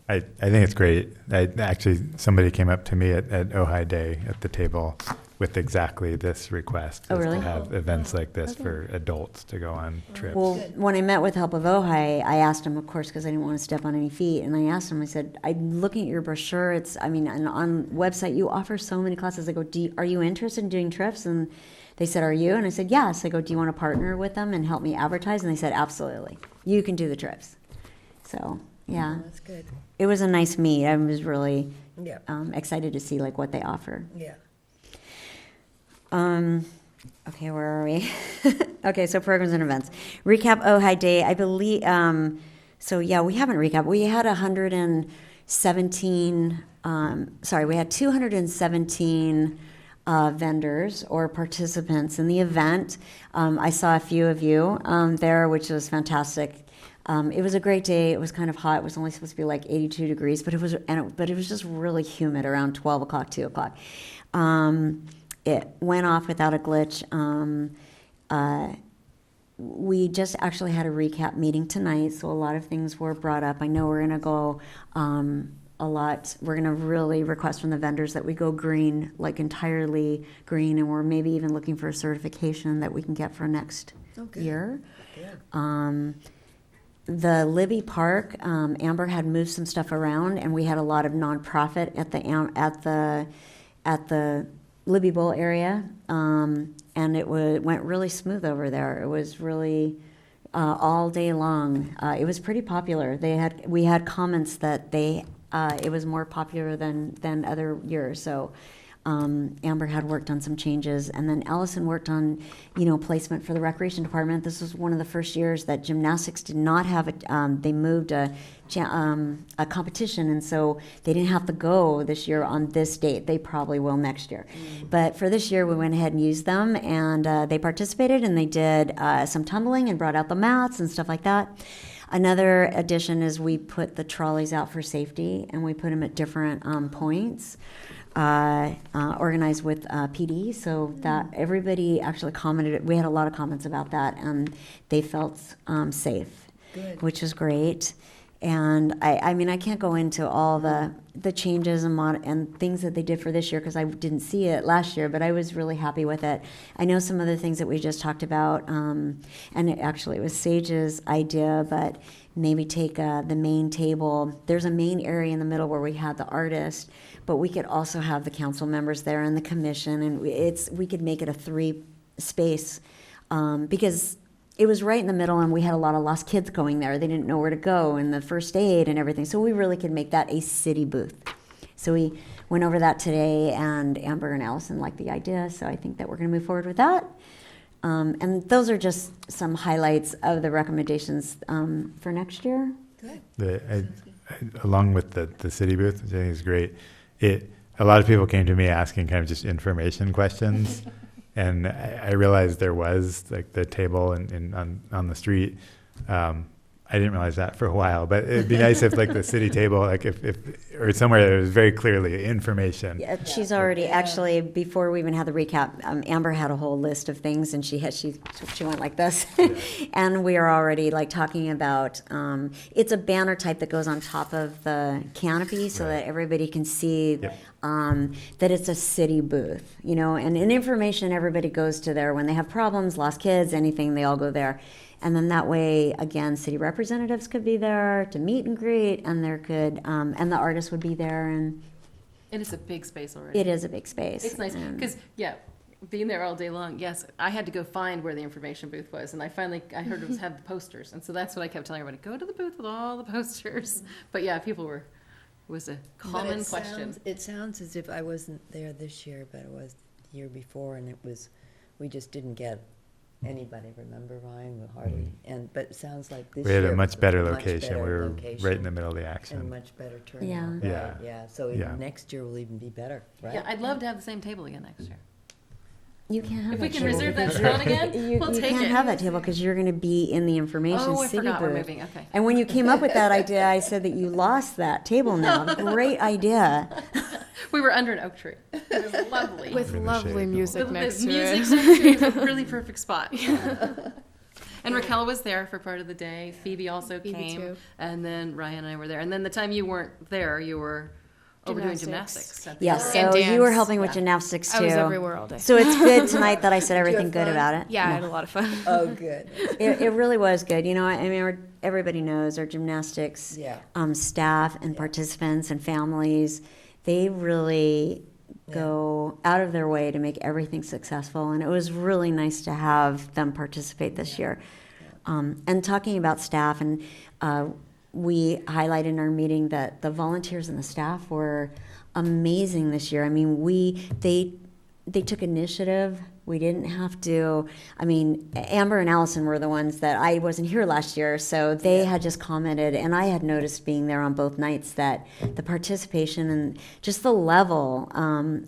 S3: I think it's great. Actually, somebody came up to me at Ojai Day at the table with exactly this request.
S4: Oh,
S3: is
S4: really?
S3: To have events like this for adults to go on trips.
S4: Well, when I met with Help of Ojai, I asked him, of course, because I didn't want to step on any feet, and I asked him, I said, I'm looking at your brochure, and on website, you offer so many classes. I go, are you interested in doing trips? And they said, are you? And I said, yes. I go, do you want to partner with them and help me advertise? And they said, absolutely. You can do the trips. So, yeah.
S2: That's good.
S4: It was a nice meet. I was really
S2: Yeah.
S4: excited to see what they offer.
S2: Yeah.
S4: Okay, where are we? Okay, so programs and events. Recap Ojai Day, I believe, so yeah, we haven't recapped. We had 217 vendors or participants in the event. I saw a few of you there, which was fantastic. It was a great day. It was kind of hot. It was only supposed to be like 82 degrees, but it was just really humid around 12 o'clock, 2 o'clock. It went off without a glitch. We just actually had a recap meeting tonight, so a lot of things were brought up. I know we're going to go a lot. We're going to really request from the vendors that we go green, like entirely green, and we're maybe even looking for a certification that we can get for next year. The Libby Park, Amber had moved some stuff around, and we had a lot of nonprofit at the Libby Bowl area, and it went really smooth over there. It was really all day long. It was pretty popular. We had comments that it was more popular than other years. So Amber had worked on some changes, and then Allison worked on placement for the recreation department. This was one of the first years that gymnastics did not have they moved a competition, and so they didn't have to go this year on this date. They probably will next year. But for this year, we went ahead and used them, and they participated, and they did some tumbling and brought out the mats and stuff like that. Another addition is we put the trolleys out for safety, and we put them at different points, organized with PD, so that everybody actually commented. We had a lot of comments about that, and they felt safe, which is great. And I can't go into all the changes and things that they did for this year because I didn't see it last year, but I was really happy with it. I know some of the things that we just talked about, and it was Sage's idea, but maybe take the main table. There's a main area in the middle where we had the artist, but we could also have the council members there and the commission, and we could make it a 3-space because it was right in the middle, and we had a lot of lost kids going there. They didn't know where to go, and the first aid and everything. So we really could make that a city booth. So we went over that today, and Amber and Allison liked the idea, so I think that we're going to move forward with that. And those are just some highlights of the recommendations for next year.
S3: Along with the city booth, which I think is great, a lot of people came to me asking kind of just information questions. And I realized there was like the table on the street. I didn't realize that for a while, but it'd be nice if like the city table, like if or somewhere there was very clearly information.
S4: Yeah, she's already, actually, before we even had the recap, Amber had a whole list of things, and she went like this. And we are already like talking about, it's a banner type that goes on top of the canopy so
S3: Right.
S4: that everybody can see
S3: Yep.
S4: that it's a city booth, you know, and in information, everybody goes to there when they have problems, lost kids, anything, they all go there. And then that way, again, city representatives could be there to meet and greet, and there could, and the artist would be there, and
S1: And it's a big space already.
S4: it is a big space.
S1: It's nice,
S4: and-
S1: because, yeah, being there all day long, yes, I had to go find where the information booth was, and I heard it was had the posters, and so that's what I kept telling everybody, go to the booth with all the posters. But yeah, people were, it was a
S2: But
S1: common
S2: it
S1: question.
S2: sounds- It sounds as if I wasn't there this year, but it was the year before, and it was, we just didn't get anybody, remember, Ryan? We hardly, but it sounds like this
S3: We
S2: year.
S3: had a
S2: was
S3: much better
S2: much
S3: location. We
S2: better
S3: were
S2: location
S3: right in the middle of the
S2: And
S3: action.
S2: much better turnout.
S4: Yeah.
S2: right,
S3: Yeah.
S2: Yeah, so
S3: Yeah.
S2: next year will even be better, right?
S1: Yeah, I'd love to have the same table again next year.
S4: You can't have
S1: If we
S4: that
S1: can
S4: table
S1: reserve that
S4: because
S1: spot again,
S4: you
S1: we'll take
S4: can't
S1: it.
S4: have that table because you're going to be in the information
S1: Oh, I
S4: city
S1: forgot we're
S4: booth.
S1: moving, okay.
S4: And when you came up with that idea, I said that you lost that table now. Great idea.
S1: We were under an oak tree. It was lovely.
S7: With
S3: In the
S7: lovely
S3: shade.
S7: music
S1: The
S7: next to
S1: music
S7: it.
S1: section is a really perfect spot. And Raquel was there for part of the day. Phoebe also
S7: Phoebe
S1: came.
S7: too.
S1: And then Ryan and I were there. And then the time you weren't there, you were over doing
S7: Gymnastics.
S1: gymnastics. at the
S4: Yeah,
S1: end.
S4: so you were
S7: dance.
S4: helping with
S1: Yeah.
S4: gymnastics too.
S7: I was everywhere all day.
S4: So it's good tonight that I said
S2: Did you have
S4: everything good
S2: fun?
S4: about it.
S7: Yeah, I
S4: No.
S7: had a lot of fun.
S2: Oh, good.
S4: It really was good. You know, I mean, everybody knows our gymnastics
S2: Yeah.
S4: staff and participants and families, they really go out of their way to make everything successful. And it was really nice to have them participate this year. And talking about staff, and we highlighted in our meeting that the volunteers and the staff were amazing this year. I mean, they took initiative. We didn't have to, I mean, Amber and Allison were the ones that, I wasn't here last year, so they had just commented, and I had noticed being there on both nights that the participation and just the level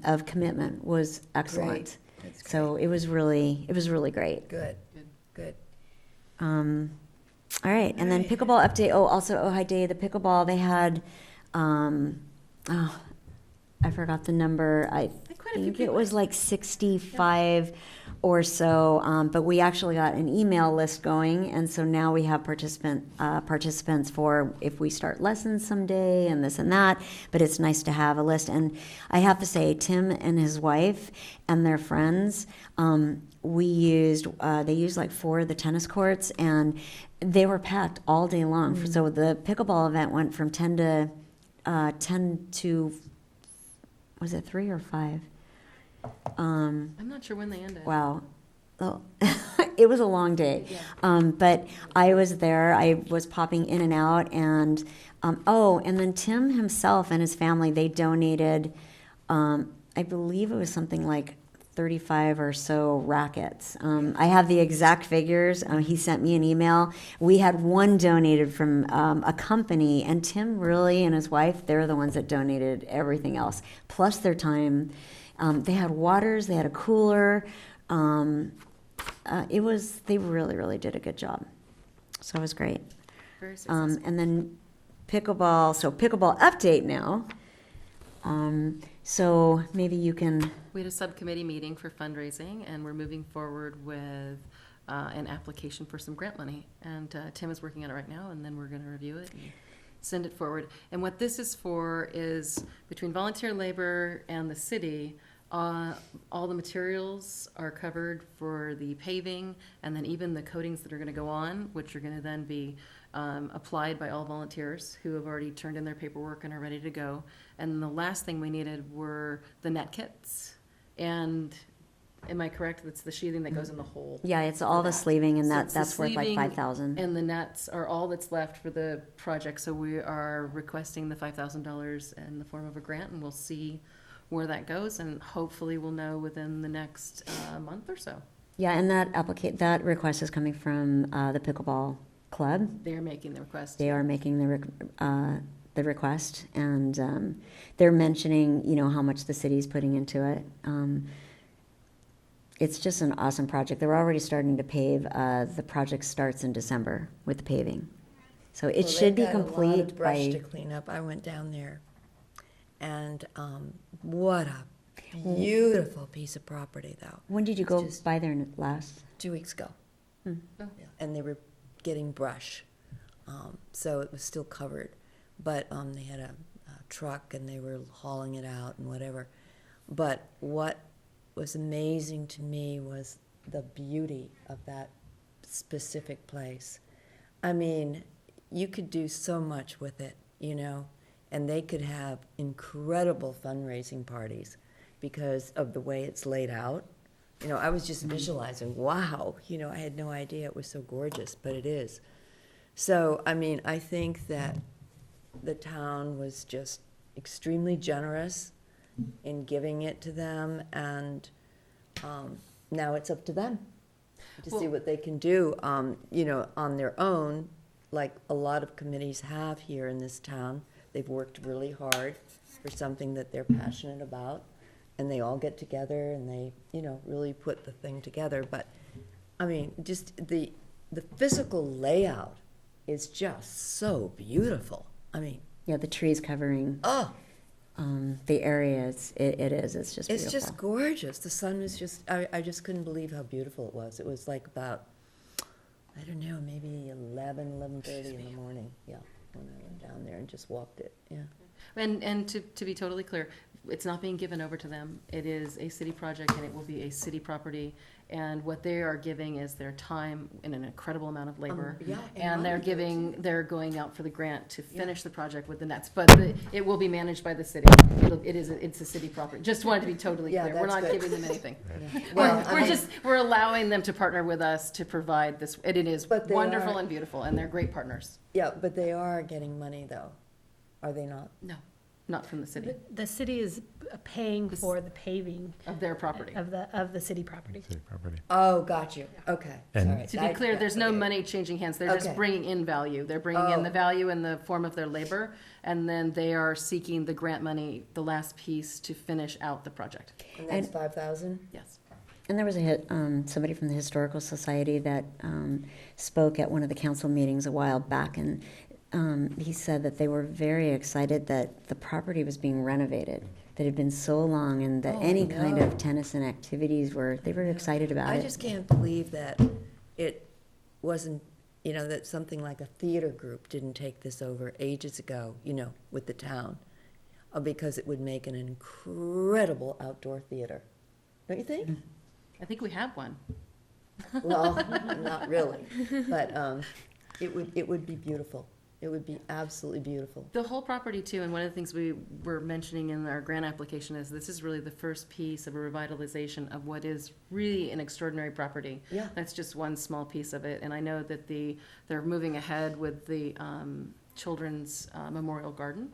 S4: of commitment was excellent.
S2: Great. That's
S4: So it was really great.
S2: Good, good.
S4: All right, and then pickleball update. Oh, also Ojai Day, the pickleball, they had, I forgot the number. I
S1: quite a few
S4: think it
S1: people.
S4: was like 65 or so, but we actually got an email list going, and so now we have participants for if we start lessons someday and this and that, but it's nice to have a list. And I have to say, Tim and his wife and their friends, they used like 4 of the tennis courts, and they were packed all day long. So the pickleball event went from 10 to, was it 3 or 5?
S1: I'm not sure when they ended.
S4: Wow. Oh, it was a long day.
S1: Yeah.
S4: But I was there. I was popping in and out. And, and then Tim himself and his family, they donated, I believe it was something like 35 or so rackets. I have the exact figures. He sent me an email. We had one donated from a company, and Tim really and his wife, they're the ones that donated everything else, plus their time. They had waters, they had a cooler. They really, really did a good job. So it was great.
S1: Very successful.
S4: And then pickleball update now. So maybe you can,
S1: We had a subcommittee meeting for fundraising, and we're moving forward with an application for some grant money. And Tim is working on it right now, and then we're going to review it and send it forward. And what this is for is between volunteer labor and the city, all the materials are covered for the paving, and then even the coatings that are going to go on, which are going to then be applied by all volunteers who have already turned in their paperwork and are ready to go. And the last thing we needed were the net kits. And am I correct? That's the sheathing that goes in the hole.
S4: yeah, it's all the sleeving, and
S1: So it's the
S4: that's worth like
S1: sleeving
S4: 5,000.
S1: And the nets are all that's left for the project, so we are requesting the $5,000 in the form of a grant, and we'll see where that goes, and hopefully we'll know within the next month or so.
S4: Yeah, and that request is coming from the pickleball club.
S1: They're making the request.
S4: They are making the request, and they're mentioning, how much the city's putting into it. It's just an awesome project. They're already starting to pave. The project starts in December with the paving. So it should be complete
S2: Well, they've got a lot of brush
S4: by,
S2: to clean up. I went down there, and what a beautiful piece of property, though.
S4: when did you
S2: It's
S4: go
S2: just
S4: by there last?
S2: 2 weeks ago.
S4: Hmm.
S2: Yeah, and they were getting brush, so it was still covered. But they had a truck, and they were hauling it out and whatever. But what was amazing to me was the beauty of that specific place. I mean, you could do so much with it, you know, and they could have incredible fundraising parties because of the way it's laid out. You know, I was just visualizing, wow, you know, I had no idea it was so gorgeous, but it is. So, I mean, I think that the town was just extremely generous in giving it to them, and now it's up to them to see
S1: Well-
S2: what they can do, you know, on their own, like a lot of committees have here in this town. They've worked really hard for something that they're passionate about, and they all get together and they, you know, really put the thing together. But, I mean, just the physical layout is just so beautiful. I mean,
S4: Yeah, the trees covering
S2: oh,
S4: the area, it's just
S2: it's
S4: beautiful.
S2: just gorgeous. The sun was just, I just couldn't believe how beautiful it was. It was like about, I don't know, maybe 11:30 in the morning, yeah, when I went down there and just walked it, yeah.
S1: And to be totally clear, it's not being given over to them. It is a city project and it will be a city property. And what they are giving is their time and an incredible amount of labor.
S2: Yeah,
S1: And they're
S2: money.
S1: they're going out for the grant to
S2: Yeah.
S1: finish the project with the nets. But it will be managed by the city. It's a city property. Just wanted to be totally
S2: Yeah,
S1: clear. We're
S2: that's
S1: not
S2: good.
S1: giving them anything.
S2: Well, I mean,
S1: We're allowing them to partner with us to provide this. And it is
S2: But they
S1: wonderful
S2: are-
S1: and beautiful and they're great partners.
S2: yeah, but they are getting money, though, are they not?
S1: No, not from the city,
S5: The city is paying
S1: This-
S5: for the paving
S1: of their property.
S5: of the city property.
S3: City property.
S2: Oh, got you, okay,
S3: And-
S2: sorry.
S1: To be clear, there's no
S2: Okay.
S1: money changing hands. They're just
S2: Okay.
S1: bringing in value. They're bringing in the
S2: Oh.
S1: value in the form of their labor, and then they are seeking the grant money, the last piece, to finish out the project.
S2: And that's
S4: And-
S2: 5,000?
S1: Yes.
S4: And there was somebody from the Historical Society that spoke at one of the council meetings a while back, and he said that they were very excited that the property was being renovated, that it had been so long, and that
S2: Oh,
S4: any
S2: I
S4: kind
S2: know.
S4: of tennis and activities they were excited about
S2: I
S4: it.
S2: just can't believe that it wasn't, you know, that something like a theater group didn't take this over ages ago, you know, with the town, because it would make an incredible outdoor theater. Don't you think?
S1: I think we have one.
S2: Well, not really, but it would be beautiful. It would be absolutely beautiful.
S1: The whole property too, and one of the things we were mentioning in our grant application is this is really the first piece of a revitalization of what is really an extraordinary property.
S2: Yeah.
S1: That's just one small piece of it, and I know that they're moving ahead with the Children's Memorial Garden,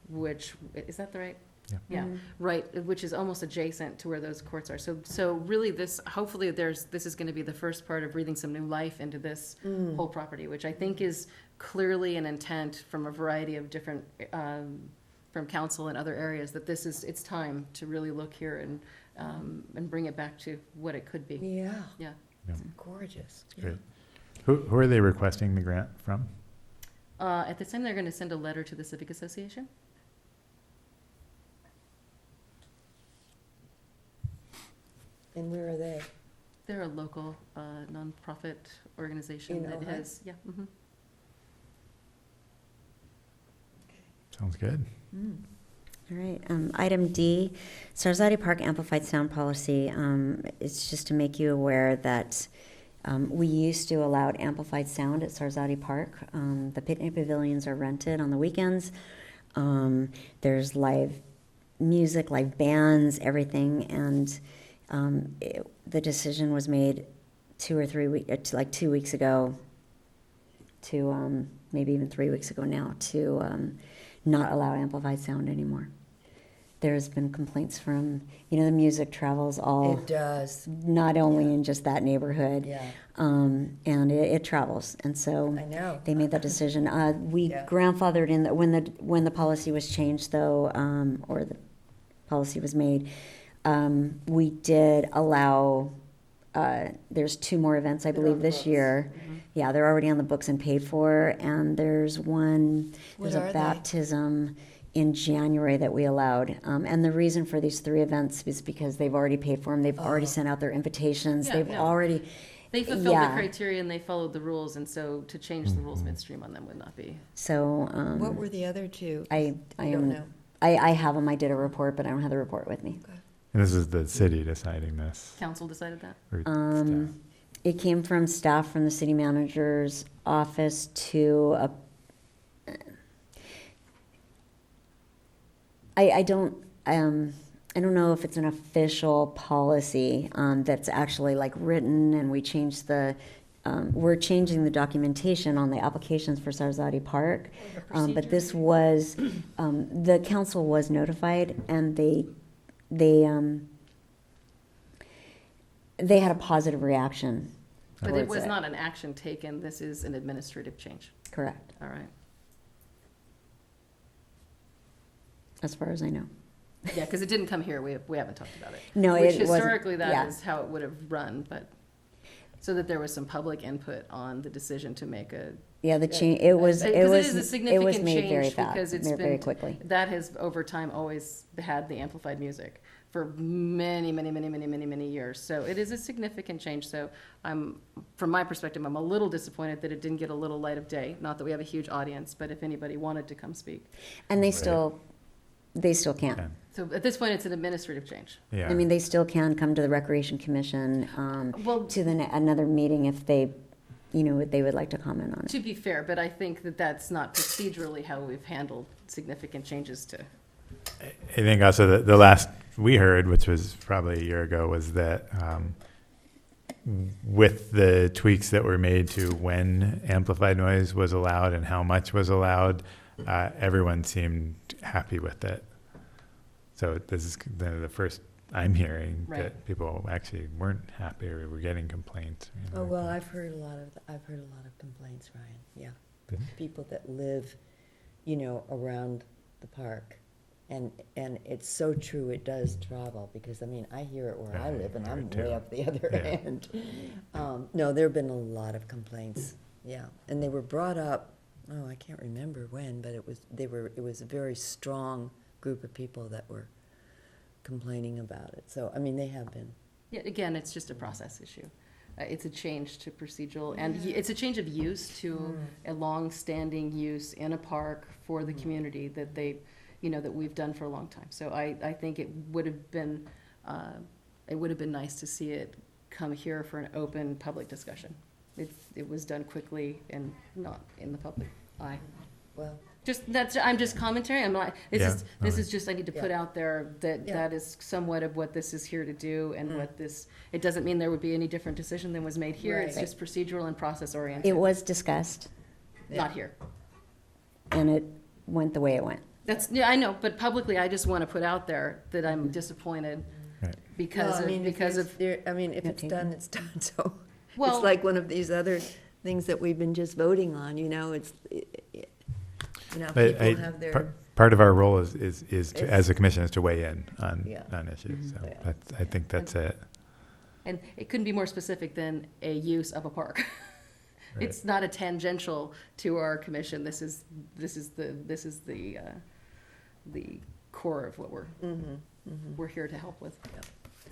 S1: which, is that the right?
S3: Yeah.
S1: Yeah, right, which is almost adjacent to where those courts are. So really hopefully this is gonna be the first part of breathing some new life into this whole property, which I think is clearly an intent from a variety of different, from council and other areas, that it's time to really look here and bring it back to what it could be.
S2: Yeah,
S1: Yeah.
S3: Yeah.
S2: it's gorgeous. Yeah.
S3: Great. Who are they requesting the grant from?
S1: At the time, they're gonna send a letter to the Civic Association.
S2: And where are they?
S1: They're a local, nonprofit organization
S2: In
S1: that
S2: Ojai?
S1: has, yeah. Mhm.
S3: Sounds good.
S4: All right, item D, Sarzati Park Amplified Sound Policy. It's just to make you aware that we used to allow amplified sound at Sarzati Park. The picnic pavilions are rented on the weekends. There's live music, live bands, everything, and the decision was made 2 weeks ago, to maybe even 3 weeks ago now, to not allow amplified sound anymore. There's been complaints from, the music travels all,
S2: It does,
S4: not only in just that neighborhood,
S2: yeah,
S4: and it travels, and so
S2: I know.
S4: they made that decision. We
S2: Yeah.
S4: grandfathered in that when the policy was changed, though, or the policy was made, we did allow there's 2 more events, I
S2: They're on
S4: believe,
S2: the
S4: this
S2: books.
S4: year. Yeah, they're already on the books and paid for, and there's
S2: What
S4: there's
S2: are
S4: a
S2: they?
S4: baptism in January that we allowed. And the reason for these 3 events is because they've already paid for them, they've already sent out their invitations,
S1: Yeah,
S4: they've
S1: no.
S4: already,
S1: They fulfilled the
S4: Yeah.
S1: criteria and they followed the rules, and so to change the rules midstream on them would not be.
S4: so,
S2: What were the other two?
S4: I
S2: You don't know.
S4: I have them, I did a report, but I don't have the report with me.
S3: And this is the city deciding this.
S1: Council decided that?
S3: or
S4: Um, It came from staff from the city manager's office to a, I don't know if it's an official policy, that's actually like written, and we changed we're changing the documentation on the applications for Sarzati Park. But this was, the council was notified, and they had a positive reaction.
S1: But it
S4: towards
S1: was not an action taken, this is an administrative change.
S4: Correct,
S1: All right.
S4: as far as I know.
S1: Yeah, because it didn't come here, we haven't talked about it.
S4: No,
S1: Which
S4: it wasn't.
S1: historically, that
S4: Yeah.
S1: is how it would have run, but, so that there was some public input on the decision to make a.
S4: Yeah, the change, it was,
S1: Because
S4: it
S1: it
S4: was,
S1: is a
S4: it was
S1: significant
S4: made very
S1: change
S4: fast,
S1: because it's
S4: very
S1: been,
S4: quickly.
S1: that has over time always had the amplified music for many years. So it is a significant change. So from my perspective, I'm a little disappointed that it didn't get a little light of day. Not that we have a huge audience, but if anybody wanted to come speak.
S4: And they
S3: Right.
S4: still can.
S3: Yeah.
S1: So at this point, it's an administrative change.
S3: Yeah.
S4: I mean, they still can come to the Recreation Commission,
S1: Well,
S4: to another meeting if they, they would like to comment on it.
S1: to be fair, but I think that that's not procedurally how we've handled significant changes to.
S3: I think also the last we heard, which was probably a year ago, was that with the tweaks that were made to when amplified noise was allowed and how much was allowed, everyone seemed happy with it. So this is the first I'm hearing
S1: Right.
S3: that people actually weren't happy or were getting complaints.
S2: Oh, well, I've heard a lot of complaints, Ryan, yeah.
S3: Good.
S2: People that live, around the park. And it's so true, it does travel, because, I mean, I hear it where I
S3: Yeah,
S2: live, and
S3: I hear
S2: I'm
S3: it too.
S2: way up the other
S3: Yeah.
S2: end. No, there have been a lot of complaints, yeah. And they were brought up, I can't remember when, but it was a very strong group of people that were complaining about it. So, I mean, they have been.
S1: Yeah, again, it's just a process issue. It's a change to procedural, and it's a change of use to a long-standing use in a park for the community that that we've done for a long time. So I think it would have been nice to see it come here for an open public discussion. It was done quickly and not in the public eye.
S2: Well,
S1: I'm just commentary. I'm not, this
S3: Yeah,
S1: is just, I need to put
S2: Yeah.
S1: out there that
S2: Yeah.
S1: that is somewhat of what this is here to do and what this, it doesn't mean there would be any different decision than was made here. It's
S2: Right.
S1: just procedural and process
S4: It
S1: oriented,
S4: was discussed,
S1: not here.
S4: and it went the way it went.
S1: Yeah, I know, but publicly, I just want to put out there that I'm disappointed
S3: Right.
S1: because of,
S2: if
S4: Yeah,
S2: it's
S4: take
S2: done,
S4: it.
S2: it's done, so.
S1: Well-
S2: It's like one of these other things that we've been just voting on,
S3: But
S2: people have their.
S3: part of our role is to,
S2: It's-
S3: as a commission, is to weigh in on
S2: Yeah.
S3: issues. So
S2: Yeah.
S3: I think that's it.
S1: and it couldn't be more specific than a use of a park.
S3: Right.
S1: It's not a tangential to our commission. This is the core of what we're here to help with.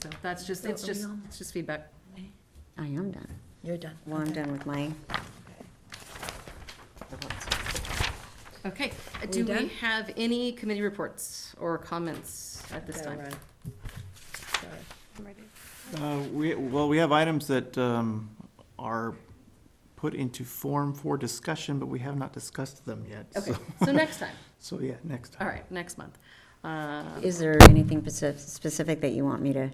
S1: So that's just, it's just feedback.
S4: I am done.
S2: You're done.
S4: Well, I'm
S2: Okay.
S4: done with my.
S1: Okay,
S2: We
S1: do we
S2: done?
S1: have any committee reports or comments at this
S2: Okay,
S1: time?
S2: Ron. Sorry.
S5: I'm ready.
S6: We have items that are put into form for discussion, but we have not discussed them yet.
S1: Okay, so next time.
S6: So, yeah, next time.
S1: All right, next month.
S4: Is there anything specific that you want me to?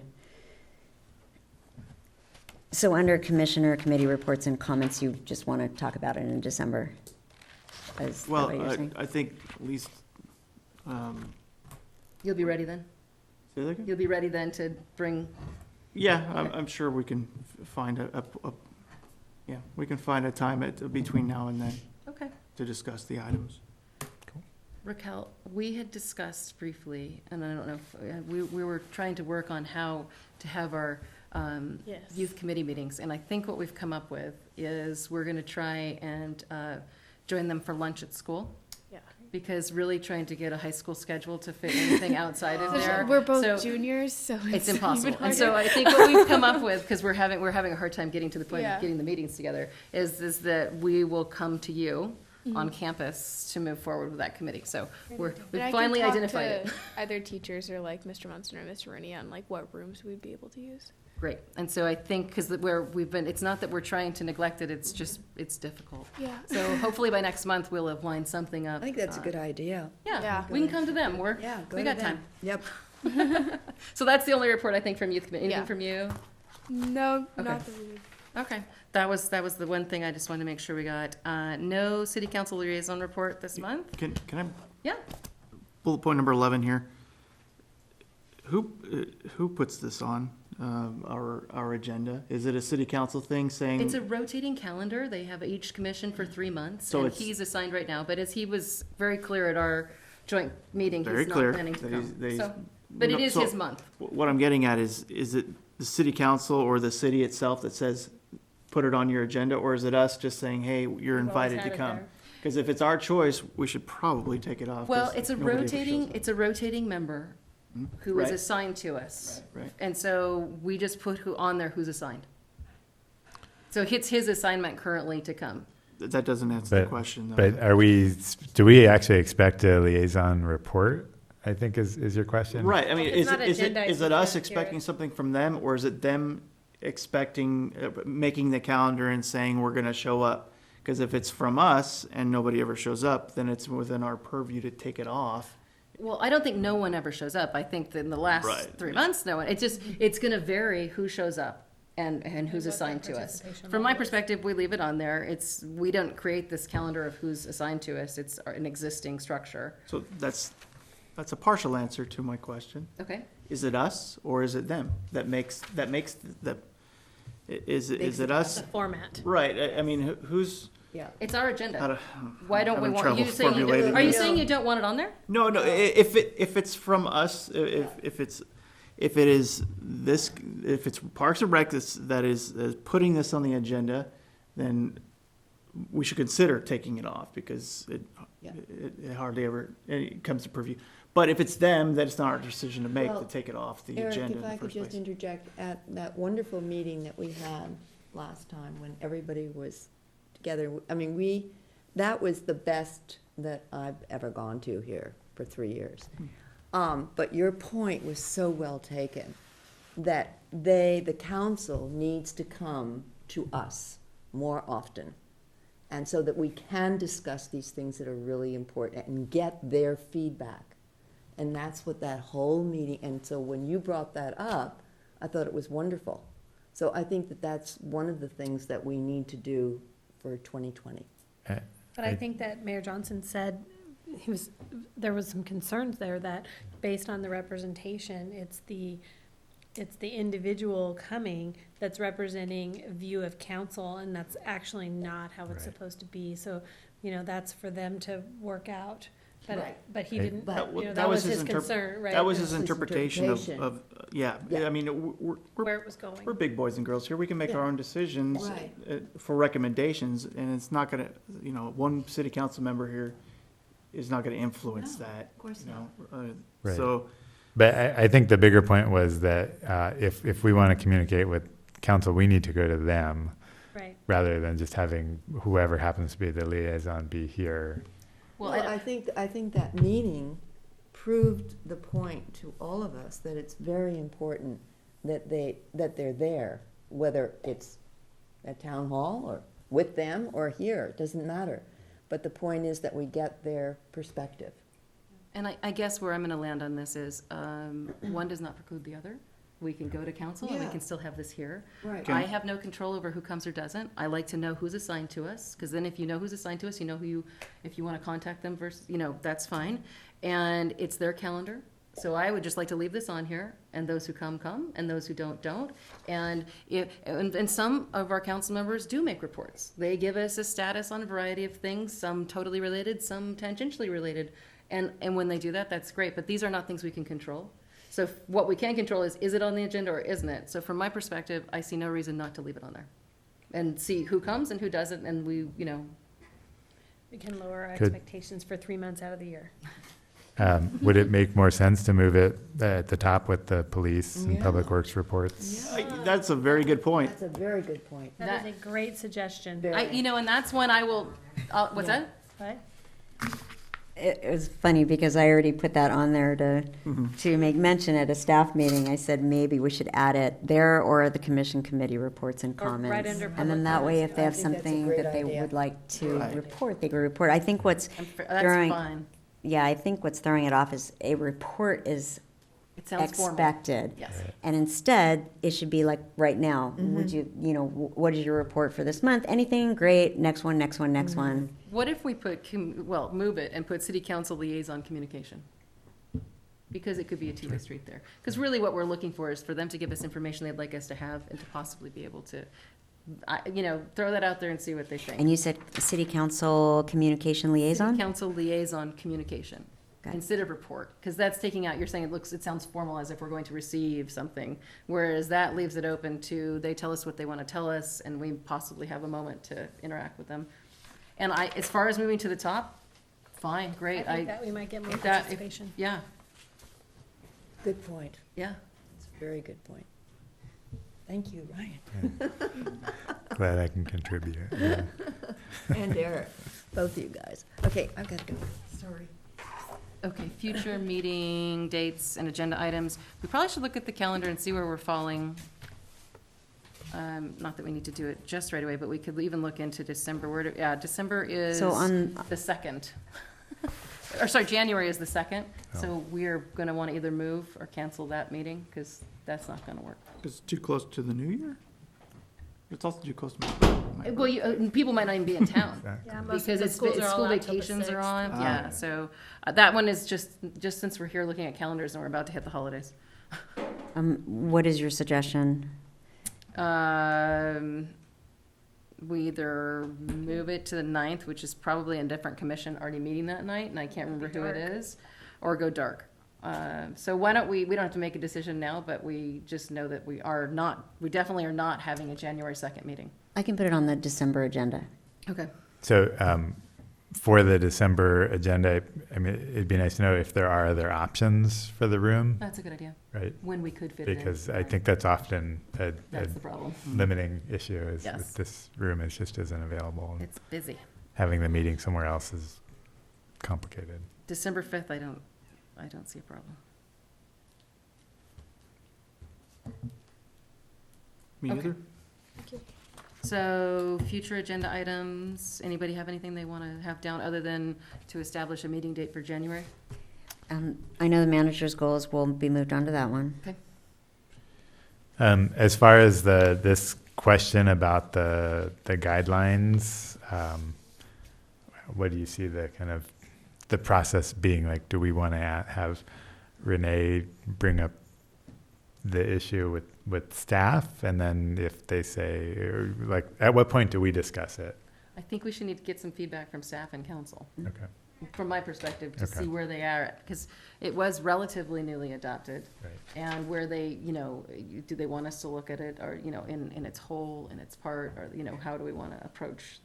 S4: So under commissioner committee reports and comments, you just want to talk about it in December? Is that
S6: Well,
S4: what you're saying?
S6: I think at least,
S1: You'll be ready then?
S6: say that again?
S1: You'll be ready then to bring,
S6: Yeah,
S1: Okay.
S6: I'm sure we can find we can find a time between now and then
S1: okay.
S6: to discuss the items.
S1: Raquel, we had discussed briefly, and I don't know if, we were trying to work on how to have our
S5: Yes.
S1: youth committee meetings. And I think what we've come up with is we're going to try and join them for lunch at school.
S5: Yeah.
S1: Because really trying to get a high school schedule to fit anything outside of there.
S7: We're both
S1: so
S7: juniors, so
S1: it's
S7: even
S1: impossible. And
S7: harder.
S1: so I think what we've come up with, because we're having a hard time getting to the point
S7: Yeah.
S1: of getting the meetings together, is that we will come to you on campus to move forward with that committee. So we've
S7: And I can
S1: finally
S7: talk
S1: identified it.
S7: to either teachers or like Mr. Munson or Mr. Rooney on like what rooms we'd be able to use.
S1: Great. And so I think, because where we've been, it's not that we're trying to neglect it, it's just, it's difficult.
S7: Yeah.
S1: So hopefully by next month, we'll have lined something up.
S2: I think that's a good idea.
S1: Yeah,
S7: Yeah.
S1: we can come to them.
S2: Yeah, go
S1: we
S2: to
S1: got
S2: them.
S1: time.
S2: Yep.
S1: So that's the only report, I think, from youth committee. Anything
S7: Yeah.
S1: from you?
S7: No,
S1: Okay.
S7: not that we would.
S1: Okay, that was the one thing I just wanted to make sure we got. No city council liaison report this month?
S6: Can I,
S1: Yeah.
S6: bullet point number 11 here? Who puts this on, our agenda? Is it a city council thing saying?
S1: It's a rotating calendar. They have each commission for 3 months.
S6: So
S1: And
S6: it's-
S1: he's assigned right now, but as he was very clear at our joint meeting,
S6: Very
S1: he's
S6: clear
S1: not planning to
S6: that
S1: come.
S6: he's-
S1: So, but it
S6: No,
S1: is
S6: so-
S1: his month.
S6: What I'm getting at is it the city council or the city itself that says, put it on your agenda, or is it us just saying, hey, you're
S5: We've always
S6: invited to
S5: had it
S6: come?
S5: there.
S6: Because if it's our choice, we should probably take it off. 'cause
S1: Well, it's a
S6: nobody ever shows up.
S1: it's a rotating member who is
S6: Right.
S1: assigned to us.
S6: Right.
S1: And so we just put who on there who's assigned. So it's his assignment currently to come.
S6: That doesn't answer the
S3: But-
S6: question, though.
S3: But do we actually expect a liaison report, I think is your question?
S6: Right, I mean,
S5: It's
S6: is
S5: not
S6: it
S5: agendized,
S6: us
S5: we can't hear
S6: expecting
S5: it.
S6: something from them, or is it them expecting, making the calendar and saying we're gonna show up? Because if it's from us and nobody ever shows up, then it's within our purview to take it off.
S1: Well, I don't think no one ever shows up. I think that in the last
S6: Right.
S1: 3 months, no one. It's going to vary who shows up and who's
S5: what
S1: assigned
S5: their
S1: to us.
S5: participation
S1: From my
S5: level is.
S1: perspective, we leave it on there. We don't create this calendar of who's assigned to us. It's an existing structure.
S6: So that's a partial answer to my question.
S1: Okay?
S6: Is it us or is it them that makes, is it us?
S5: The format.
S6: Right, I mean, who's,
S2: Yeah.
S1: It's our agenda.
S6: how to,
S1: Why don't we
S6: having
S1: want,
S6: trouble
S1: you saying,
S6: formulating
S1: are you
S6: this.
S1: saying you don't want it on there?
S6: No, if it's from us, if it is this, if it's Parks and Rec that is putting this on the agenda, then we should consider taking it off because
S2: Yeah.
S6: it hardly ever, it comes to purview. But if it's them, then it's not our decision to make to
S2: Well,
S6: take it off the
S2: Eric,
S6: agenda
S2: if
S6: in the
S2: I could
S6: first
S2: just
S6: place.
S2: interject, at that wonderful meeting that we had last time when everybody was together, I mean, that was the best that I've ever gone to here for 3 years. But your point was so well taken, that the council needs to come to us more often. And so that we can discuss these things that are really important and get their feedback. And that's what that whole meeting, and so when you brought that up, I thought it was wonderful. So I think that that's one of the things that we need to do for 2020.
S5: But I think that Mayor Johnson said, there was some concerns there that based on the representation, it's the individual coming that's representing a view of council, and that's actually not how it's
S3: Right.
S5: supposed to be. So, that's for them to work out.
S2: Right.
S5: But he
S3: Hey.
S5: didn't,
S6: That wa-
S5: that was his concern, right?
S6: That was his
S2: That's his
S6: interpretation
S2: interpretation.
S6: of, yeah,
S2: Yeah.
S6: I mean, we're
S5: Where it was going.
S6: We're big boys and girls here. We can make our
S2: Yeah.
S6: own decisions
S2: Right.
S6: for recommendations, and it's not gonna, one city council member here is not gonna influence
S2: No,
S6: that.
S2: of course
S6: you
S2: not.
S6: know,
S3: Right.
S6: So,
S3: But I think the bigger point was that if we want to communicate with council, we need to go to them
S5: Right.
S3: rather than just having whoever happens to be the liaison be here.
S1: Well,
S2: Well, I think that meeting proved the point to all of us that it's very important that they're there, whether it's at town hall or with them or here, it doesn't matter. But the point is that we get their perspective.
S1: And I guess where I'm going to land on this is, one does not preclude the other. We can go to council and we
S2: Yeah.
S1: can still have this here.
S2: Right.
S1: I have no control over who comes or doesn't. I like to know who's assigned to us, because then if you know who's assigned to us, you know if you want to contact them versus, that's fine. And it's their calendar. So I would just like to leave this on here, and those who come, come, and those who don't, don't. And and some of our council members do make reports. They give us a status on a variety of things, some totally related, some tangentially related. And when they do that, that's great, but these are not things we can control. So what we can control is it on the agenda or isn't it? So from my perspective, I see no reason not to leave it on there. And see who comes and who doesn't, and we, you know,
S5: We can lower our
S3: Could-
S5: expectations for 3 months out of the year.
S3: Would it make more sense to move it at the top with the police and
S2: Yeah.
S3: public works reports?
S6: That's a very good point.
S2: That's a very good point.
S5: That is a great suggestion.
S2: Very.
S1: you know, and that's when I will, what's that?
S5: What?
S4: It was funny because I already put that on there to make mention at a staff meeting. I said maybe we should add it there or the commission committee reports and
S5: Or right
S4: comments.
S5: under
S4: And
S5: public
S4: then that way,
S5: comments.
S4: if they
S2: I
S4: have
S2: think that's a
S4: something
S2: great
S4: that they
S2: idea.
S4: would like to
S6: Right.
S4: report, they could report. I think what's
S1: That's
S4: throwing,
S1: fine.
S4: yeah, I think what's throwing it off is a report is
S1: It sounds formal.
S4: expected.
S1: Yes.
S4: And instead, it should be like right now,
S2: Mm-hmm.
S4: would you, what is your report for this month? Anything? Great. Next one, next one,
S2: Mm-hmm.
S4: next one.
S1: What if we put, move it and put city council liaison communication? Because it could be a two-way street there. Because really what we're looking for is for them to give us information they'd like us to have and to possibly be able to, throw that out there and see what they think.
S4: And you said city council communication liaison?
S1: City council liaison communication
S4: Got it.
S1: instead of report, because that's taking out, you're saying it sounds formal as if we're going to receive something. Whereas that leaves it open to, they tell us what they want to tell us and we possibly have a moment to interact with them. And as far as moving to the top, fine, great.
S5: I think that we might get more
S1: if that- if-
S5: participation.
S1: Yeah,
S2: Good point.
S1: yeah.
S2: It's a very good point. Thank you, Ryan.
S3: Glad I can contribute. Yeah.
S2: And Eric, both of you guys. Okay, I've got to go. Sorry.
S1: Okay, future meeting dates and agenda items. We probably should look at the calendar and see where we're falling. Not that we need to do it just right away, but we could even look into December. December is
S4: So on,
S1: the 2nd. Or sorry, January is the 2nd.
S3: Oh.
S1: So we're going to want to either move or cancel that meeting because that's not going to work.
S6: It's too close to the new year? It's also too close to my.
S1: Well, people might not even be in town.
S5: Yeah, most of
S1: Because
S5: the
S1: it's
S5: schools are all
S1: school
S5: out till the
S1: vacations are
S5: 6th.
S1: on,
S6: Ah.
S1: yeah, so that one is just since we're here looking at calendars and we're about to hit the holidays.
S4: what is your suggestion?
S1: We either move it to the 9th, which is probably a different commission already meeting that night, and I can't remember who it is, or go dark. So why don't we don't have to make a decision now, but we just know that we definitely are not having a January 2nd meeting.
S4: I can put it on the December agenda.
S1: Okay.
S3: So for the December agenda, I mean, it'd be nice to know if there are other options for the room,
S1: That's a good idea,
S3: right?
S1: when we could fit it in.
S3: Because I think that's often a
S1: That's the problem.
S3: limiting issue is
S1: Yes.
S3: that this room is just isn't available. And
S1: It's busy.
S3: having the meeting somewhere else is complicated.
S1: December 5th, I don't see a problem.
S6: Me
S1: Okay.
S6: either.
S1: So, future agenda items, anybody have anything they want to have down other than to establish a meeting date for January?
S4: I know the manager's goals will be moved on to that one.
S3: As far as this question about the guidelines, what do you see the kind of the process being like? Do we want to have Renee bring up the issue with staff, and then if they say, or like, at what point do we discuss it?
S1: I think we should need to get some feedback from staff and council,
S3: Okay,
S1: from my perspective, to
S3: Okay.
S1: see where they are at, because it was relatively newly adopted.
S3: right.
S1: And where they, do they want us to look at it, or, in its whole, in its part, or, how do we want to approach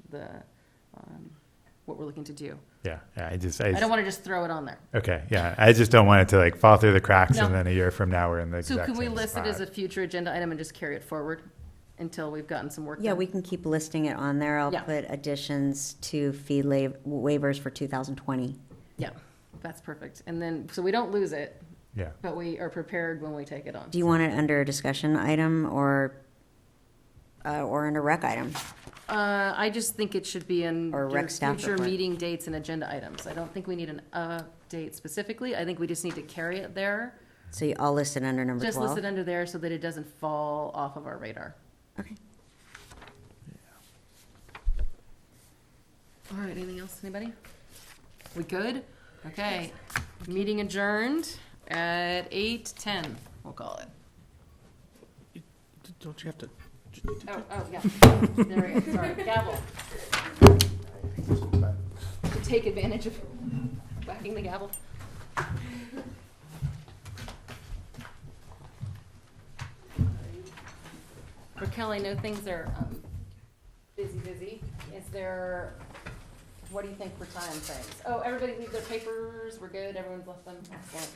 S1: what we're looking to do?
S3: Yeah,
S1: I don't want to just throw it on there.
S3: okay, yeah, I just don't want it to like fall through the cracks,
S1: No.
S3: and then a year from now we're in the
S1: So
S3: exact
S1: can we
S3: same
S1: list it as a
S3: spot.
S1: future agenda item and just carry it forward until we've gotten some work done?
S4: Yeah, we can keep listing it on there. I'll
S1: Yeah.
S4: put additions to fee waivers for 2020.
S1: Yeah, that's perfect. And then, so we don't lose it,
S3: Yeah,
S1: but we are prepared when we take it on.
S4: Do you want it under a discussion item or under rec item?
S1: I just think it should be in
S4: Or
S1: your
S4: rec staff
S1: future
S4: report.
S1: meeting dates and agenda items. I don't think we need an update specifically. I think we just need to carry it there.
S4: So I'll list it under number
S1: Just
S4: 12.
S1: list it under there so that it doesn't fall off of our radar.
S4: Okay.
S1: All right, anything else, anybody? We good? Okay. Meeting adjourned at 8:10, we'll call it.
S6: Don't you have to?
S1: Oh, yeah. There we go, sorry, gavel. To take advantage of whacking the gavel. Raquel, I know things are busy. Is there, what do you think for time frames? Oh, everybody leave their papers, we're good, everyone's left them, excellent.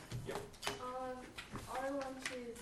S7: Our lunch is